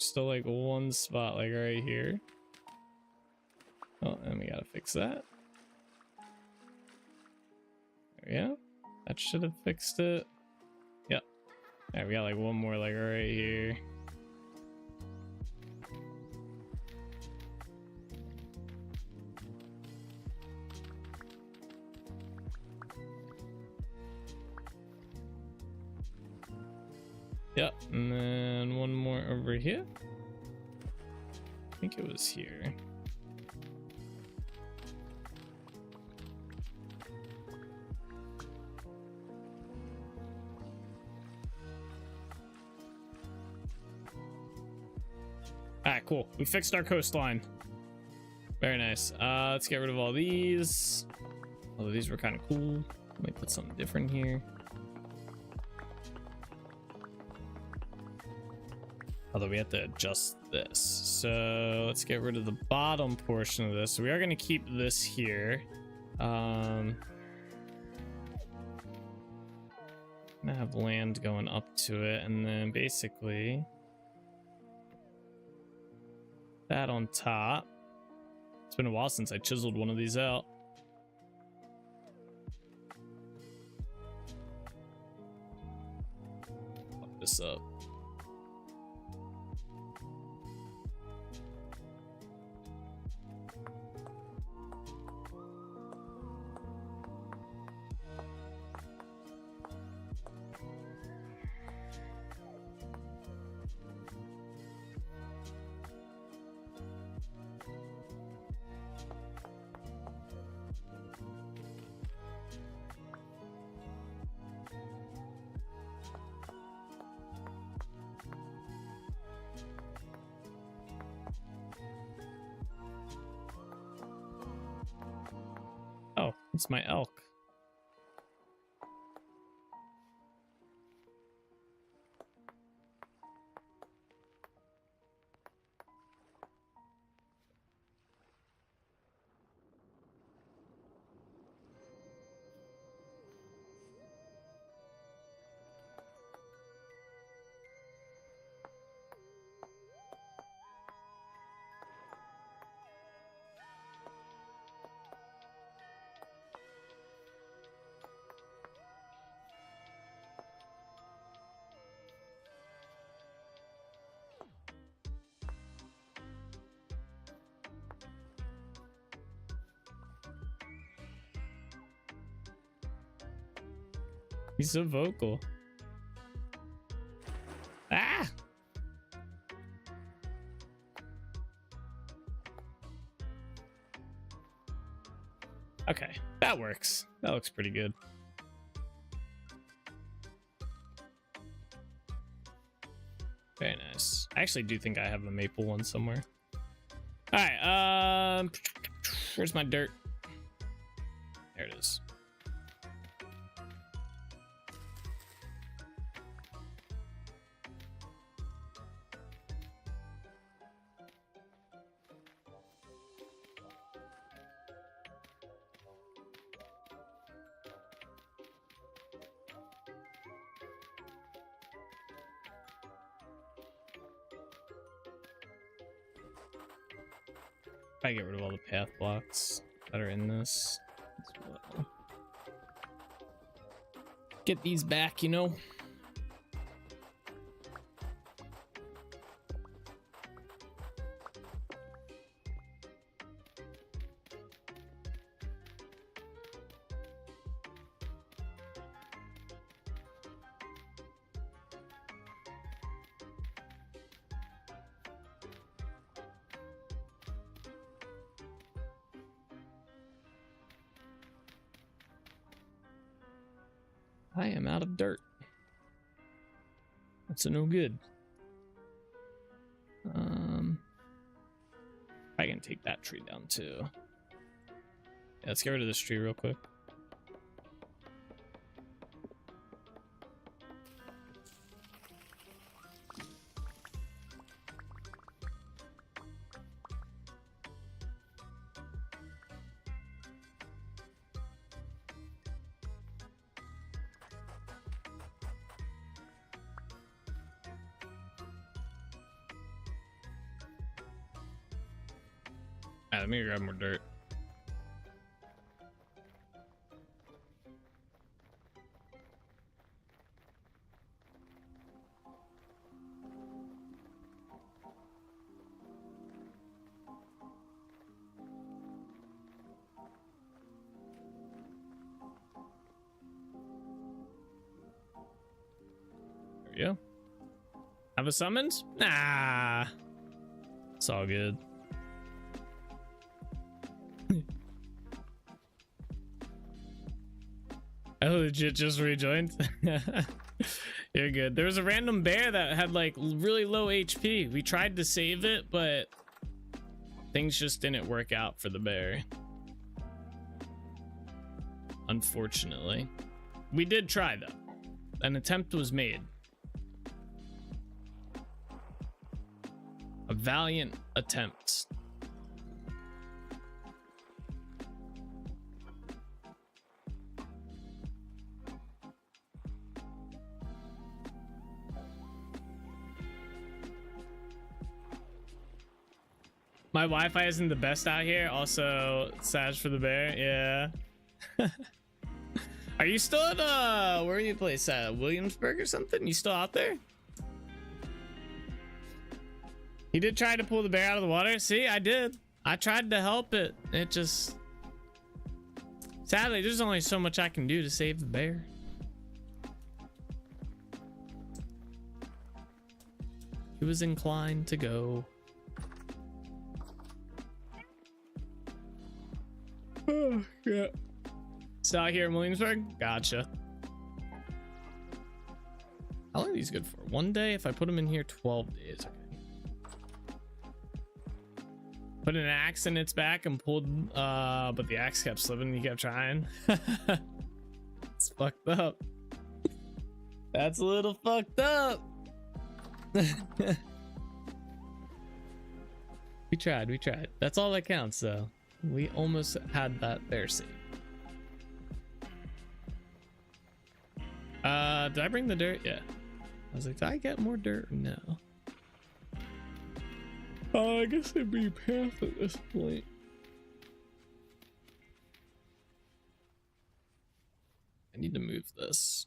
Speaker 3: Still like one spot like right here. Oh, and we gotta fix that. There we go. That should have fixed it. Yep. Yeah, we got like one more like right here. Yep, and then one more over here. I think it was here. Alright, cool. We fixed our coastline. Very nice. Let's get rid of all these. Although these were kind of cool. Let me put something different here. Although we have to adjust this. So let's get rid of the bottom portion of this. So we are going to keep this here. I'm gonna have land going up to it, and then basically that on top. It's been a while since I chiseled one of these out. Fuck this up. It's my elk. He's so vocal. Ah! Okay, that works. That looks pretty good. Very nice. I actually do think I have a maple one somewhere. All right, where's my dirt? There it is. I get rid of all the path blocks that are in this as well. Get these back, you know. I am out of dirt. That's a no good. I can take that tree down too. Yeah, let's get rid of this tree real quick. Let me grab more dirt. There we go. Have a summons? Nah. It's all good. I legit just rejoined. You're good. There was a random bear that had like really low HP. We tried to save it, but things just didn't work out for the bear. Unfortunately. We did try though. An attempt was made. A valiant attempt. My Wi-Fi isn't the best out here. Also, sad for the bear. Yeah. Are you still at where are you place at? Williamsburg or something? You still out there? He did try to pull the bear out of the water. See, I did. I tried to help it. It just sadly, there's only so much I can do to save the bear. He was inclined to go. Oh, yeah. Still out here in Williamsburg? Gotcha. How long are these good for? 1 day? If I put them in here, 12 days. Okay. Put an axe in its back and pulled, but the axe kept slipping and you kept trying. It's fucked up. That's a little fucked up. We tried. That's all that counts, though. We almost had that there saved. Did I bring the dirt? Yeah. I was like, did I get more dirt? No. Oh, I guess it'd be path at this point. I need to move this.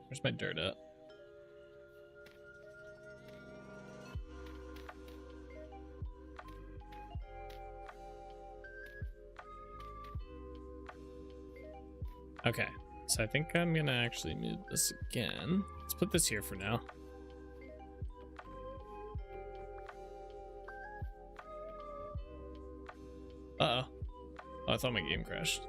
Speaker 3: Where's my dirt at? Okay, so I think I'm gonna actually move this again. Let's put this here for now. Uh-oh. Oh, I thought my game crashed.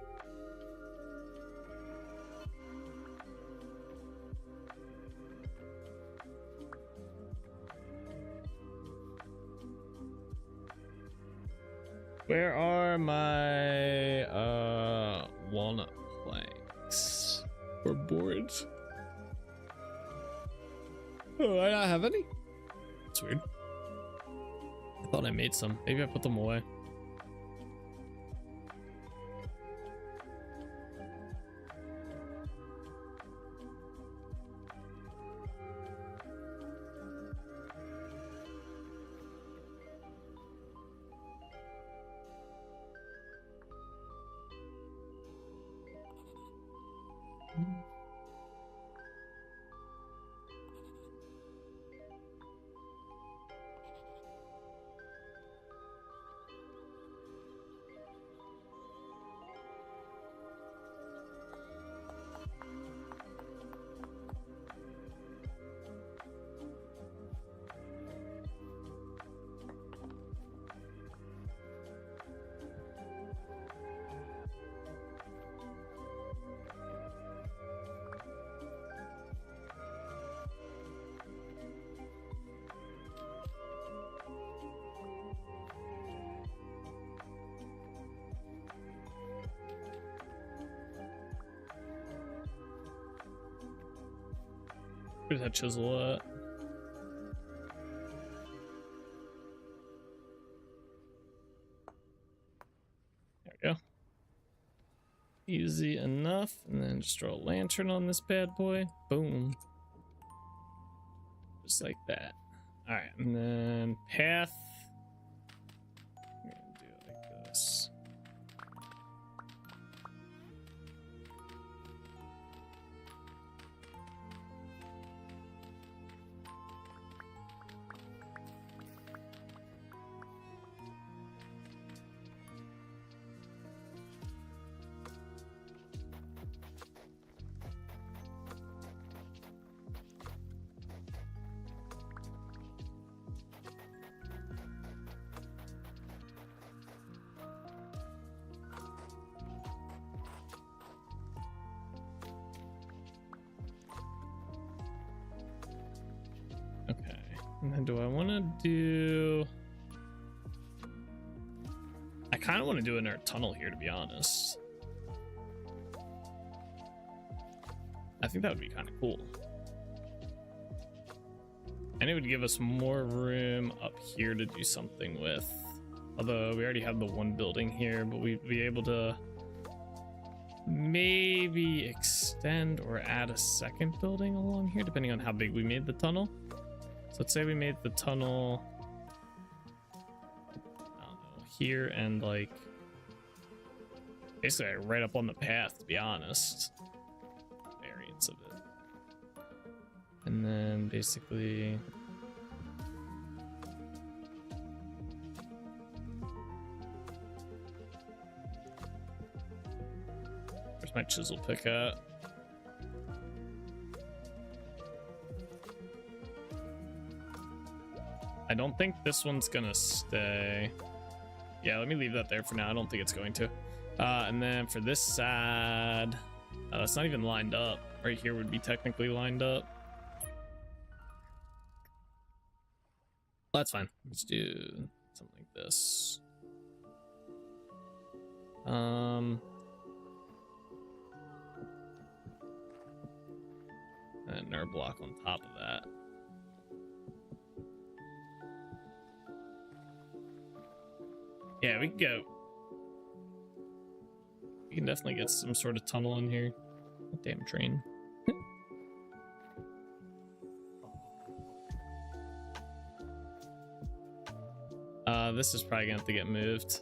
Speaker 3: Where are my walnut planks or boards? Oh, I don't have any. That's weird. I thought I made some. Maybe I put them away. Where's that chisel at? There we go. Easy enough. And then just throw a lantern on this bad boy. Boom. Just like that. Alright, and then path. We're gonna do it like this. And then do I want to do... I kind of want to do an inner tunnel here, to be honest. I think that would be kind of cool. And it would give us more room up here to do something with. Although we already have the one building here, but we'd be able to maybe extend or add a second building along here, depending on how big we made the tunnel. So let's say we made the tunnel, I don't know, here and like basically right up on the path, to be honest. Variants of it. And then basically where's my chisel pick at? I don't think this one's gonna stay. Yeah, let me leave that there for now. I don't think it's going to. And then for this side, it's not even lined up. Right here would be technically lined up. That's fine. Let's do something like this. And another block on top of that. Yeah, we can go. We can definitely get some sort of tunnel in here. Damn train. This is probably gonna have to get moved.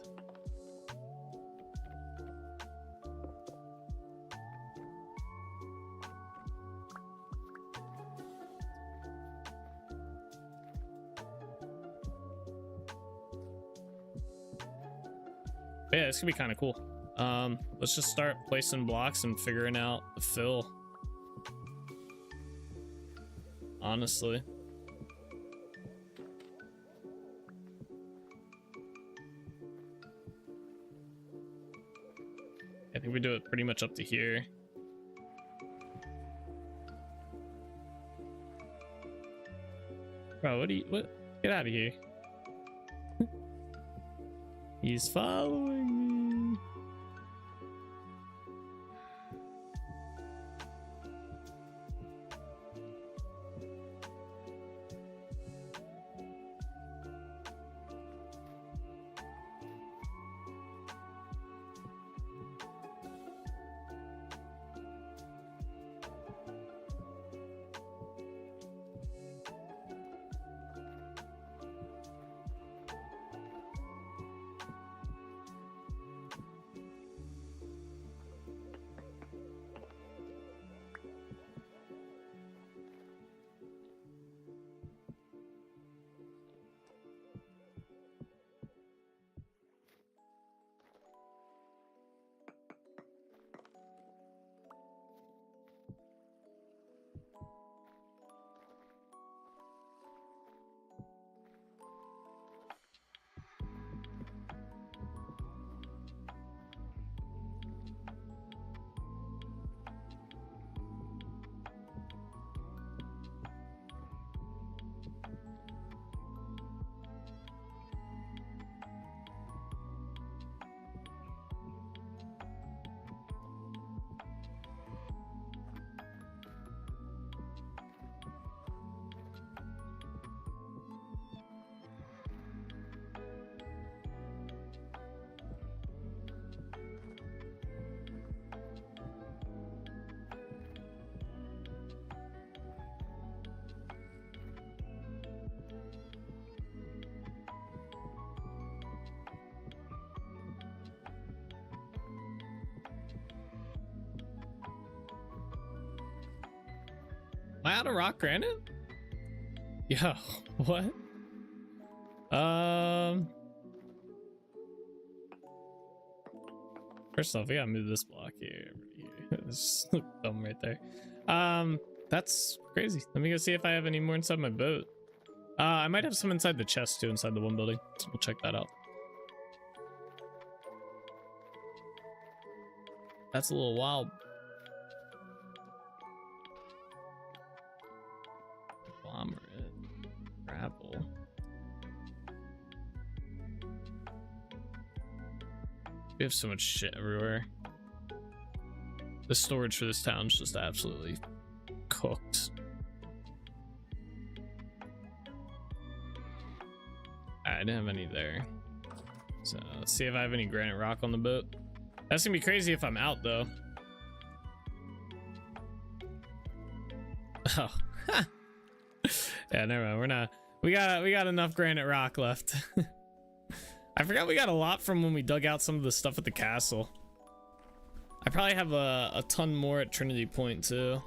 Speaker 3: Yeah, this could be kind of cool. Let's just start placing blocks and figuring out the fill. Honestly. I think we do it pretty much up to here. Bro, what? Get out of here. He's following me. Am I out of rock granite? Yo, what? First off, we gotta move this block here. This is dumb right there. That's crazy. Let me go see if I have any more inside my boat. I might have some inside the chest too, inside the one building. So we'll check that out. That's a little wild. Gravel. We have so much shit everywhere. The storage for this town's just absolutely cooked. I didn't have any there. So let's see if I have any granite rock on the boat. That's gonna be crazy if I'm out though. Oh. Yeah, never mind. We're not. We got enough granite rock left. I forgot we got a lot from when we dug out some of the stuff at the castle. I probably have a ton more at Trinity Point too.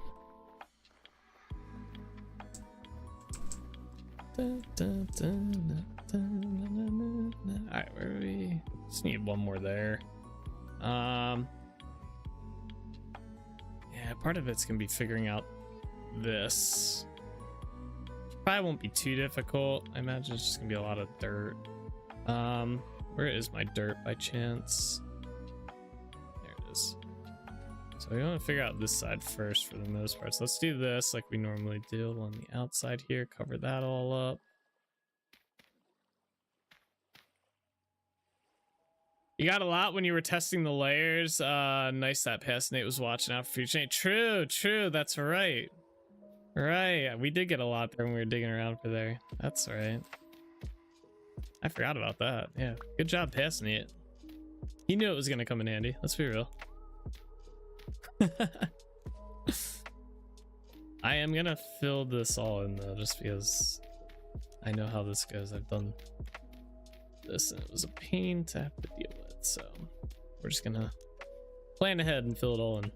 Speaker 3: Alright, where are we? Just need one more there. Yeah, part of it's gonna be figuring out this. Probably won't be too difficult. I imagine it's just gonna be a lot of dirt. Where is my dirt by chance? There it is. So we want to figure out this side first for the most part. So let's do this like we normally do on the outside here. Cover that all up. You got a lot when you were testing the layers. Nice that past Nate was watching out for future Nate. True, that's right. Right, we did get a lot there when we were digging around for there. That's right. I forgot about that. Yeah, good job passing it. He knew it was gonna come in handy. Let's be real. I am gonna fill this all in though, just because I know how this goes. I've done this and it was a pain to have to deal with, so we're just gonna plan ahead and fill it all in.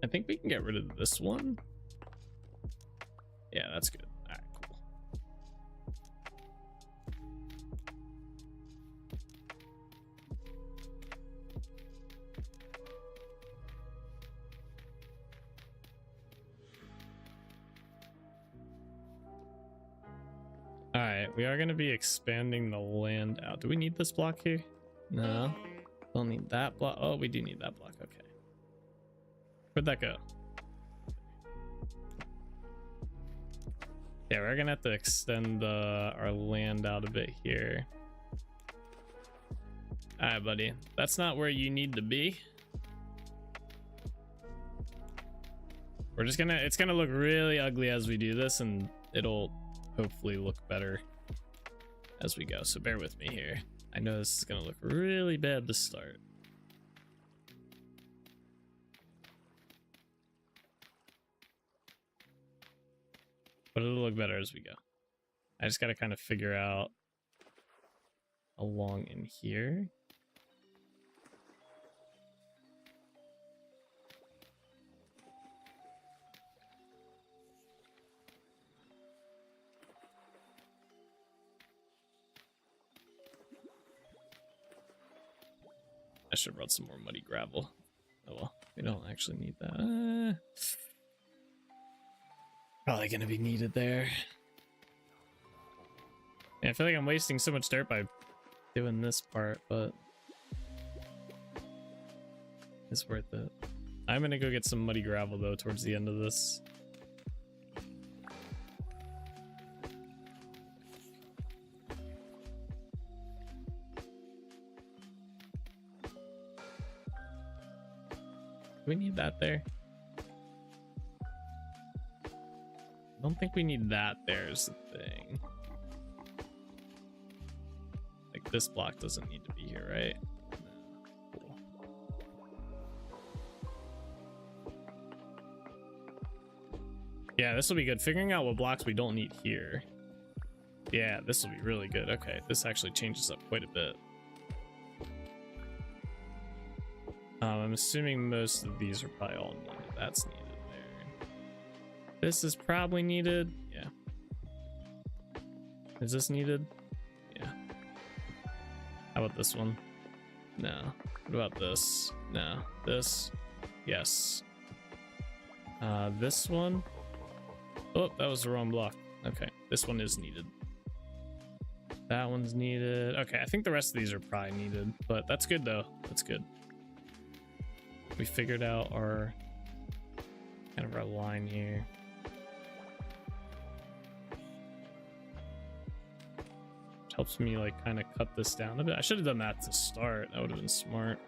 Speaker 3: I think we can get rid of this one. Yeah, that's good. All right, cool. All right, we are going to be expanding the land out. Do we need this block here? No, don't need that block. Oh, we do need that block. Okay. Where'd that go? Yeah, we're gonna have to extend our land out a bit here. All right, buddy. That's not where you need to be. We're just gonna, it's gonna look really ugly as we do this, and it'll hopefully look better as we go. So bear with me here. I know this is gonna look really bad to start. But it'll look better as we go. I just gotta kind of figure out along in here. I should have brought some more muddy gravel. Oh well, we don't actually need that. Probably gonna be needed there. Yeah, I feel like I'm wasting so much dirt by doing this part, but it's worth it. I'm gonna go get some muddy gravel though towards the end of this. Do we need that there? I don't think we need that there is the thing. Like this block doesn't need to be here, right? No. Cool. Yeah, this will be good. Figuring out what blocks we don't need here. Yeah, this will be really good. Okay, this actually changes up quite a bit. I'm assuming most of these are probably all needed. That's needed. This is probably needed. Yeah. Is this needed? Yeah. How about this one? No. What about this? No. This? Yes. This one? Oh, that was the wrong block. Okay. This one is needed. That one's needed. Okay, I think the rest of these are probably needed, but that's good though. That's good. We figured out our kind of our line here. Helps me like kind of cut this down a bit. I should have done that to start. That would have been smart.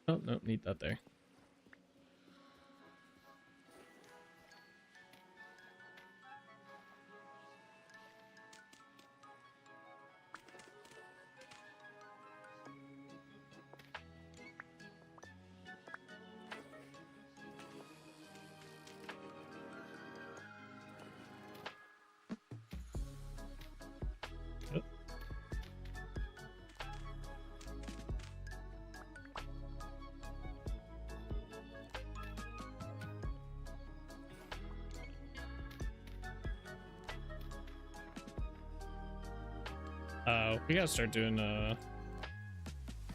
Speaker 3: Oh, no, need that there. We gotta start doing, now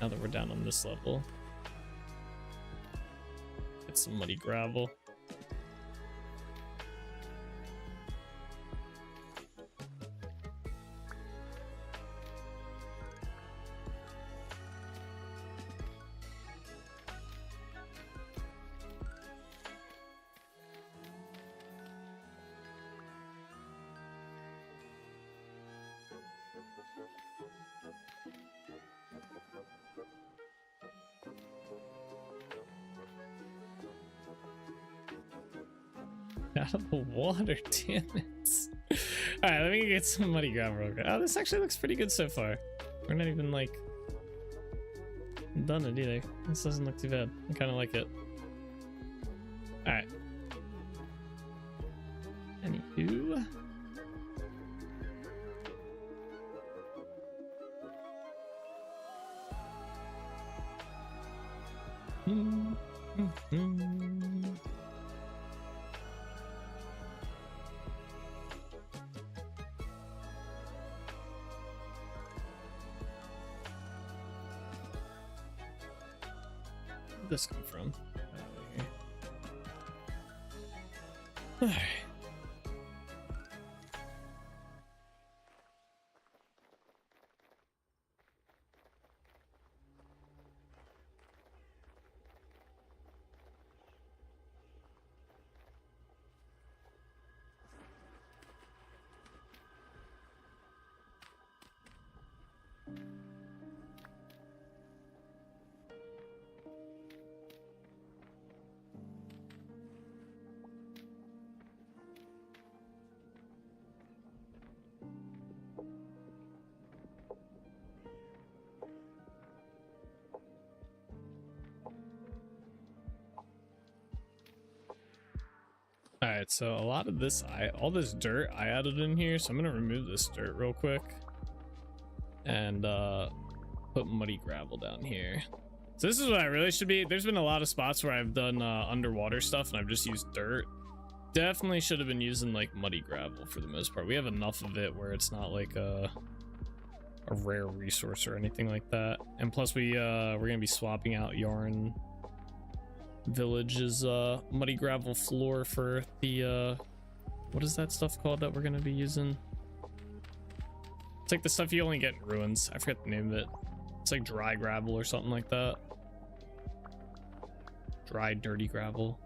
Speaker 3: that we're down on this level. Get some muddy gravel. Out of the water, damn it. Alright, let me get some muddy gravel real quick. Oh, this actually looks pretty good so far. We're not even like done it either. This doesn't look too bad. I kind of like it. Alright. Anywho. Where'd this come from? Alright. Alright, so a lot of this, all this dirt I added in here, so I'm gonna remove this dirt real quick and put muddy gravel down here. So this is what I really should be. There's been a lot of spots where I've done underwater stuff and I've just used dirt. Definitely should have been using like muddy gravel for the most part. We have enough of it where it's not like a rare resource or anything like that. And plus we're gonna be swapping out Yarn Village's muddy gravel floor for the what is that stuff called that we're gonna be using? It's like the stuff you only get in ruins. I forget the name of it. It's like dry gravel or something like that. Dry dirty gravel.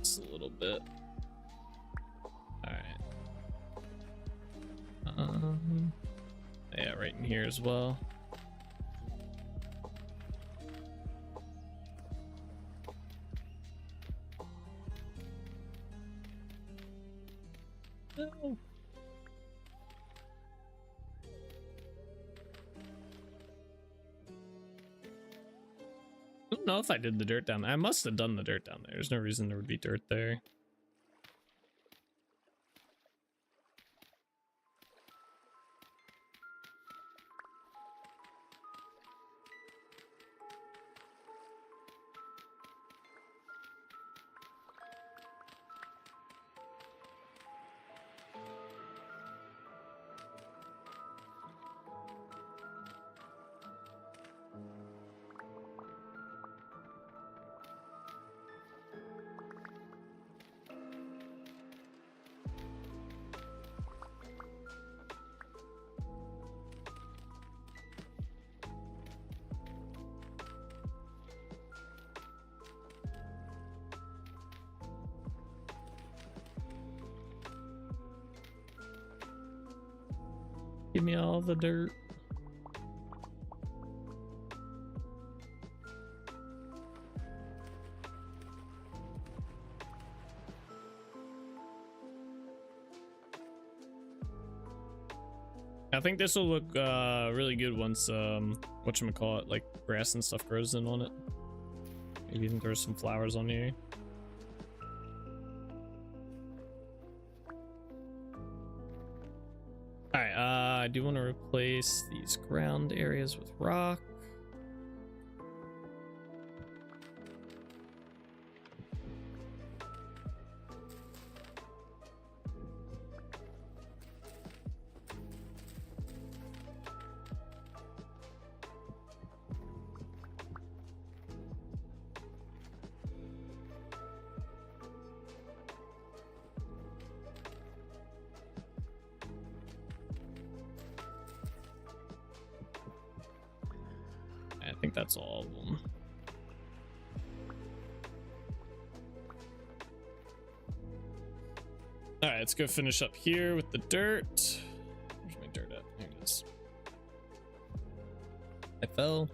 Speaker 3: A little bit. All right. Yeah, right in here as well. No. I don't know if I did the dirt down there. I must have done the dirt down there. There's no reason there would be dirt there. Give me all the dirt. I think this will look really good once whatchamacallit, like grass and stuff grows in on it. Maybe even throw some flowers on here. Alright, I do want to replace these ground areas with rock. I think that's all of them. All right, let's go finish up here with the dirt. Where's my dirt at? There it is. I fell.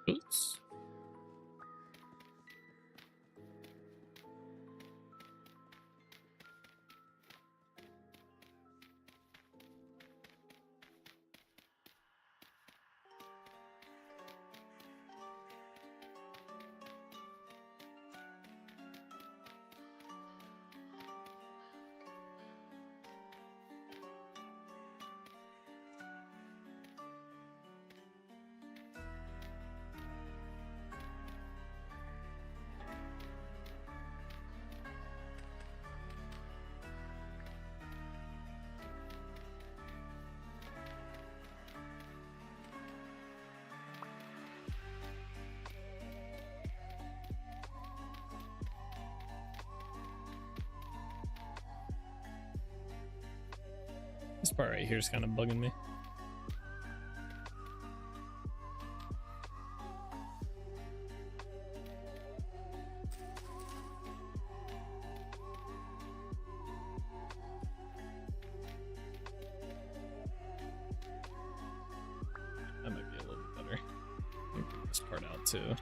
Speaker 3: Oops. This part right here is kind of bugging me. That might be a little bit better. Let me put this part out too.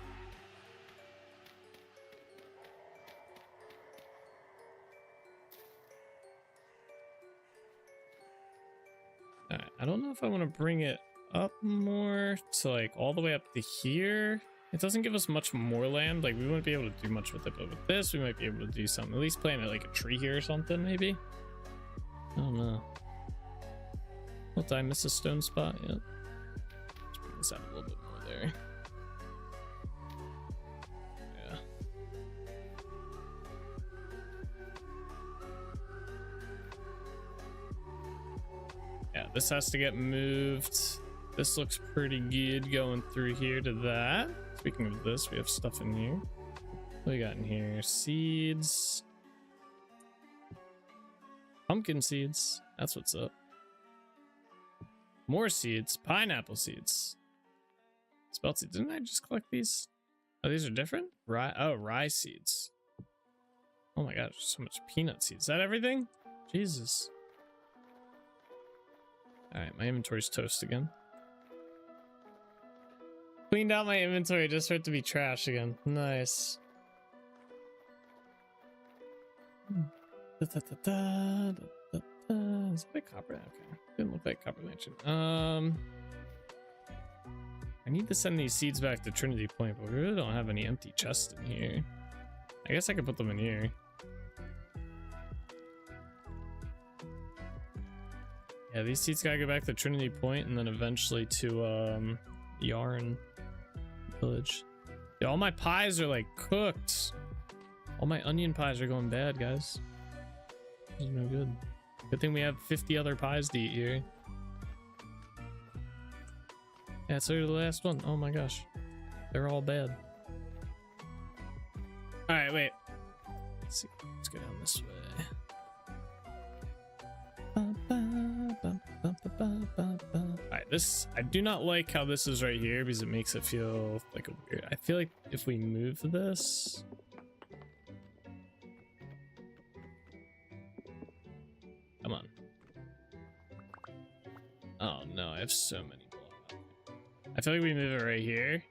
Speaker 3: Alright, I don't know if I want to bring it up more to like all the way up to here. It doesn't give us much more land. Like we wouldn't be able to do much with it, but with this we might be able to do something. At least plant it like a tree here or something, maybe. I don't know. Well, did I miss a stone spot yet? Let's bring this out a little bit more there. Yeah. Yeah, this has to get moved. This looks pretty good going through here to that. Speaking of this, we have stuff in here. What we got in here? Seeds. Pumpkin seeds. That's what's up. More seeds. Pineapple seeds. Spelt seeds. Didn't I just collect these? Oh, these are different? Rye. Oh, rye seeds. Oh my gosh, so much peanut seeds. Is that everything? Jesus. Alright, my inventory's toast again. Cleaned out my inventory just for it to be trash again. Nice. Is that a copper? Okay. Didn't look like copper lantern. I need to send these seeds back to Trinity Point, but we really don't have any empty chests in here. I guess I could put them in here. Yeah, these seeds gotta go back to Trinity Point and then eventually to Yarn Village. Yeah, all my pies are like cooked. All my onion pies are going bad, guys. This is no good. Good thing we have 50 other pies to eat here. Yeah, it's literally the last one. Oh my gosh. They're all bad. Alright, wait. Let's see. Let's go down this way. Alright, this, I do not like how this is right here because it makes it feel like a weird. I feel like if we move this, have so many blown up. I feel like we move it right here.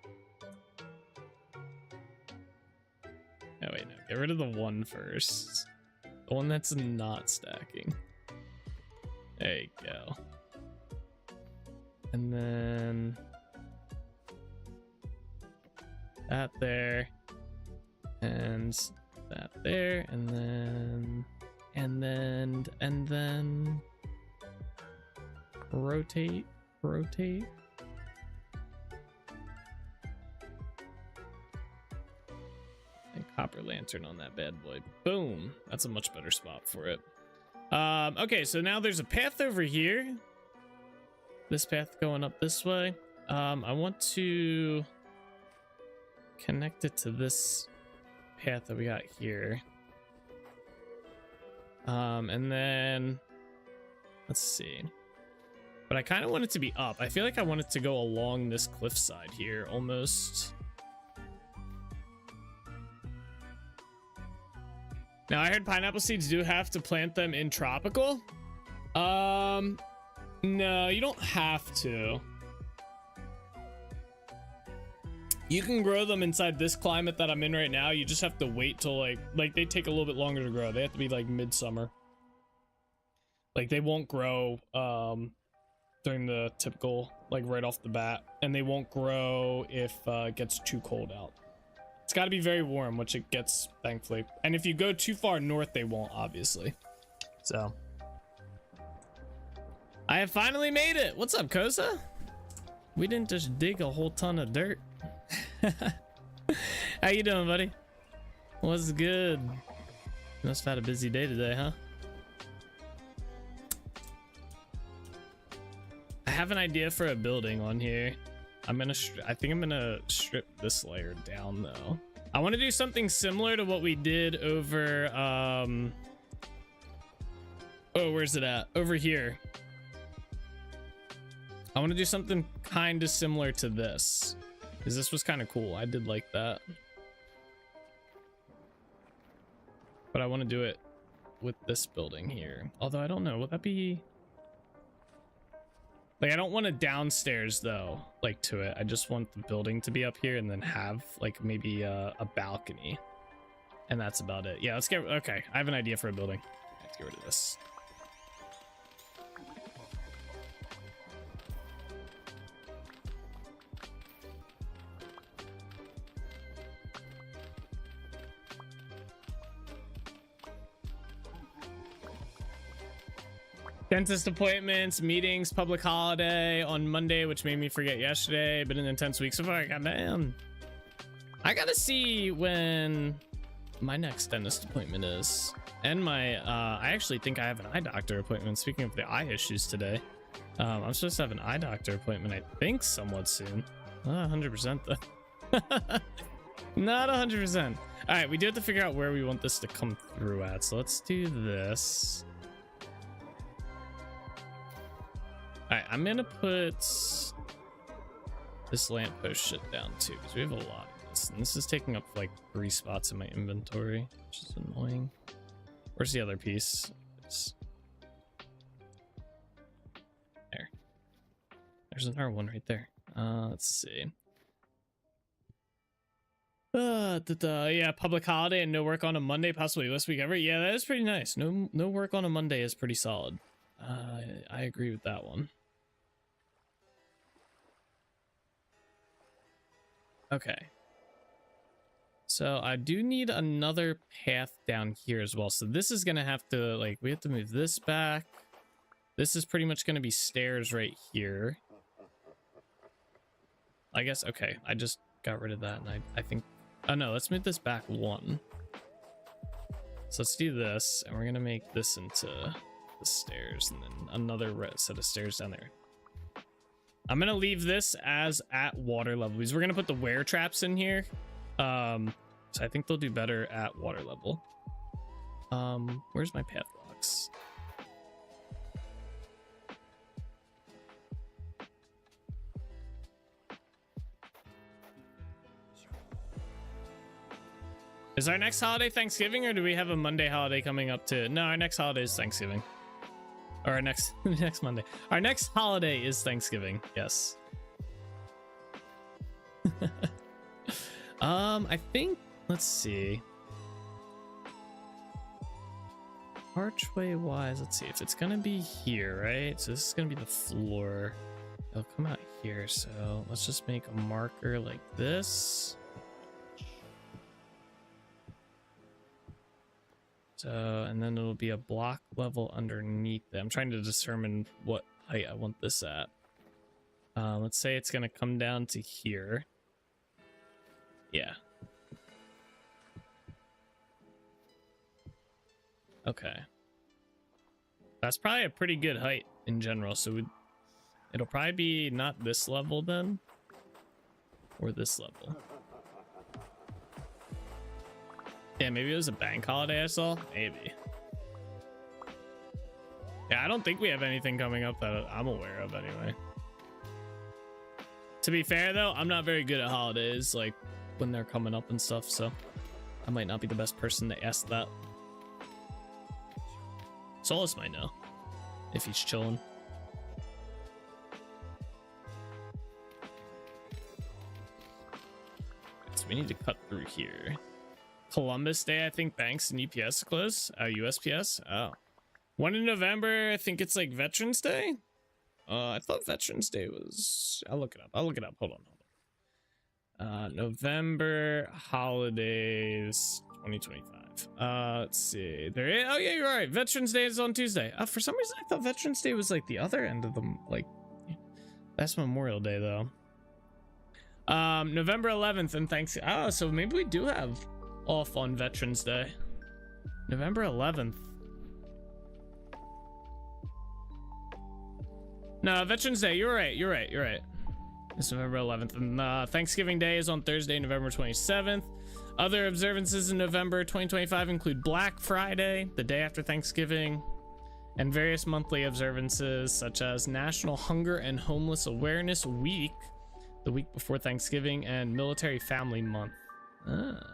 Speaker 3: Oh wait, no. Get rid of the one first. The one that's not stacking. There you go. And then that there. And that there. And then rotate. And copper lantern on that bad boy. Boom. That's a much better spot for it. Okay, so now there's a path over here. This path going up this way. I want to connect it to this path that we got here. And then let's see. But I kind of want it to be up. I feel like I want it to go along this cliffside here almost. Now I heard pineapple seeds do have to plant them in tropical. No, you don't have to. You can grow them inside this climate that I'm in right now. You just have to wait till like they take a little bit longer to grow. They have to be like midsummer. Like they won't grow during the typical, like right off the bat, and they won't grow if it gets too cold out. It's got to be very warm, which it gets, thankfully. And if you go too far north, they won't, obviously. So I have finally made it. What's up, Kosa? We didn't just dig a whole ton of dirt. How you doing, buddy? What's good? You must have had a busy day today, huh? I have an idea for a building on here. I think I'm gonna strip this layer down though. I want to do something similar to what we did over oh, where's it at? Over here. I want to do something kind of similar to this, because this was kind of cool. I did like that, but I want to do it with this building here. Although I don't know, would that be like, I don't want a downstairs though, like to it. I just want the building to be up here and then have like maybe a balcony, and that's about it. Yeah, let's get, okay, I have an idea for a building. I have to get rid of this. Dentist appointments, meetings, public holiday on Monday, which made me forget yesterday. Been an intense week so far. Goddamn. I gotta see when my next dentist appointment is. And my, I actually think I have an eye doctor appointment. Speaking of the eye issues today, I'm supposed to have an eye doctor appointment, I think, somewhat soon. Not 100% though. Not 100%. All right, we do have to figure out where we want this to come through at. So let's do this. All right, I'm gonna put this lamppost shit down too, because we have a lot of this, and this is taking up like 3 spots in my inventory, which is annoying. Where's the other piece? There. There's another one right there. Let's see. Yeah, public holiday and no work on a Monday, possibly this week ever. Yeah, that is pretty nice. No work on a Monday is pretty solid. I agree with that one. Okay. So I do need another path down here as well. So this is going to have to, like, we have to move this back. This is pretty much going to be stairs right here. I guess, okay. I just got rid of that, and I think, oh no, let's move this back 1. So let's do this, and we're going to make this into the stairs, and then another set of stairs down there. I'm gonna leave this as at water level because we're gonna put the wear traps in here, so I think they'll do better at water level. Where's my path blocks? Is our next holiday Thanksgiving, or do we have a Monday holiday coming up too? No, our next holiday is Thanksgiving. Or our next next Monday. Our next holiday is Thanksgiving. Yes. I think, let's see. Archway wise, let's see if it's gonna be here, right? So this is gonna be the floor. It'll come out here, so let's just make a marker like this. So, and then it'll be a block level underneath it. I'm trying to determine what height I want this at. Let's say it's gonna come down to here. Yeah. Okay. That's probably a pretty good height in general. So it'll probably be not this level then, or this level. Yeah, maybe it was a bank holiday I saw. Maybe. Yeah, I don't think we have anything coming up that I'm aware of anyway. To be fair though, I'm not very good at holidays, like when they're coming up and stuff, so I might not be the best person to ask that. Solus might know if he's chilling. So we need to cut through here. Columbus Day, I think banks and UPS close. USPS. Oh. One in November, I think it's like Veterans Day. I thought Veterans Day was. I'll look it up. Hold on. November holidays 2025. Let's see. There is, oh yeah, you're right. Veterans Day is on Tuesday. For some reason I thought Veterans Day was like the other end of the like. That's Memorial Day though. November 11th and thanks. Oh, so maybe we do have off on Veterans Day. November 11th. No, Veterans Day. You're right. It's November 11th. And Thanksgiving Day is on Thursday, November 27th. Other observances in November 2025 include Black Friday, the day after Thanksgiving, and various monthly observances such as National Hunger and Homeless Awareness Week, the week before Thanksgiving, and Military Family Month. Ah.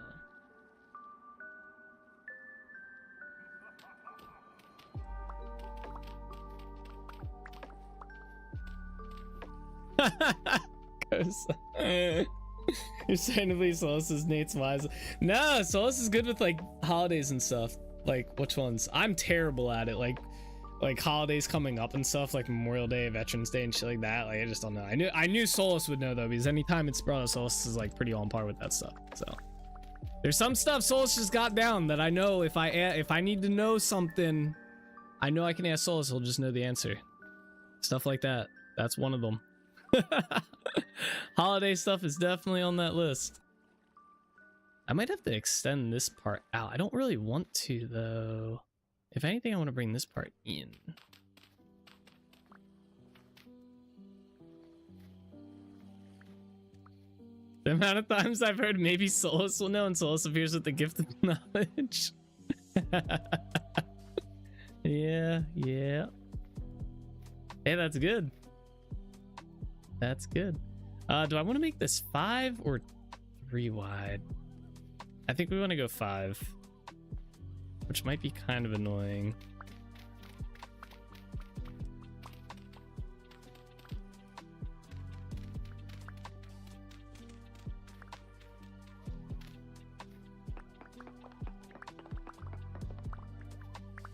Speaker 3: You're saying to be Solus is Nate's wise. No, Solus is good with like holidays and stuff. Like which ones? I'm terrible at it. Like holidays coming up and stuff, like Memorial Day, Veterans Day, and shit like that. Like I just don't know. I knew Solus would know though, because anytime it's bro, Solus is like pretty on par with that stuff. So there's some stuff Solus just got down that I know if I need to know something, I know I can ask Solus. He'll just know the answer. Stuff like that. That's one of them. Holiday stuff is definitely on that list. I might have to extend this part out. I don't really want to though. If anything, I want to bring this part in. The amount of times I've heard maybe Solus will know, and Solus appears with the gift of knowledge. Yeah. Hey, that's good. That's good. Do I want to make this 5 or 3 wide? I think we want to go 5, which might be kind of annoying.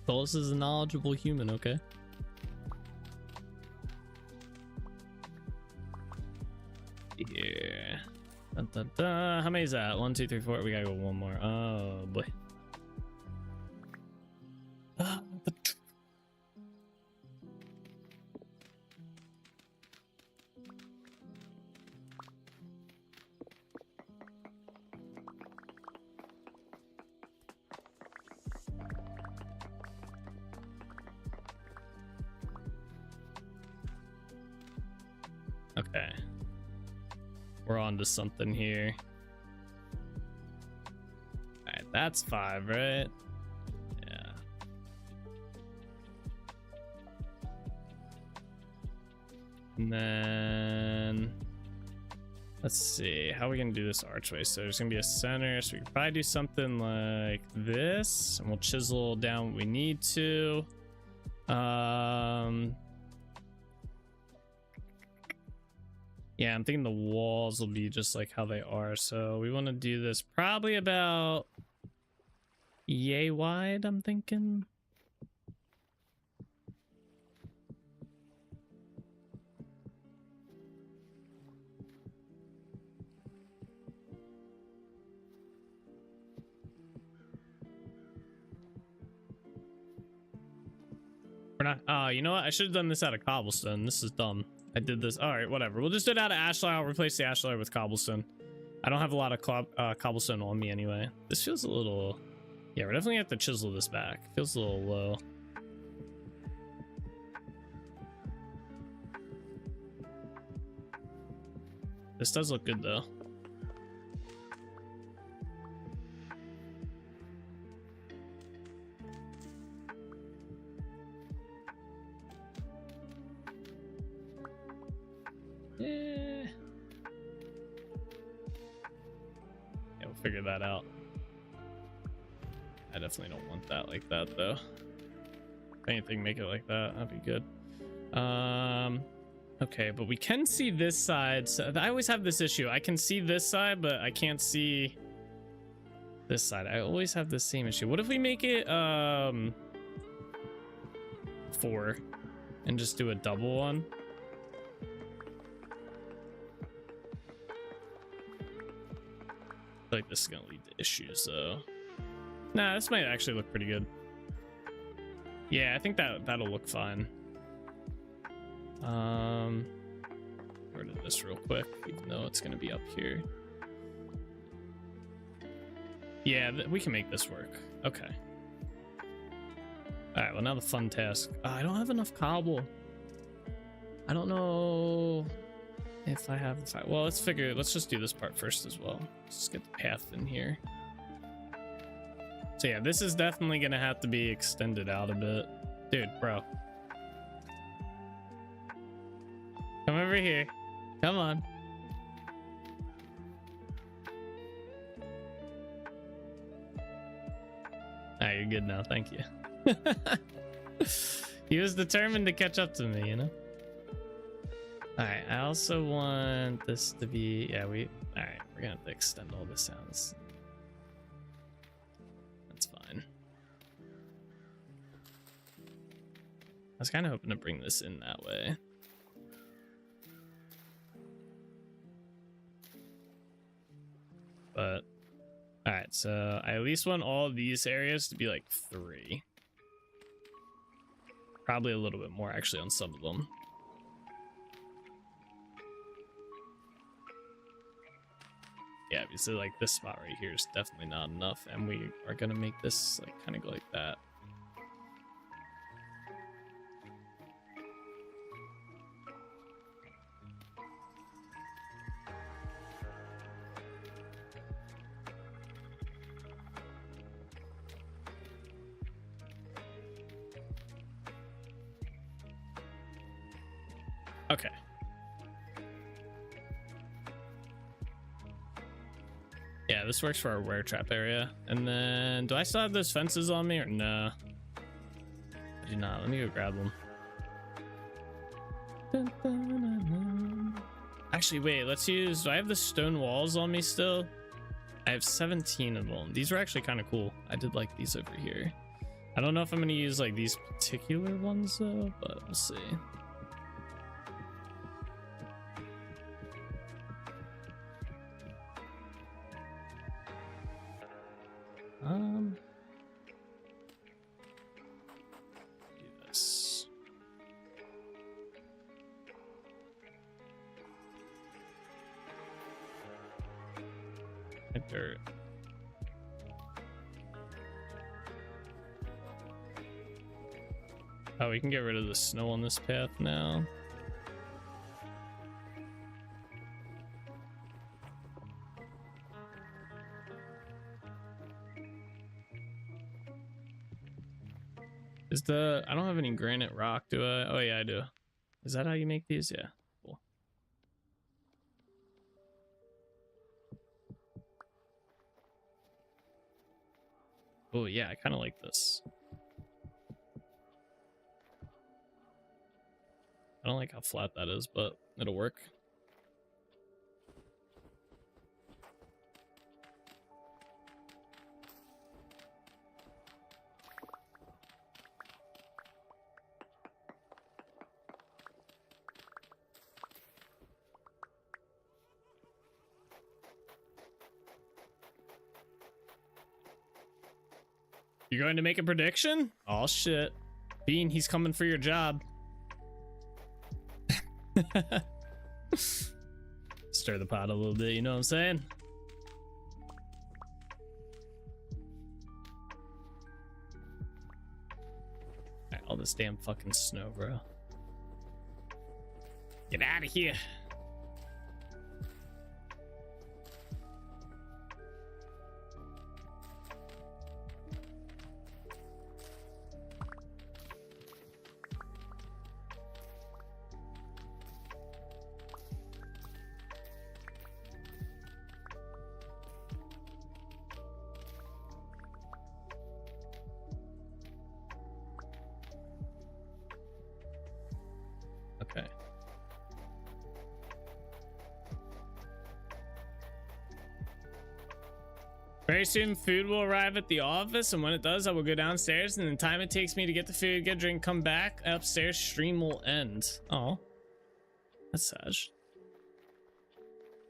Speaker 3: Solus is a knowledgeable human, okay? Yeah. Dun, dun, dun. How many is that? 1, 2, 3, 4. We gotta go one more. Oh boy. Okay. We're on to something here. Alright, that's 5, right? Yeah. And then let's see, how are we gonna do this archway? So there's gonna be a center, so we can probably do something like this, and we'll chisel down what we need to. Yeah, I'm thinking the walls will be just like how they are. So we want to do this probably about yay wide, I'm thinking. We're not. Oh, you know what? I should have done this out of cobblestone. This is dumb. I did this. All right, whatever. We'll just do it out of ashlar. I'll replace the ashlar with cobblestone. I don't have a lot of cobblestone on me anyway. This feels a little... Yeah, we're definitely have to chisel this back. Feels a little low. This does look good though. Yeah, we'll figure that out. I definitely don't want that like that though. If anything, make it like that. That'd be good. Okay, but we can see this side. So I always have this issue. I can see this side, but I can't see this side. I always have the same issue. What if we make it 4 and just do a double one? I feel like this is gonna lead to issues though. Nah, this might actually look pretty good. Yeah, I think that'll look fine. Get rid of this real quick, even though it's gonna be up here. Yeah, we can make this work. Okay. All right. Well, now the fun task. I don't have enough cobble. I don't know if I have. Well, let's figure. Let's just do this part first as well. Let's just get the path in here. So yeah, this is definitely gonna have to be extended out a bit, dude, bro. Come over here. Come on. Alright, you're good now. Thank you. He was determined to catch up to me, you know? Alright, I also want this to be... Yeah, alright, we're gonna have to extend all the sounds. That's fine. I was kind of hoping to bring this in that way. But all right, so I at least want all of these areas to be like 3. Probably a little bit more actually on some of them. Yeah, obviously like this spot right here is definitely not enough, and we are gonna make this like kind of go like that. Okay. Yeah, this works for our were trap area. And then, do I still have those fences on me or no? I do not. Let me go grab them. Actually, wait, let's use, do I have the stone walls on me still? I have 17 of them. These are actually kind of cool. I did like these over here. I don't know if I'm going to use like these particular ones though, but we'll see. Do this. Dirt. Oh, we can get rid of the snow on this path now. Is the, I don't have any granite rock, do I? Oh yeah, I do. Is that how you make these? Yeah, cool. Oh yeah, I kind of like this. I don't like how flat that is, but it'll work. You're going to make a prediction? Oh shit. Bean, he's coming for your job. Stir the pot a little bit, you know what I'm saying? Alright, all this damn fucking snow, bro. Get out of here. Okay. Very soon food will arrive at the office, and when it does, I will go downstairs, and the time it takes me to get the food, get a drink, come back upstairs, stream will end. Oh, that's sad.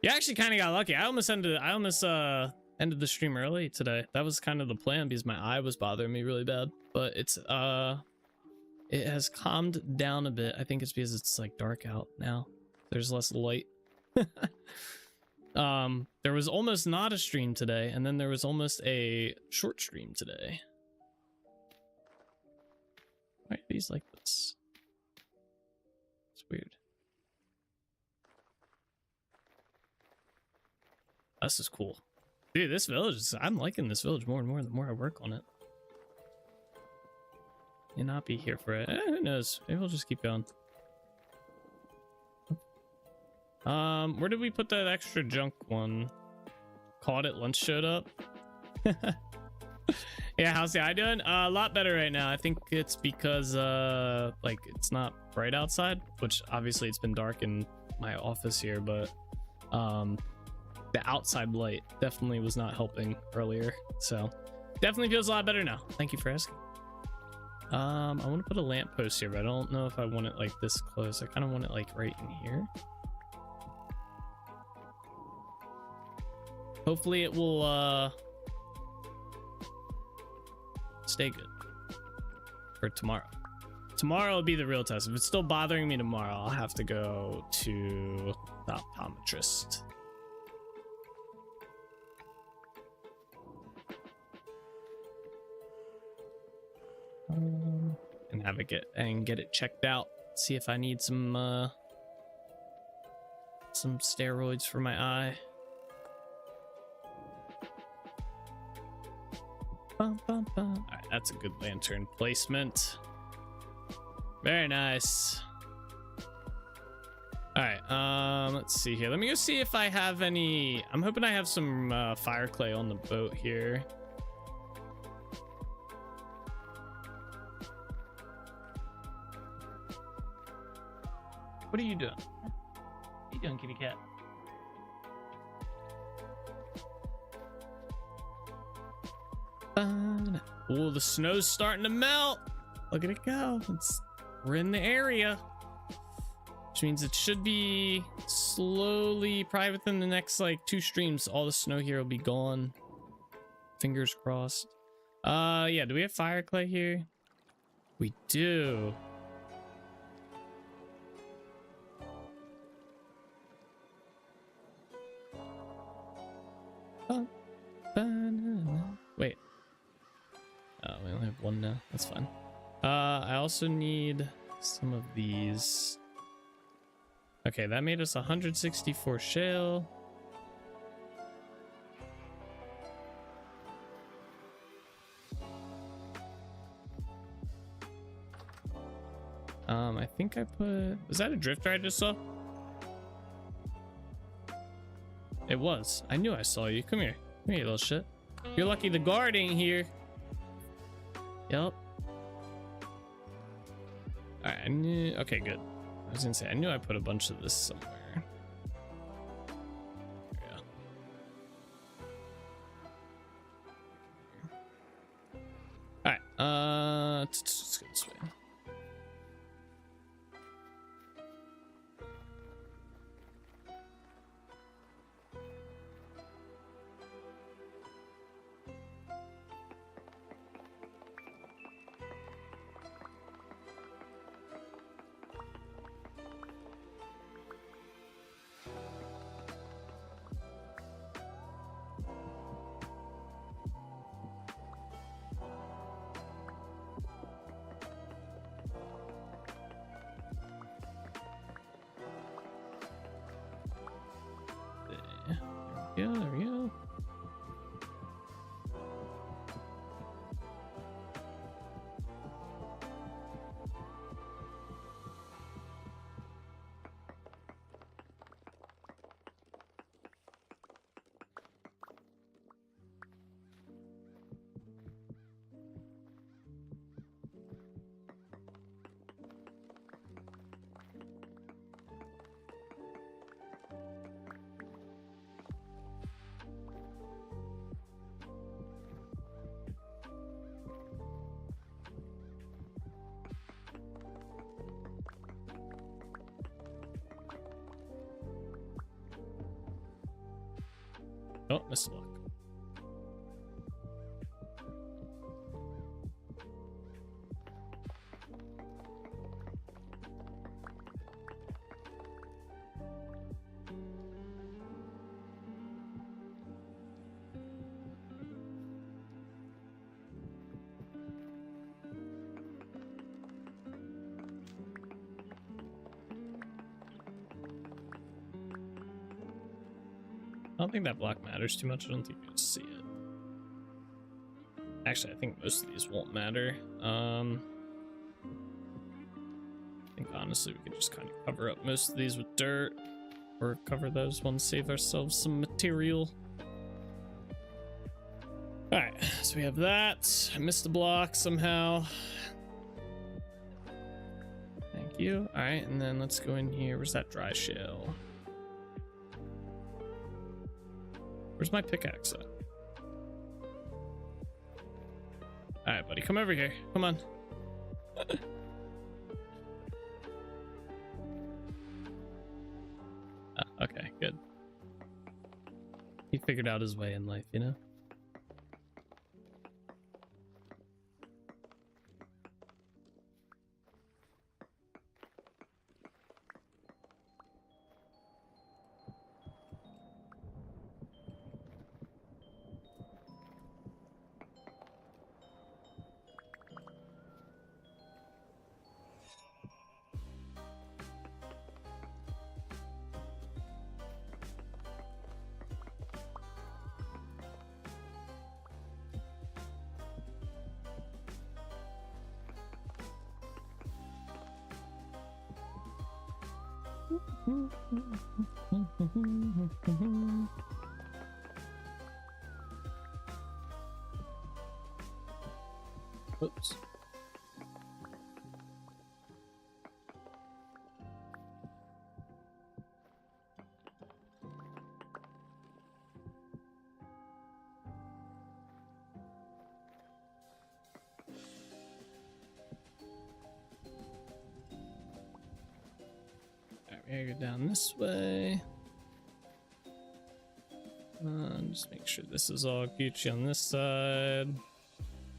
Speaker 3: You actually kind of got lucky. I almost ended the stream early today. That was kind of the plan because my eye was bothering me really bad, but it has calmed down a bit. I think it's because it's like dark out now. There's less light. There was almost not a stream today, and then there was almost a short stream today. Why are these like this? It's weird. This is cool. Dude, this village I'm liking this village more and more the more I work on it. May not be here for it. Who knows? Maybe we'll just keep going. Where did we put that extra junk one? Caught it, lunch showed up. Yeah, how's the eye doing? A lot better right now. I think it's because like it's not bright outside, which obviously it's been dark in my office here, but the outside light definitely was not helping earlier. So definitely feels a lot better now. Thank you for asking. I want to put a lamppost here, but I don't know if I want it like this close. I kind of want it like right in here. Hopefully it will stay good for tomorrow. Tomorrow will be the real test. If it's still bothering me tomorrow, I'll have to go to the optometrist. And have it get it checked out. See if I need some steroids for my eye. Bum, bum, bum. All right, that's a good lantern placement. Very nice. All right, let's see here. Let me go see if I have any. I'm hoping I have some fire clay on the boat here. What are you doing? What are you doing, kitty cat? Oh, the snow's starting to melt. Look at it go. We're in the area, which means it should be slowly, probably within the next like 2 streams, all the snow here will be gone. Fingers crossed. Yeah, do we have fire clay here? We do. Wait. We only have 1 now. That's fine. I also need some of these. Okay, that made us 164 shale. I think I put... Was that a drifter I just saw? It was. I knew I saw you. Come here. Come here, you little shit. You're lucky the guard ain't here. Yep. Alright, okay, good. I was gonna say, I knew I put a bunch of this somewhere. Yeah. Alright, let's go this way. Yeah, there we go. Oh, missed a block. I don't think that block matters too much. I don't think you'll see it. Actually, I think most of these won't matter. I think honestly we could just kind of cover up most of these with dirt, or cover those ones, save ourselves some material. All right, so we have that. I missed a block somehow. Thank you. All right, and then let's go in here. Where's that dry shell? Where's my pickaxe at? All right, buddy, come over here. Come on. Okay, good. He figured out his way in life, you know? Oops. We're gonna go down this way. Just make sure this is all Gucci on this side.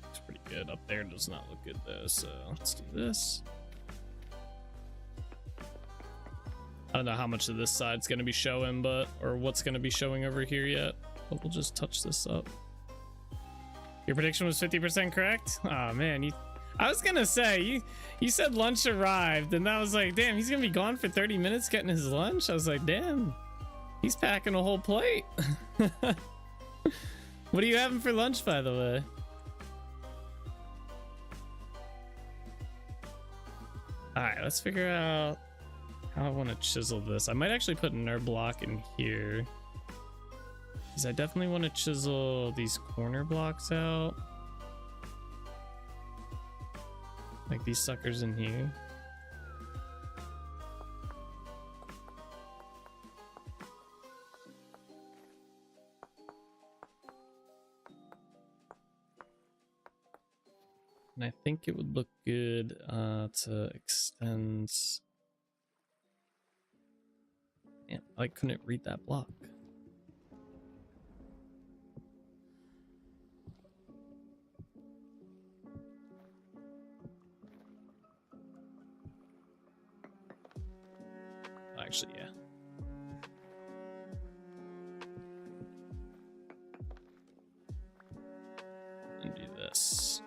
Speaker 3: Looks pretty good. Up there does not look good though, so let's do this. I don't know how much of this side's gonna be showing, or what's gonna be showing over here yet, but we'll just touch this up. Your prediction was 50% correct? Oh man, I was gonna say, you said lunch arrived, and I was like, damn, he's gonna be gone for 30 minutes getting his lunch? I was like, damn, he's packing a whole plate. What are you having for lunch, by the way? Alright, let's figure out how I want to chisel this. I might actually put an herb block in here, because I definitely want to chisel these corner blocks out. Like these suckers in here. And I think it would look good to extend. Man, I couldn't read that block. Actually, yeah. And do this.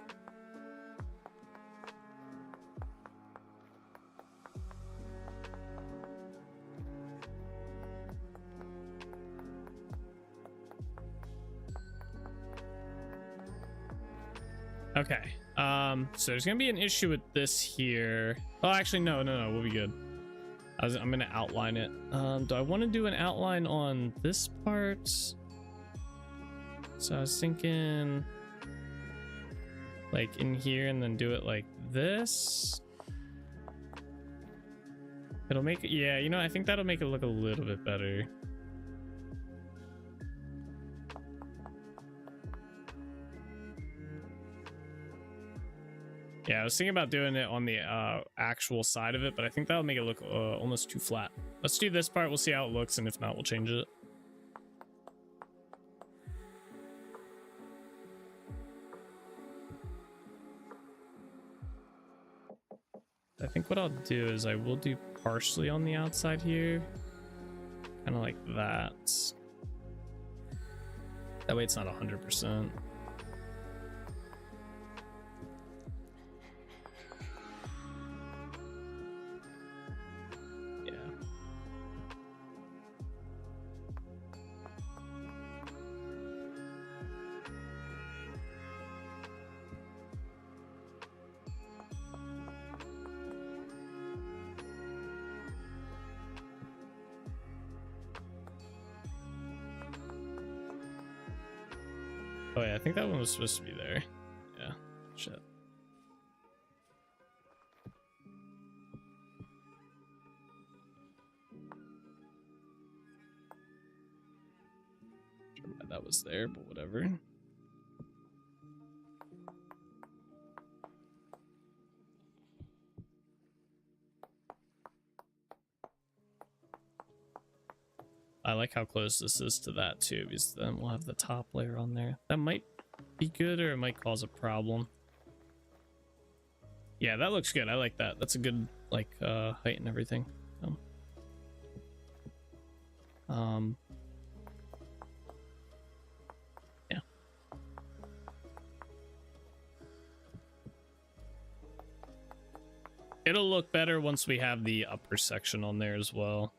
Speaker 3: Okay. So there's gonna be an issue with this here. Oh, actually, no, we'll be good. I'm gonna outline it. Do I want to do an outline on this part? So I was thinking like in here and then do it like this. It'll make it, yeah, you know, I think that'll make it look a little bit better. Yeah, I was thinking about doing it on the actual side of it, but I think that'll make it look almost too flat. Let's do this part, we'll see how it looks, and if not, we'll change it. I think what I'll do is I will do partially on the outside here. Kind of like that. That way it's not 100%. Oh yeah, I think that one was supposed to be there. Yeah, shit. Don't know why that was there, but whatever. I like how close this is to that too, because then we'll have the top layer on there. That might be good, or it might cause a problem. Yeah, that looks good. I like that. That's a good like height and everything. Yeah. It'll look better once we have the upper section on there as well.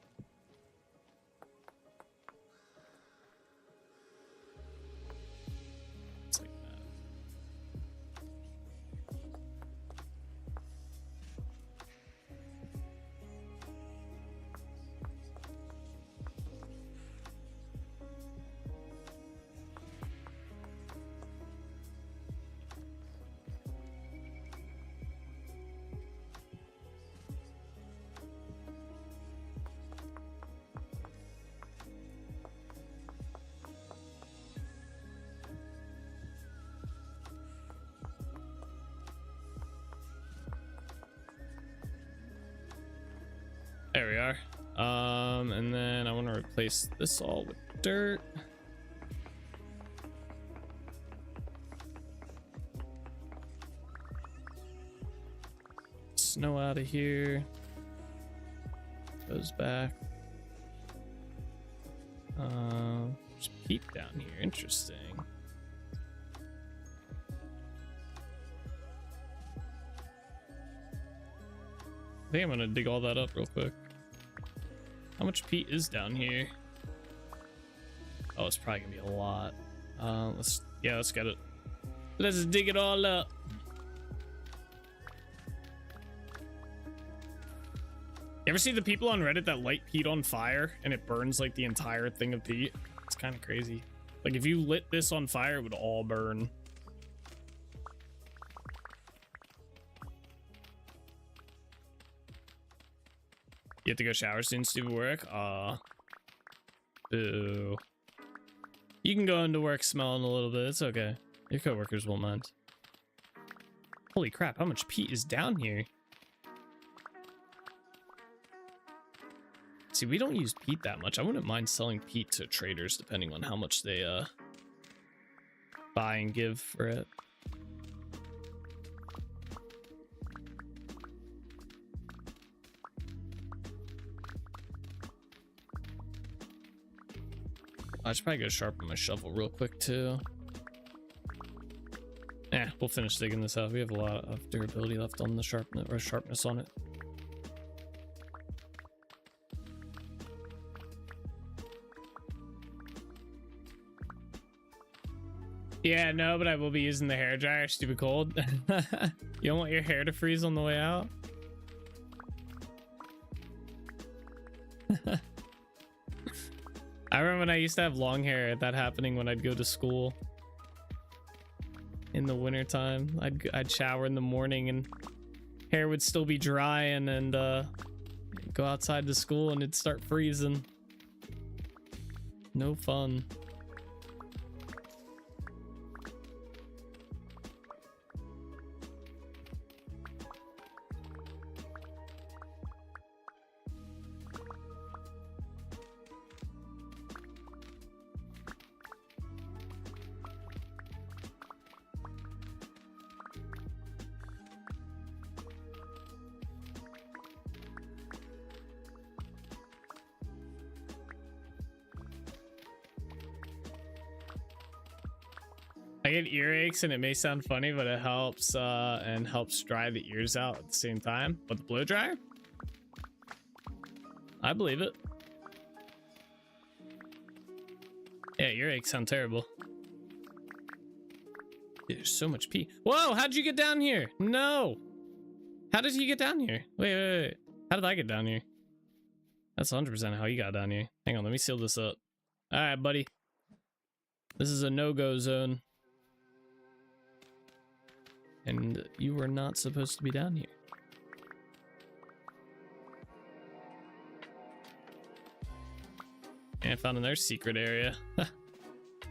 Speaker 3: There we are. And then I want to replace this all with dirt. Snow out of here. Goes back. There's peat down here. Interesting. I think I'm gonna dig all that up real quick. How much peat is down here? Oh, it's probably gonna be a lot. Let's get it. Let's dig it all up. You ever see the people on Reddit that light peat on fire and it burns like the entire thing of peat? It's kind of crazy. Like if you lit this on fire, it would all burn. You have to go shower soon, stupid work. Boo. You can go into work smelling a little bit. It's okay. Your coworkers won't mind. Holy crap, how much peat is down here? See, we don't use peat that much. I wouldn't mind selling peat to traders depending on how much they buy and give for it. I should probably go sharpen my shovel real quick too. Yeah, we'll finish digging this out. We have a lot of durability left on the sharpness on it. Yeah, no, but I will be using the hair dryer. Stupid cold. You don't want your hair to freeze on the way out? I remember when I used to have long hair, that happening when I'd go to school in the winter time. I'd shower in the morning and hair would still be dry, and then go outside to school and it'd start freezing. No fun. I get earaches, and it may sound funny, but it helps and helps dry the ears out at the same time. But the blow dryer, I believe it. Yeah, earaches sound terrible. Dude, there's so much pee. Whoa, how'd you get down here? No. How did you get down here? Wait. How did I get down here? That's 100% how you got down here. Hang on, let me seal this up. All right, buddy. This is a no-go zone. And you were not supposed to be down here. And I found another secret area.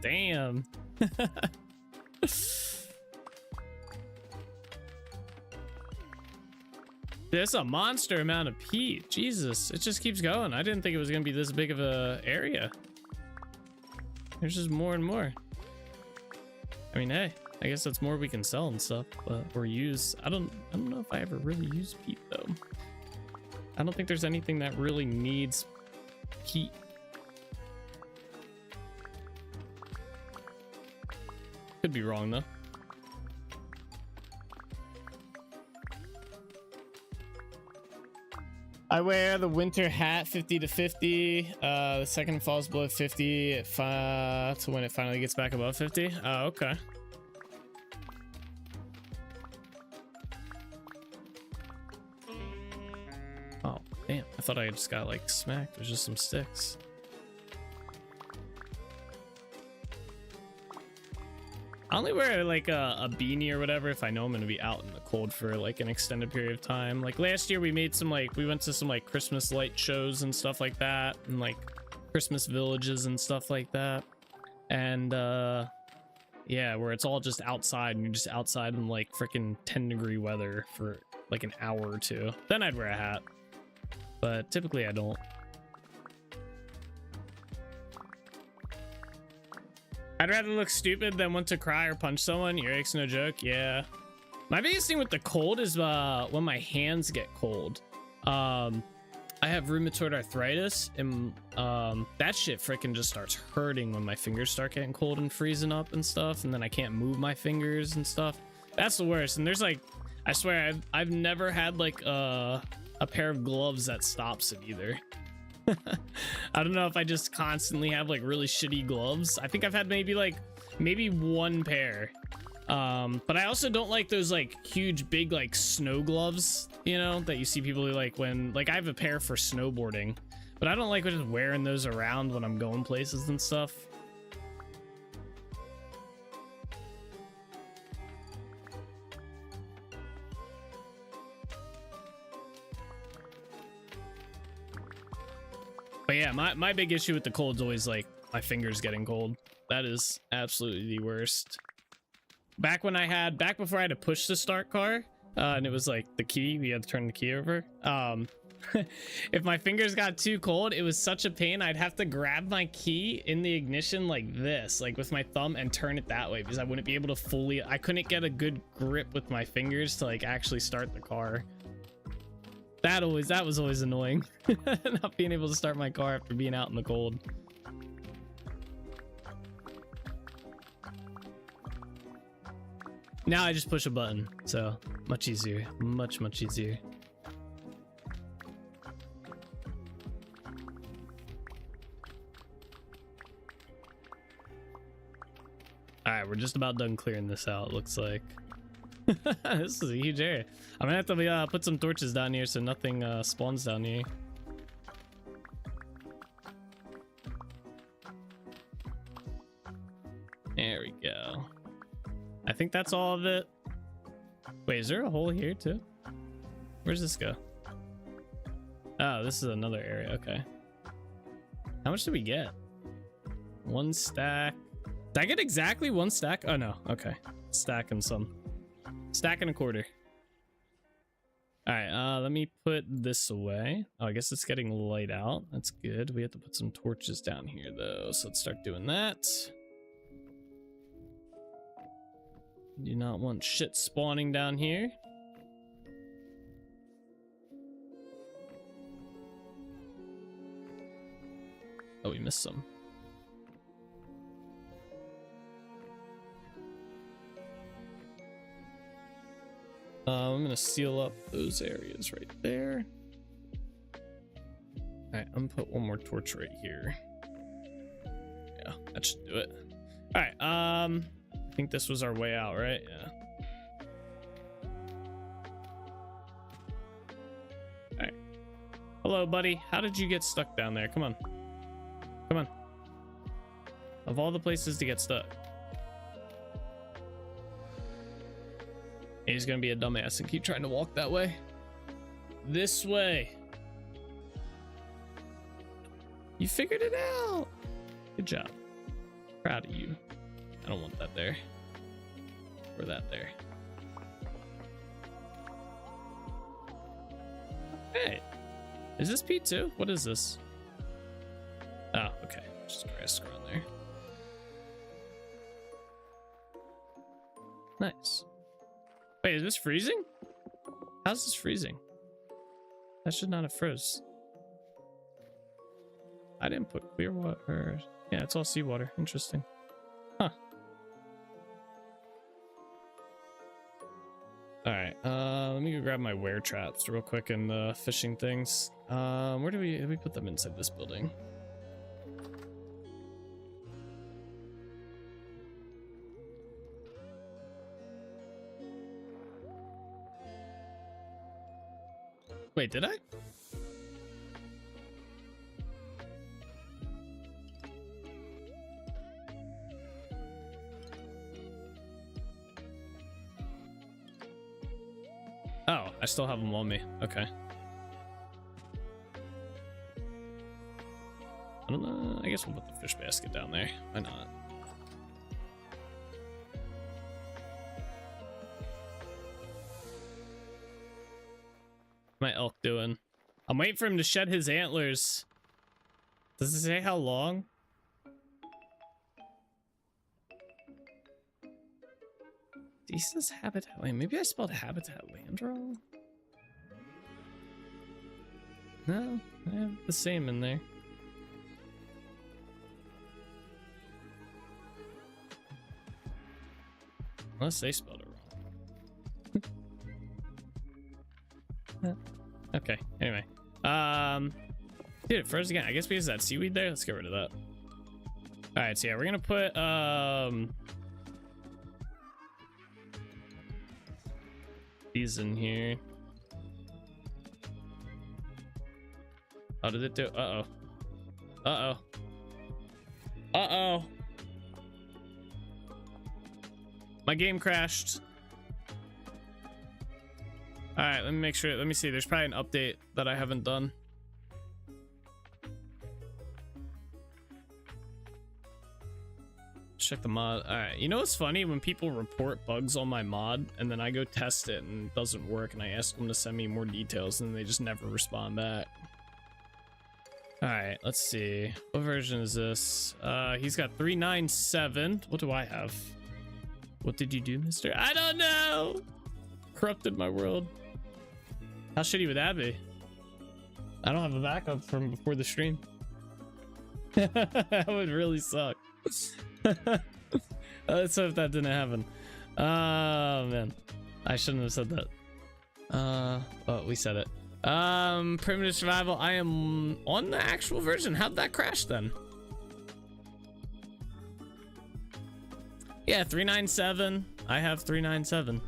Speaker 3: Damn. There's a monster amount of peat. Jesus, it just keeps going. I didn't think it was gonna be this big of a area. There's just more and more. I mean, hey, I guess that's more we can sell and stuff, or use. I don't know if I ever really use peat though. I don't think there's anything that really needs peat. Could be wrong though. I wear the winter hat 50 to 50. The second falls below 50 to when it finally gets back above 50. Oh, okay. Oh, damn. I thought I just got like smacked. There's just some sticks. I only wear like a beanie or whatever if I know I'm gonna be out in the cold for like an extended period of time. Like last year we made some we went to some like Christmas light shows and stuff like that, and like Christmas villages and stuff like that. And yeah, where it's all just outside and you're just outside in like freaking 10-degree weather for like an hour or two. Then I'd wear a hat. But typically I don't. I'd rather look stupid than want to cry or punch someone. Earaches, no joke. Yeah. My biggest thing with the cold is when my hands get cold. I have rheumatoid arthritis, and that shit freaking just starts hurting when my fingers start getting cold and freezing up and stuff, and then I can't move my fingers and stuff. That's the worst. And there's like, I swear, I've never had like a pair of gloves that stops it either. I don't know if I just constantly have like really shitty gloves. I think I've had maybe one pair. But I also don't like those like huge big like snow gloves, you know, that you see people who like when like I have a pair for snowboarding, but I don't like just wearing those around when I'm going places and stuff. But yeah, my big issue with the cold is always like my fingers getting cold. That is absolutely the worst. Back before I had to push the start car, and it was like the key, we had to turn the key over. If my fingers got too cold, it was such a pain. I'd have to grab my key in the ignition like this, like with my thumb, and turn it that way because I wouldn't be able to I couldn't get a good grip with my fingers to like actually start the car. That was always annoying. Not being able to start my car after being out in the cold. Now I just push a button, so much easier, much easier. All right, we're just about done clearing this out, looks like. This is a huge area. I'm gonna have to put some torches down here so nothing spawns down here. There we go. I think that's all of it. Wait, is there a hole here too? Where's this go? Oh, this is another area. Okay. How much did we get? 1 stack. Did I get exactly 1 stack? Oh no. Okay. Stack and some. Stack and a quarter. All right. Let me put this away. Oh, I guess it's getting light out. That's good. We have to put some torches down here though. So let's start doing that. Do not want shit spawning down here. Oh, we missed some. I'm gonna seal up those areas right there. All right, I'm gonna put one more torch right here. Yeah, that should do it. All right, I think this was our way out, right? Yeah. All right. Hello, buddy. How did you get stuck down there? Come on. Come on. Of all the places to get stuck. He's gonna be a dumbass and keep trying to walk that way. This way. You figured it out. Good job. Proud of you. I don't want that there. Or that there. Hey. Is this P2? What is this? Oh, okay. Just grass around there. Nice. Wait, is this freezing? How's this freezing? That should not have froze. I didn't put clear water. Yeah, it's all seawater. Interesting. Huh. All right. Let me go grab my wear traps real quick and the fishing things. Where do we put them inside this building? Wait, did I? Oh, I still have them on me. Okay. I don't know. I guess we'll put the fish basket down there. Why not? My elk doing? I'm waiting for him to shed his antlers. Does it say how long? He says habitat. Wait, maybe I spelled habitat land wrong. No, I have the same in there. Unless they spelled it wrong. Okay, anyway. Dude, it froze again. I guess because of that seaweed there. Let's get rid of that. Alright, so yeah, we're gonna put these in here. How did it do? Uh-oh. Uh-oh. Uh-oh. My game crashed. All right, let me make sure. Let me see. There's probably an update that I haven't done. check the mod. All right, you know what's funny? When people report bugs on my mod and then I go test it and it doesn't work and I ask them to send me more details and they just never respond back. All right, let's see. What version is this? He's got 397. What do I have? What did you do, mister? I don't know. Corrupted my world. How shitty would that be? I don't have a backup from before the stream. That would really suck. Let's hope that didn't happen. Oh man, I shouldn't have said that. Oh, we said it. Primitive survival. I am on the actual version. How'd that crash then? Yeah, 397. I have 397.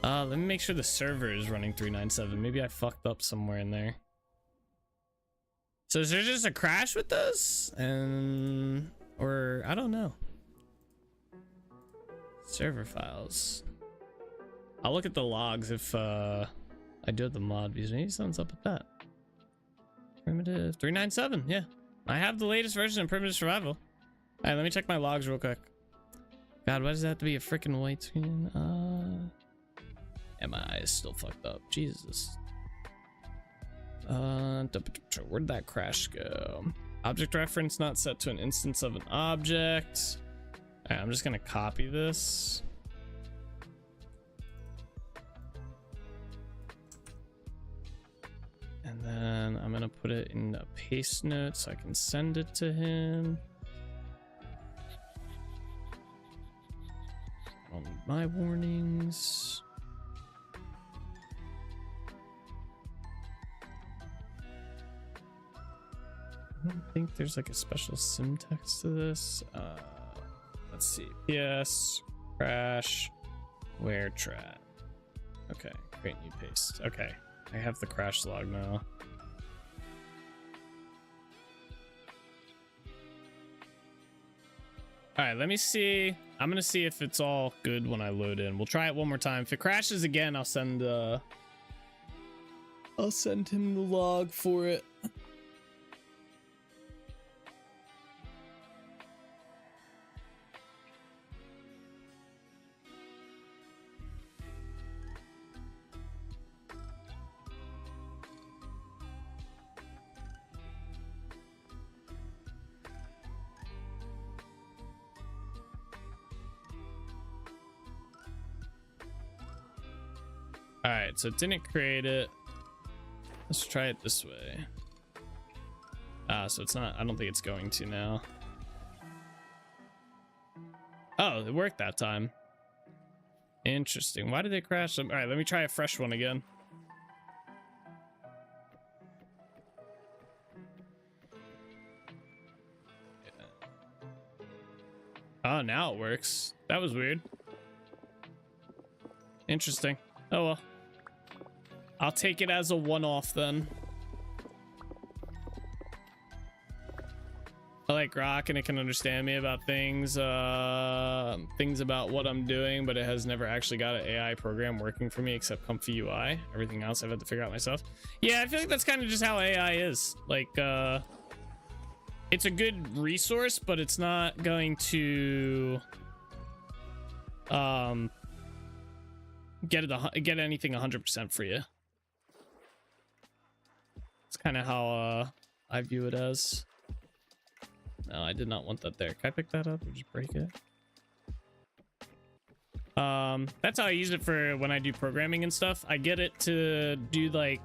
Speaker 3: Let me make sure the server is running 397. Maybe I fucked up somewhere in there. So is there just a crash with this? Or I don't know. Server files. I'll look at the logs if I do have the mod, because maybe something's up with that. Primitive 397. Yeah, I have the latest version of Primitive Survival. All right, let me check my logs real quick. God, why does that have to be a freaking white screen? And my eye is still fucked up. Jesus. Where'd that crash go? Object reference not set to an instance of an object. All right, I'm just gonna copy this. And then I'm gonna put it in a paste note so I can send it to him. I don't need my warnings. I don't think there's like a special syntax to this. Let's see. PS crash where trat. Okay, create new paste. Okay, I have the crash log now. All right, let me see. I'm gonna see if it's all good when I load in. We'll try it one more time. If it crashes again, I'll send him the log for it. All right, so it didn't create it. Let's try it this way. So it's not, I don't think it's going to now. Oh, it worked that time. Interesting. Why did it crash them? All right, let me try a fresh one again. Oh, now it works. That was weird. Interesting. Oh well. I'll take it as a one-off then. I like Grok and it can understand me about things, things about what I'm doing, but it has never actually got an AI program working for me except Comfy UI. Everything else I've had to figure out myself. Yeah, I feel like that's kind of just how AI is. Like, it's a good resource, but it's not going to, get anything 100% for you. It's kind of how I view it as. No, I did not want that there. Can I pick that up or just break it? That's how I use it for when I do programming and stuff. I get it to do like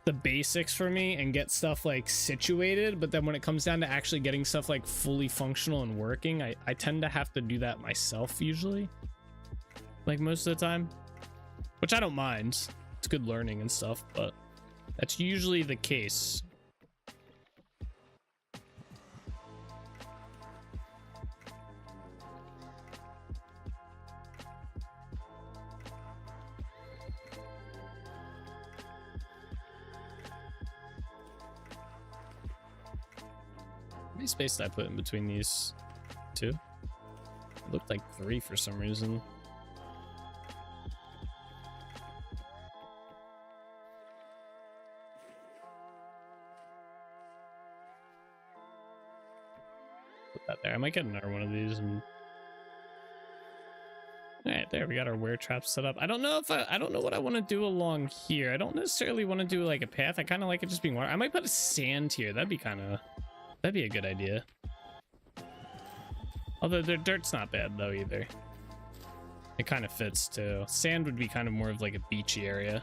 Speaker 3: the basics for me and get stuff like situated, but then when it comes down to actually getting stuff like fully functional and working, I tend to have to do that myself usually, like most of the time, which I don't mind. It's good learning and stuff, but that's usually the case. How many space did I put in between these two? It looked like 3 for some reason. put that there. I might get another one of these and. All right, there we got our wear trap set up. I don't know if I don't know what I want to do along here. I don't necessarily want to do like a path. I kind of like it just being water. I might put a sand here. That'd be a good idea. Although the dirt's not bad though either. It kind of fits too. Sand would be kind of more of like a beachy area.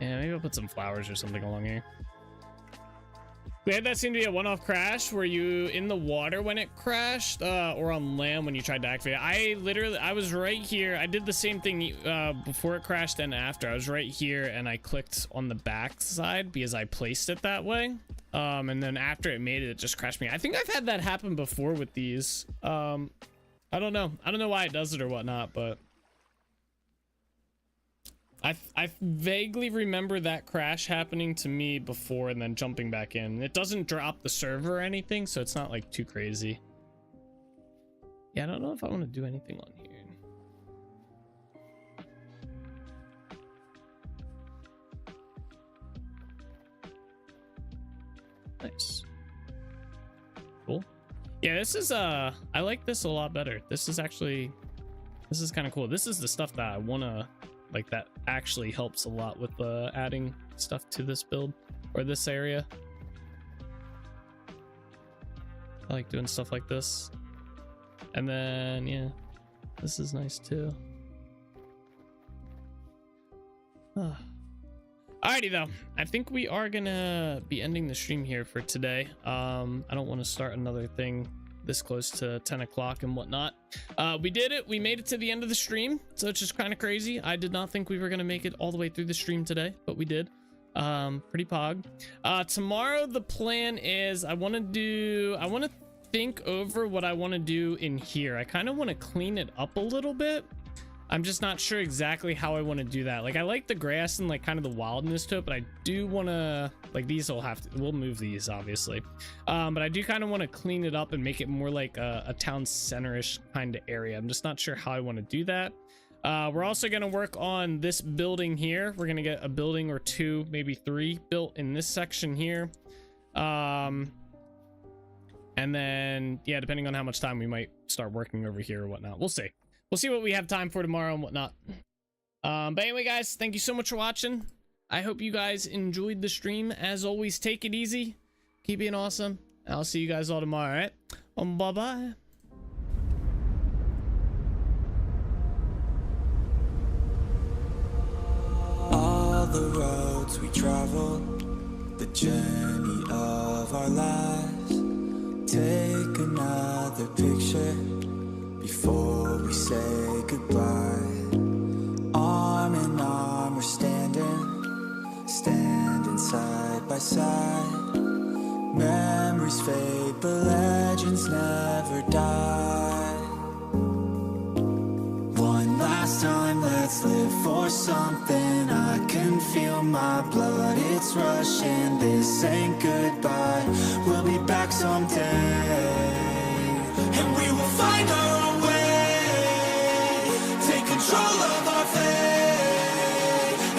Speaker 3: Yeah, maybe I'll put some flowers or something along here. We had that seem to be a one-off crash. Were you in the water when it crashed or on land when you tried to activate it? I was right here. I did the same thing before it crashed and after. I was right here and I clicked on the back side because I placed it that way. And then after it made it, it just crashed me. I think I've had that happen before with these. I don't know. I don't know why it does it or whatnot, but I vaguely remember that crash happening to me before and then jumping back in. It doesn't drop the server or anything, so it's not like too crazy. Yeah, I don't know if I want to do anything on here. Nice. Cool. Yeah, this is I like this a lot better. This is kind of cool. This is the stuff that I want to like, that actually helps a lot with adding stuff to this build or this area. I like doing stuff like this. And then yeah, this is nice too. Alrighty though, I think we are gonna be ending the stream here for today. I don't want to start another thing this close to 10 o'clock and whatnot. We did it. We made it to the end of the stream, so it's just kind of crazy. I did not think we were gonna make it all the way through the stream today, but we did. Pretty pog. Tomorrow the plan is I want to think over what I want to do in here. I kind of want to clean it up a little bit. I'm just not sure exactly how I want to do that. Like, I like the grass and like kind of the wildness to it, but I do want to, like, we'll move these obviously. But I do kind of want to clean it up and make it more like a town center-ish kind of area. I'm just not sure how I want to do that. We're also going to work on this building here. We're going to get a building or two, maybe three built in this section here. And then, yeah, depending on how much time we might start working over here or whatnot. We'll see. We'll see what we have time for tomorrow and whatnot. But anyway, guys, thank you so much for watching. I hope you guys enjoyed the stream. As always, take it easy. Keep being awesome. I'll see you guys all tomorrow, all right? Bye-bye.
Speaker 1: All the roads we traveled, the journey of our lives. Take another picture before we say goodbye. Arm in arm we're standing side by side. Memories fade but legends never die. One last time, let's live for something. I can feel my blood, it's rushing. This ain't goodbye, we'll be back someday. And we will find our own way, take control of our fate.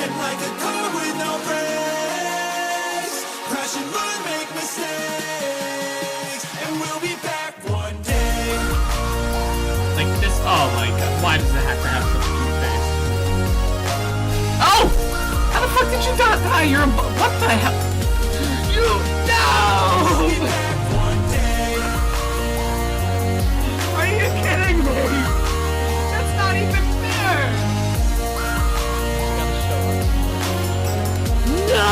Speaker 1: And like a car with no brakes, crash and run, make mistakes. And we'll be back one day.
Speaker 2: Like this, oh my god, why does it have to have such a cute face? Oh! How the fuck did you die? You're a, what the hell? You, no!
Speaker 1: We'll be back one day.
Speaker 2: Are you kidding me? That's not even fair! No!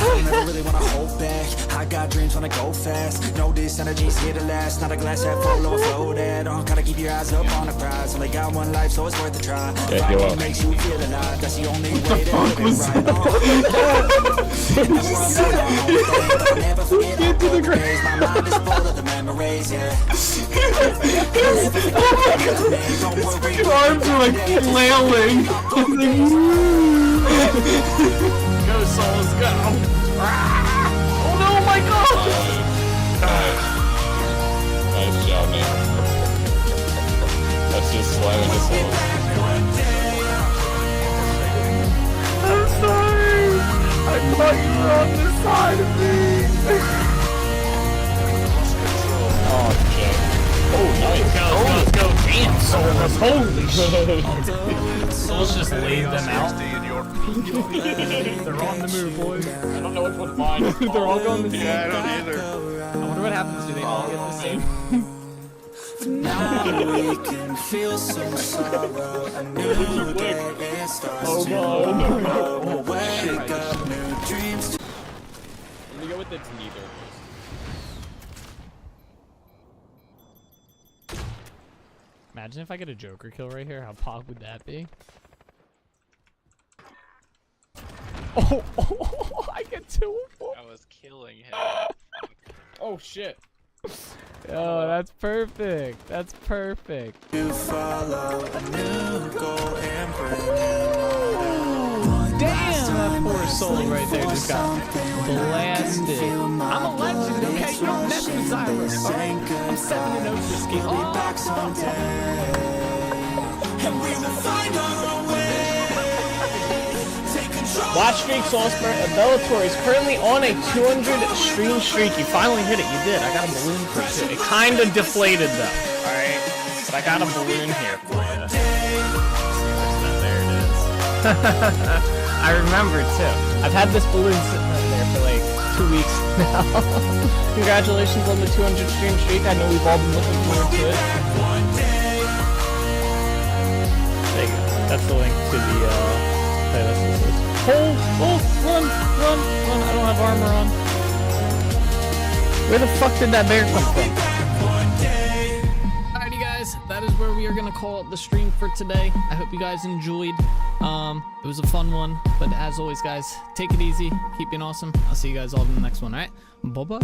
Speaker 1: I never really wanna hold back. I got dreams when I go fast. Know this energy's here to last. Not a glass half full or floated. Gotta keep your eyes up on the prize. Only got one life, so it's worth a try. Fighting makes you feel alive. That's the only way to live it right. Never forget all the days. My mind is full of the memories, yeah.
Speaker 2: Your arms are like flailing. Go, souls, go! Oh no, my god!
Speaker 4: Nice job, man. That's just slamming his soul.
Speaker 2: I'm sorry! I thought you were on this side! behind me.
Speaker 4: Oh, Jay. Oh, nice.
Speaker 2: Let's go. Damn, Souls. Holy shit. Souls just laid them out. They're on the move, boys.
Speaker 4: I don't know which one's mine.
Speaker 2: They're all going the same.
Speaker 4: Yeah, I don't either.
Speaker 2: I wonder what happens. Do they all get the same?
Speaker 1: Now we can feel some sorrow. A new day it starts
Speaker 2: Oh,
Speaker 1: to
Speaker 2: God.
Speaker 1: roll. Wake up, new dreams.
Speaker 2: Let me go with it's neither. Imagine if I get a Joker kill right here. How pog would that be? Oh, I get 2 of them.
Speaker 5: I was killing him.
Speaker 2: Oh shit. Oh, that's perfect. That's perfect.
Speaker 1: You follow a new goal and bring
Speaker 2: Damn, that poor soul right there just got blasted. I'm a legend, okay? You don't mess with Cyrus, alright? I'm 7-0 this game. Oh,
Speaker 1: back someday. And we will find our way. Take control.
Speaker 3: Watch streak Salzburg. Bellator is currently on a 200 stream streak. You finally hit it. You did. I got a balloon for you. It kind of deflated though. All right, but I got a balloon here for you. There it is. I remember too. I've had this balloon sitting up there for like 2 weeks now. Congratulations on the 200 stream streak. I know we've all been looking forward to it. There you go. That's the link to the playlist. Run! I don't have armor on. Where the fuck did that bear come from? Alrighty guys, that is where we are gonna call it the stream for today. I hope you guys enjoyed. It was a fun one, but as always guys, take it easy, keep being awesome. I'll see you guys all in the next one, alright? Bye-bye.